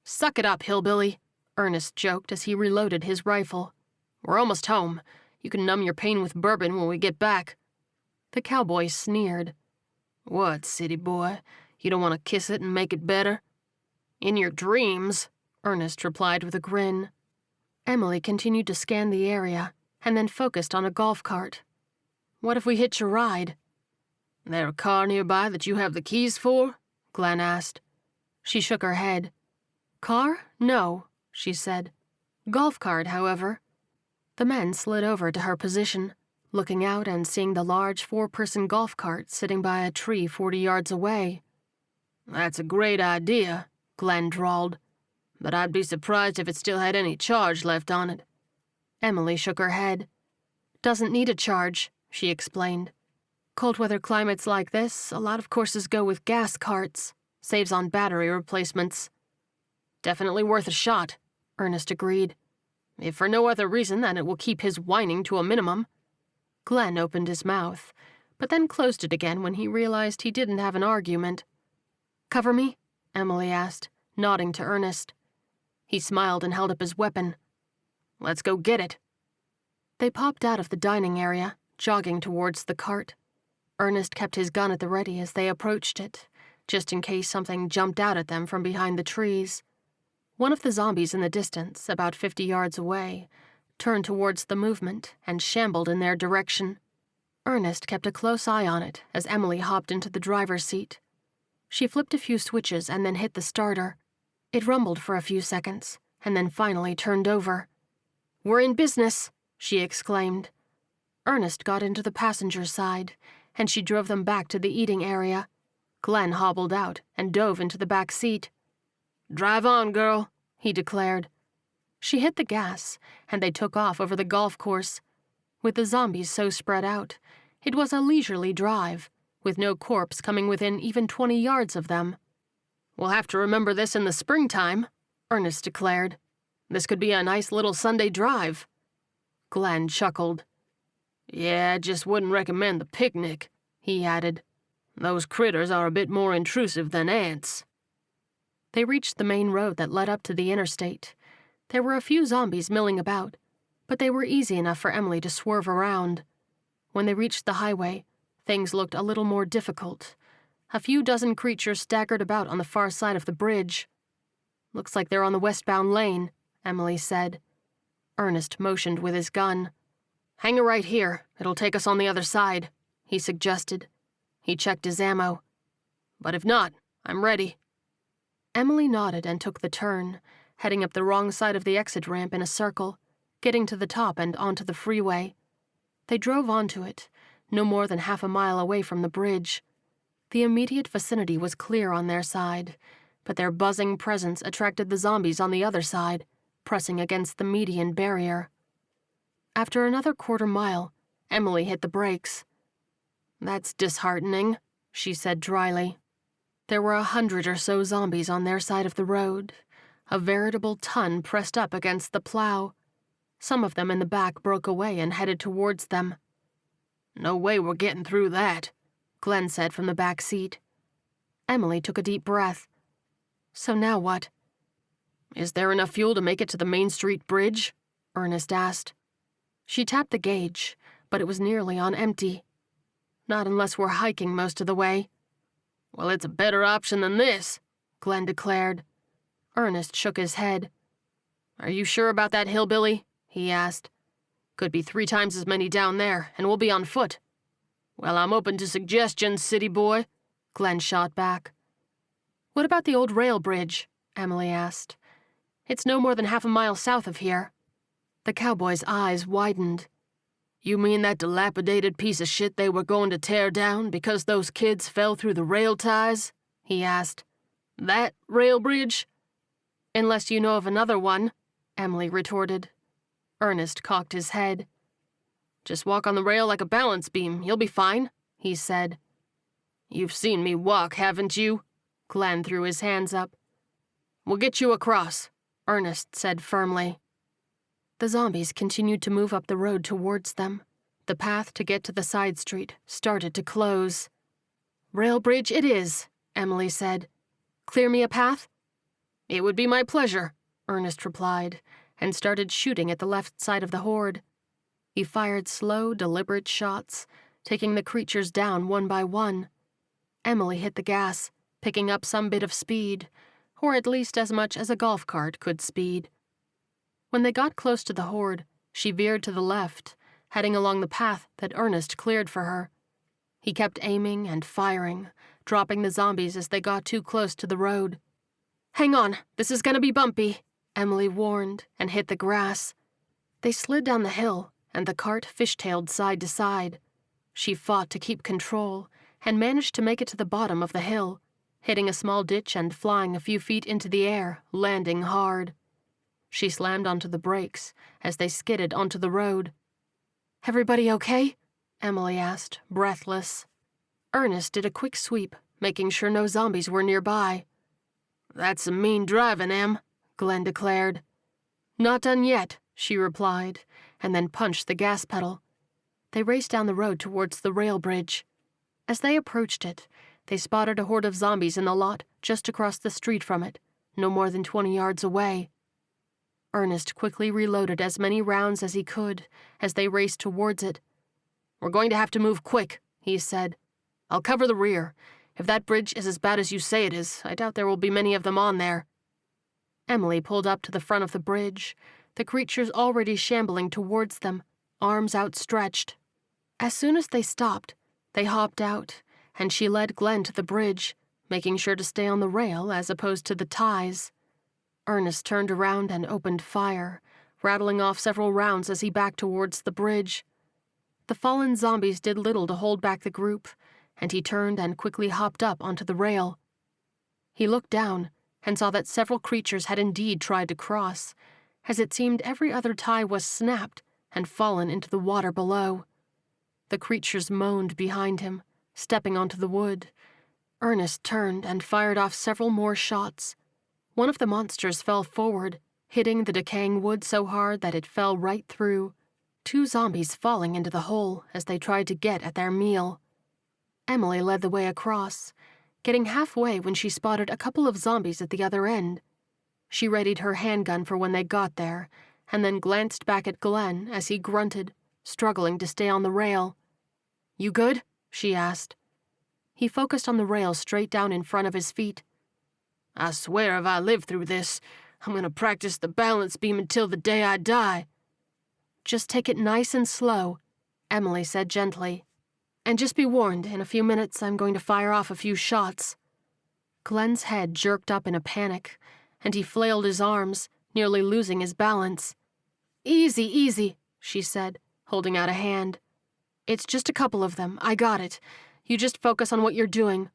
"Suck it up, hillbilly," Ernest joked as he reloaded his rifle. "We're almost home. You can numb your pain with bourbon when we get back." The cowboy sneered. "What, city boy? You don't want to kiss it and make it better?" "In your dreams," Ernest replied with a grin. Emily continued to scan the area and then focused on a golf cart. "What if we hitch a ride?" "There a car nearby that you have the keys for?" Glenn asked. She shook her head. "Car? No," she said. "Golf cart, however." The men slid over to her position, looking out and seeing the large 4-person golf cart sitting by a tree 40 yards away. "That's a great idea," Glenn drawled. "But I'd be surprised if it still had any charge left on it." Emily shook her head. "Doesn't need a charge," she explained. "Cold weather climates like this, a lot of courses go with gas carts. Saves on battery replacements." "Definitely worth a shot," Ernest agreed. "If for no other reason than it will keep his whining to a minimum." Glenn opened his mouth, but then closed it again when he realized he didn't have an argument. "Cover me?" Emily asked, nodding to Ernest. He smiled and held up his weapon. "Let's go get it." They popped out of the dining area, jogging towards the cart. Ernest kept his gun at the ready as they approached it, just in case something jumped out at them from behind the trees. One of the zombies in the distance, about 50 yards away, turned towards the movement and shambled in their direction. Ernest kept a close eye on it as Emily hopped into the driver's seat. She flipped a few switches and then hit the starter. It rumbled for a few seconds, and then finally turned over. "We're in business," she exclaimed. Ernest got into the passenger side, and she drove them back to the eating area. Glenn hobbled out and dove into the back seat. "Drive on, girl," he declared. She hit the gas, and they took off over the golf course. With the zombies so spread out, it was a leisurely drive, with no corpse coming within even 20 yards of them. "We'll have to remember this in the springtime," Ernest declared. "This could be a nice little Sunday drive." Glenn chuckled. "Yeah, I just wouldn't recommend the picnic," he added. "Those critters are a bit more intrusive than ants." They reached the main road that led up to the interstate. There were a few zombies milling about, but they were easy enough for Emily to swerve around. When they reached the highway, things looked a little more difficult. A few dozen creatures staggered about on the far side of the bridge. "Looks like they're on the westbound lane," Emily said. Ernest motioned with his gun. "Hang it right here. It'll take us on the other side," he suggested. He checked his ammo. "But if not, I'm ready." Emily nodded and took the turn, heading up the wrong side of the exit ramp in a circle, getting to the top and onto the freeway. They drove onto it, no more than half a mile away from the bridge. The immediate vicinity was clear on their side, but their buzzing presence attracted the zombies on the other side, pressing against the median barrier. After another quarter-mile, Emily hit the brakes. "That's disheartening," she said dryly. There were 100 or so zombies on their side of the road, a veritable ton pressed up against the plow. Some of them in the back broke away and headed towards them. "No way we're getting through that," Glenn said from the back seat. Emily took a deep breath. "So now what?" "Is there enough fuel to make it to the Main Street Bridge?" Ernest asked. She tapped the gauge, but it was nearly on empty. "Not unless we're hiking most of the way." "Well, it's a better option than this," Glenn declared. Ernest shook his head. "Are you sure about that hillbilly?" he asked. "Could be 3 times as many down there, and we'll be on foot." "Well, I'm open to suggestions, city boy," Glenn shot back. "What about the old rail bridge?" Emily asked. "It's no more than half a mile south of here." The cowboy's eyes widened. "You mean that dilapidated piece of shit they were going to tear down because those kids fell through the rail ties?" he asked. "That rail bridge?" "Unless you know of another one," Emily retorted. Ernest cocked his head. "Just walk on the rail like a balance beam. You'll be fine," he said. "You've seen me walk, haven't you?" Glenn threw his hands up. "We'll get you across," Ernest said firmly. The zombies continued to move up the road towards them. The path to get to the side street started to close. "Rail bridge it is," Emily said. "Clear me a path?" "It would be my pleasure," Ernest replied, and started shooting at the left side of the horde. He fired slow, deliberate shots, taking the creatures down one by one. Emily hit the gas, picking up some bit of speed, or at least as much as a golf cart could speed. When they got close to the horde, she veered to the left, heading along the path that Ernest cleared for her. He kept aiming and firing, dropping the zombies as they got too close to the road. "Hang on, this is gonna be bumpy," Emily warned, and hit the grass. They slid down the hill, and the cart fishtailed side to side. She fought to keep control, and managed to make it to the bottom of the hill, hitting a small ditch and flying a few feet into the air, landing hard. She slammed onto the brakes as they skidded onto the road. "Everybody okay?" Emily asked, breathless. Ernest did a quick sweep, making sure no zombies were nearby. "That's some mean driving, Em," Glenn declared. "Not done yet," she replied, and then punched the gas pedal. They raced down the road towards the rail bridge. As they approached it, they spotted a horde of zombies in the lot just across the street from it, no more than 20 yards away. Ernest quickly reloaded as many rounds as he could as they raced towards it. "We're going to have to move quick," he said. "I'll cover the rear. If that bridge is as bad as you say it is, I doubt there will be many of them on there." Emily pulled up to the front of the bridge, the creatures already shambling towards them, arms outstretched. As soon as they stopped, they hopped out, and she led Glenn to the bridge, making sure to stay on the rail as opposed to the ties. Ernest turned around and opened fire, rattling off several rounds as he backed towards the bridge. The fallen zombies did little to hold back the group, and he turned and quickly hopped up onto the rail. He looked down and saw that several creatures had indeed tried to cross, as it seemed every other tie was snapped and fallen into the water below. The creatures moaned behind him, stepping onto the wood. Ernest turned and fired off several more shots. One of the monsters fell forward, hitting the decaying wood so hard that it fell right through, 2 zombies falling into the hole as they tried to get at their meal. Emily led the way across, getting halfway when she spotted a couple of zombies at the other end. She readied her handgun for when they got there, and then glanced back at Glenn as he grunted, struggling to stay on the rail. "You good?" she asked. He focused on the rail straight down in front of his feet. "I swear if I live through this, I'm going to practice the balance beam until the day I die." "Just take it nice and slow," Emily said gently. "And just be warned, in a few minutes I'm going to fire off a few shots." Glenn's head jerked up in a panic, and he flailed his arms, nearly losing his balance. "Easy, easy," she said, holding out a hand. "It's just a couple of them. I got it. You just focus on what you're doing.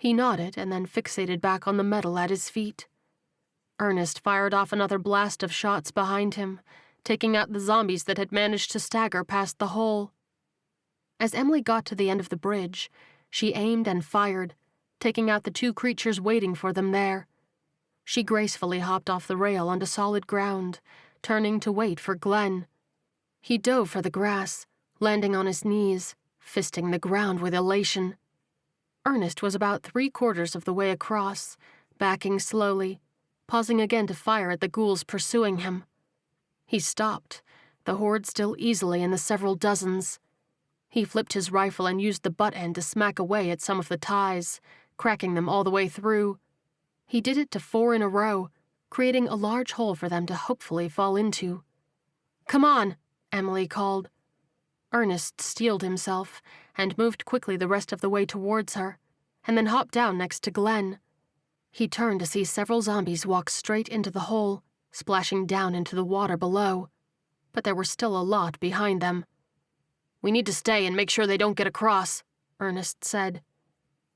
He nodded and then fixated back on the metal at his feet. Ernest fired off another blast of shots behind him, taking out the zombies that had managed to stagger past the hole. As Emily got to the end of the bridge, she aimed and fired, taking out the 2 creatures waiting for them there. She gracefully hopped off the rail onto solid ground, turning to wait for Glenn. He dove for the grass, landing on his knees, fisting the ground with elation. Ernest was about 3/4 of the way across, backing slowly, pausing again to fire at the ghouls pursuing him. He stopped, the horde still easily in the several dozens. He flipped his rifle and used the butt end to smack away at some of the ties, cracking them all the way through. He did it to 4 in a row, creating a large hole for them to hopefully fall into. "Come on," Emily called. Ernest steeled himself and moved quickly the rest of the way towards her, and then hopped down next to Glenn. He turned to see several zombies walk straight into the hole, splashing down into the water below. But there were still a lot behind them. "We need to stay and make sure they don't get across," Ernest said.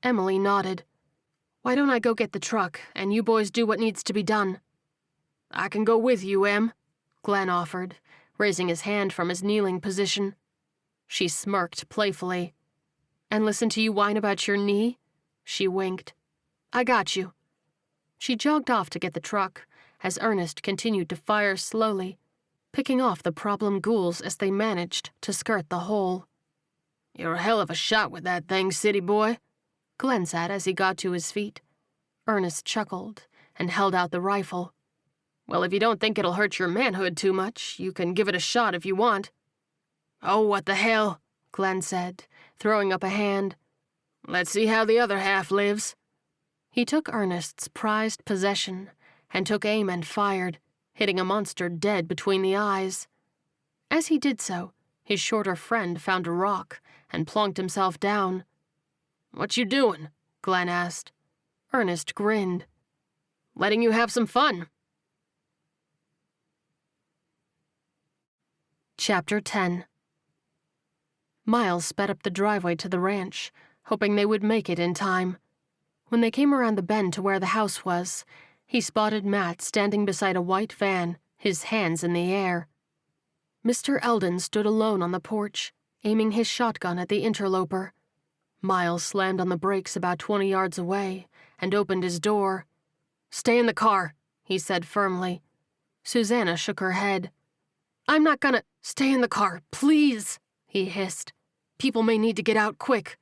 Emily nodded. "Why don't I go get the truck, and you boys do what needs to be done?" "I can go with you, Em," Glenn offered, raising his hand from his kneeling position. She smirked playfully. "And listen to you whine about your knee?" She winked. "I got you." She jogged off to get the truck, as Ernest continued to fire slowly, picking off the problem ghouls as they managed to skirt the hole. "You're a hell of a shot with that thing, city boy," Glenn said as he got to his feet. Ernest chuckled and held out the rifle. "Well, if you don't think it'll hurt your manhood too much, you can give it a shot if you want." "Oh, what the hell," Glenn said, throwing up a hand. "Let's see how the other half lives." He took Ernest's prized possession and took aim and fired, hitting a monster dead between the eyes. As he did so, his shorter friend found a rock and plonked himself down. "What you doing?" Glenn asked. Ernest grinned. "Letting you have some fun." Chapter 10. Miles sped up the driveway to the ranch, hoping they would make it in time. When they came around the bend to where the house was, he spotted Matt standing beside a white van, his hands in the air. Mr. Eldon stood alone on the porch, aiming his shotgun at the interloper. Miles slammed on the brakes about 20 yards away and opened his door. "Stay in the car," he said firmly. Susanna shook her head. "I'm not gonna—" "Stay in the car, please," he hissed. "People may need to get out quick."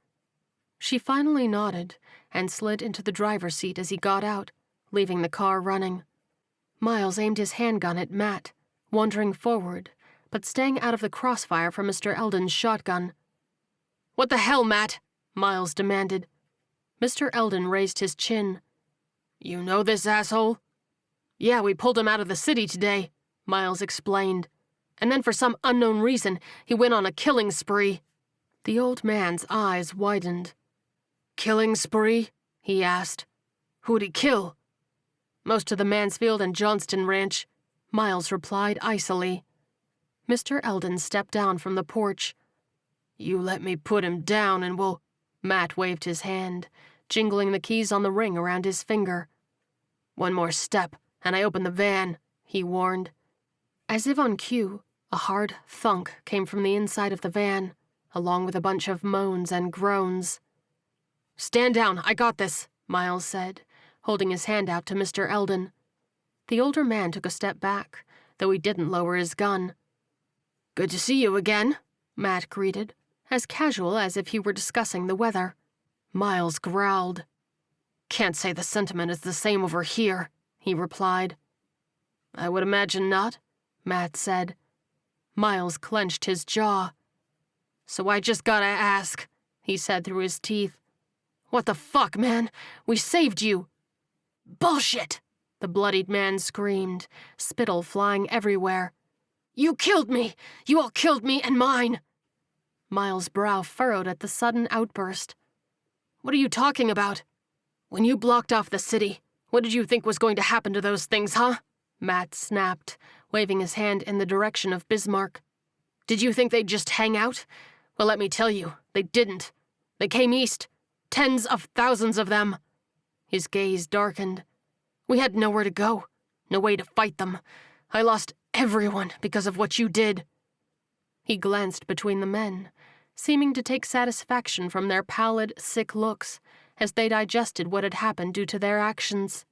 She finally nodded and slid into the driver's seat as he got out, leaving the car running. Miles aimed his handgun at Matt, wandering forward, but staying out of the crossfire from Mr. Eldon's shotgun. "What the hell, Matt?" Miles demanded. Mr. Eldon raised his chin. "You know this asshole?" "Yeah, we pulled him out of the city today," Miles explained. "And then for some unknown reason, he went on a killing spree." The old man's eyes widened. "Killing spree?" he asked. "Who'd he kill?" "Most of the Mansfield and Johnston ranch," Miles replied icily. Mr. Eldon stepped down from the porch. "You let me put him down and we'll—" Matt waved his hand, jingling the keys on the ring around his finger. "One more step, and I open the van," he warned. As if on cue, a hard thunk came from the inside of the van, along with a bunch of moans and groans. "Stand down, I got this," Miles said, holding his hand out to Mr. Eldon. The older man took a step back, though he didn't lower his gun. "Good to see you again," Matt greeted, as casual as if he were discussing the weather. Miles growled. "Can't say the sentiment is the same over here," he replied. "I would imagine not," Matt said. Miles clenched his jaw. "So I just gotta ask," he said through his teeth. "What the fuck, man? We saved you!" "Bullshit!" the bloodied man screamed, spittle flying everywhere. "You killed me! You all killed me and mine!" Miles' brow furrowed at the sudden outburst. "What are you talking about? When you blocked off the city, what did you think was going to happen to those things, huh?" Matt snapped, waving his hand in the direction of Bismarck. "Did you think they'd just hang out? Well, let me tell you, they didn't. They came east, Tens of thousands of them. His gaze darkened. We had nowhere to go, no way to fight them. I lost everyone because of what you did. He glanced between the men, seeming to take satisfaction from their pallid, sick looks as they digested what had happened due to their actions.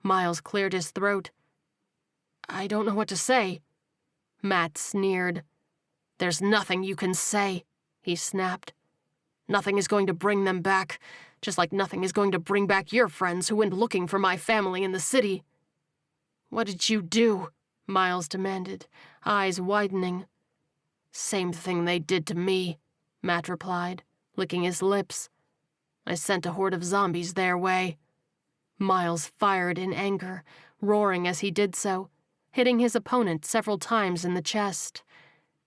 Miles cleared his throat. I don't know what to say. Matt sneered. There's nothing you can say, he snapped. Nothing is going to bring them back, just like nothing is going to bring back your friends who went looking for my family in the city. What did you do? Miles demanded, eyes widening. Same thing they did to me, Matt replied, licking his lips. I sent a horde of zombies their way. Miles fired in anger, roaring as he did so, hitting his opponent several times in the chest.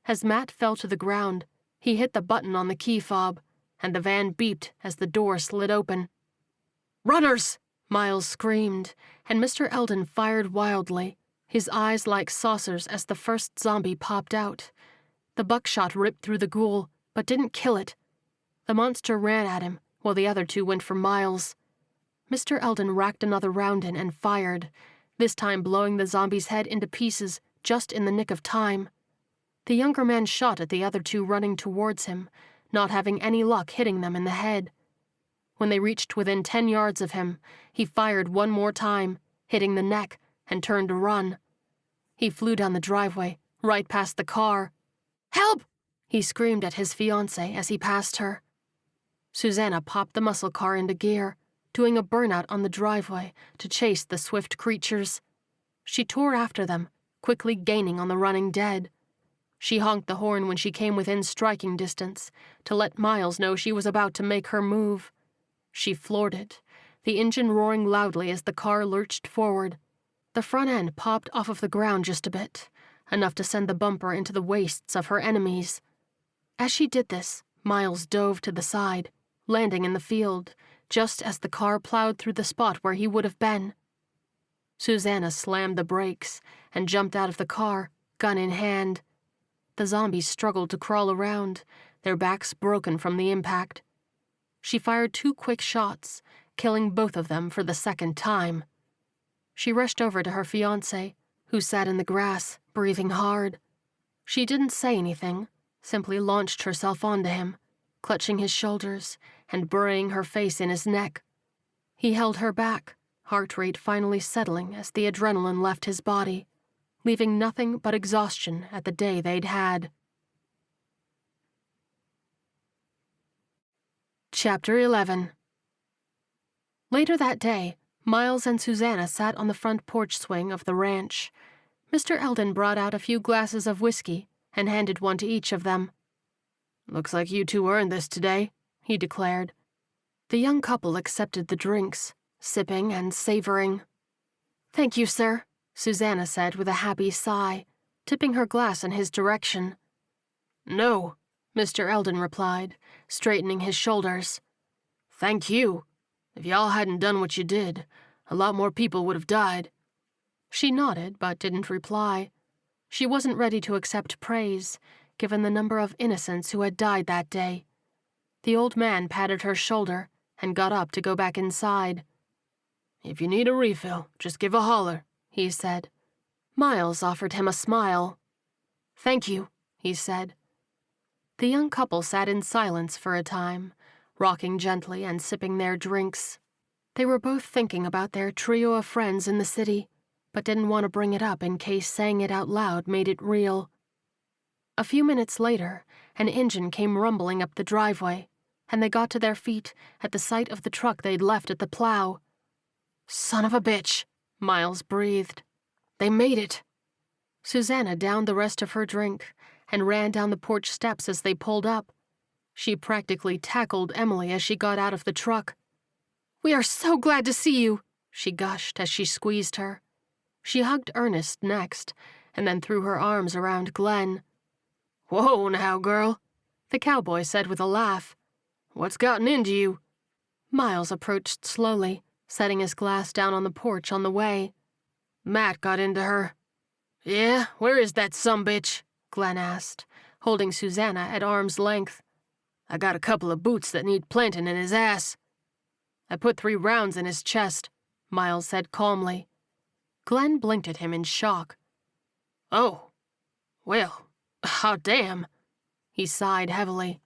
As Matt fell to the ground, he hit the button on the key fob, and the van beeped as the door slid open. Runners! Miles screamed, and Mr. Eldon fired wildly, his eyes like saucers as the first zombie popped out. The buckshot ripped through the ghoul, but didn't kill it. The monster ran at him, while the other two went for Miles. Mr. Eldon racked another round in and fired, this time blowing the zombie's head into pieces just in the nick of time. The younger man shot at the other two running towards him, not having any luck hitting them in the head. When they reached within 10 yards of him, he fired one more time, hitting the neck, and turned to run. He flew down the driveway, right past the car. Help! He screamed at his fiancée as he passed her. Susanna popped the muscle car into gear, doing a burnout on the driveway to chase the swift creatures. She tore after them, quickly gaining on the running dead. She honked the horn when she came within striking distance, to let Miles know she was about to make her move. She floored it, the engine roaring loudly as the car lurched forward. The front end popped off of the ground just a bit, enough to send the bumper into the waists of her enemies. As she did this, Miles dove to the side, landing in the field, just as the car plowed through the spot where he would have been. Susanna slammed the brakes and jumped out of the car, gun in hand. The zombies struggled to crawl around, their backs broken from the impact. She fired 2 quick shots, killing both of them for the second time. She rushed over to her fiancé, who sat in the grass, breathing hard. She didn't say anything, simply launched herself onto him, clutching his shoulders and burying her face in his neck. He held her back, heart rate finally settling as the adrenaline left his body, leaving nothing but exhaustion at the day they'd had. Chapter 11. Later that day, Miles and Susanna sat on the front porch swing of the ranch. Mr. Eldon brought out a few glasses of whiskey and handed one to each of them. Looks like you two earned this today, he declared. The young couple accepted the drinks, sipping and savoring. Thank you, sir, Susanna said with a happy sigh, tipping her glass in his direction. No, Mr. Eldon replied, straightening his shoulders. Thank you. If y'all hadn't done what you did, a lot more people would have died. She nodded, but didn't reply. She wasn't ready to accept praise, given the number of innocents who had died that day. The old man patted her shoulder and got up to go back inside. If you need a refill, just give a holler, he said. Miles offered him a smile. Thank you, he said. The young couple sat in silence for a time, rocking gently and sipping their drinks. They were both thinking about their trio of friends in the city, but didn't want to bring it up in case saying it out loud made it real. A few minutes later, an engine came rumbling up the driveway, and they got to their feet at the sight of the truck they'd left at the plow. Son of a bitch, Miles breathed. They made it. Susanna downed the rest of her drink and ran down the porch steps as they pulled up. She practically tackled Emily as she got out of the truck. We are so glad to see you, she gushed as she squeezed her. She hugged Ernest next, and then threw her arms around Glenn. Whoa now, girl, the cowboy said with a laugh. What's gotten into you? Miles approached slowly, setting his glass down on the porch on the way. Matt got into her. Yeah, where is that sumbitch? Glenn asked, holding Susanna at arm's length. I got a couple of boots that need planting in his ass." "I put 3 rounds in his chest," Miles said calmly. Glenn blinked at him in shock. "Oh, well, hot damn." He sighed heavily.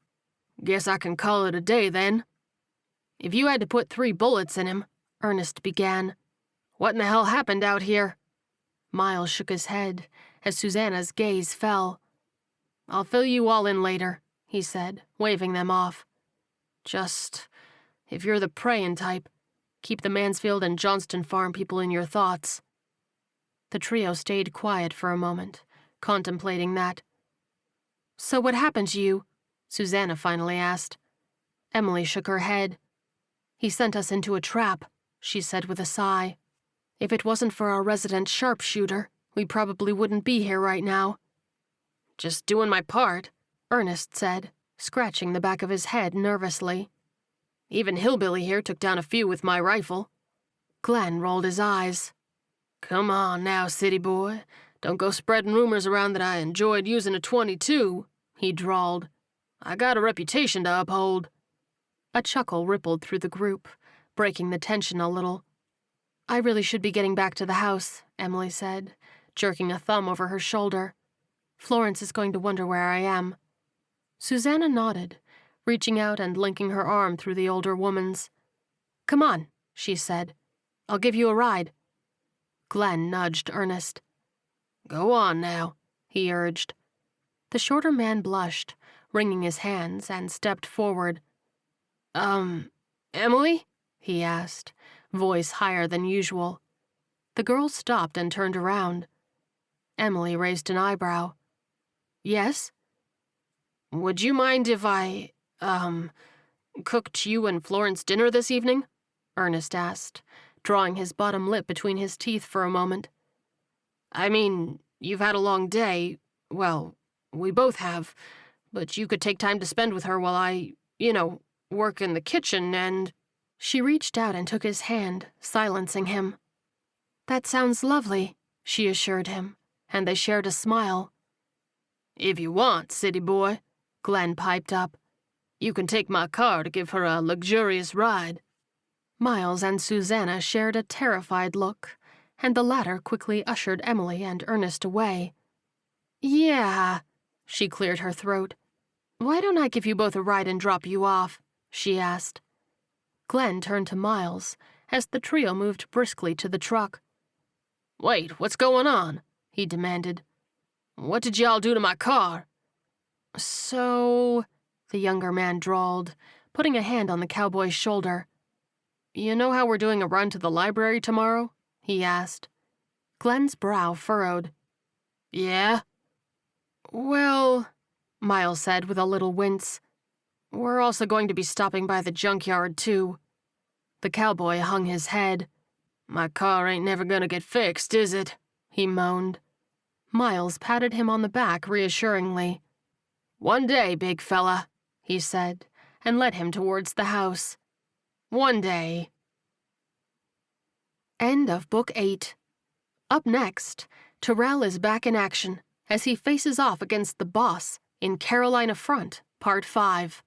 "Guess I can call it a day then." "If you had to put 3 bullets in him," Ernest began. "What in the hell happened out here?" Miles shook his head as Susanna's gaze fell. "I'll fill you all in later," he said, waving them off. "Just, if you're the praying type, keep the Mansfield and Johnston farm people in your thoughts." The trio stayed quiet for a moment, contemplating that. "So what happened to you?" Susanna finally asked. Emily shook her head. "He sent us into a trap," she said with a sigh. "If it wasn't for our resident sharpshooter, we probably wouldn't be here right now." "Just doing my part," Ernest said, scratching the back of his head nervously. "Even Hillbilly here took down a few with my rifle." Glenn rolled his eyes. "Come on now, city boy. Don't go spreading rumors around that I enjoyed using a .22, he drawled. "I got a reputation to uphold." A chuckle rippled through the group, breaking the tension a little. "I really should be getting back to the house," Emily said, jerking a thumb over her shoulder. "Florence is going to wonder where I am." Susanna nodded, reaching out and linking her arm through the older woman's. "Come on," she said. "I'll give you a ride." Glenn nudged Ernest. "Go on now," he urged. The shorter man blushed, wringing his hands, and stepped forward. Emily?" he asked, voice higher than usual. The girl stopped and turned around. Emily raised an eyebrow. "Yes?" "Would you mind if I, cooked you and Florence dinner this evening?" Ernest asked, drawing his bottom lip between his teeth for a moment. "I mean, you've had a long day. Well, we both have. But you could take time to spend with her while I, work in the kitchen and—" She reached out and took his hand, silencing him. "That sounds lovely," she assured him, and they shared a smile. "If you want, city boy," Glenn piped up, "you can take my car to give her a luxurious ride." Miles and Susanna shared a terrified look, and the latter quickly ushered Emily and Ernest away. "Yeah," she cleared her throat. "Why don't I give you both a ride and drop you off?" she asked. Glenn turned to Miles as the trio moved briskly to the truck. "Wait, what's going on?" he demanded. "What did y'all do to my car?" "So," the younger man drawled, putting a hand on the cowboy's shoulder. "You know how we're doing a run to the library tomorrow?" he asked. Glenn's brow furrowed. "Yeah?" "Well," Miles said with a little wince, "we're also going to be stopping by the junkyard, too." The cowboy hung his head. "My car ain't never gonna get fixed, is it?" he moaned. Miles patted him on the back reassuringly. "One day, big fella," he said, and led him towards the house. "One day." End of Book 8. Up next, Terrell is back in action as he faces off against the boss in Carolina Front, Part 5.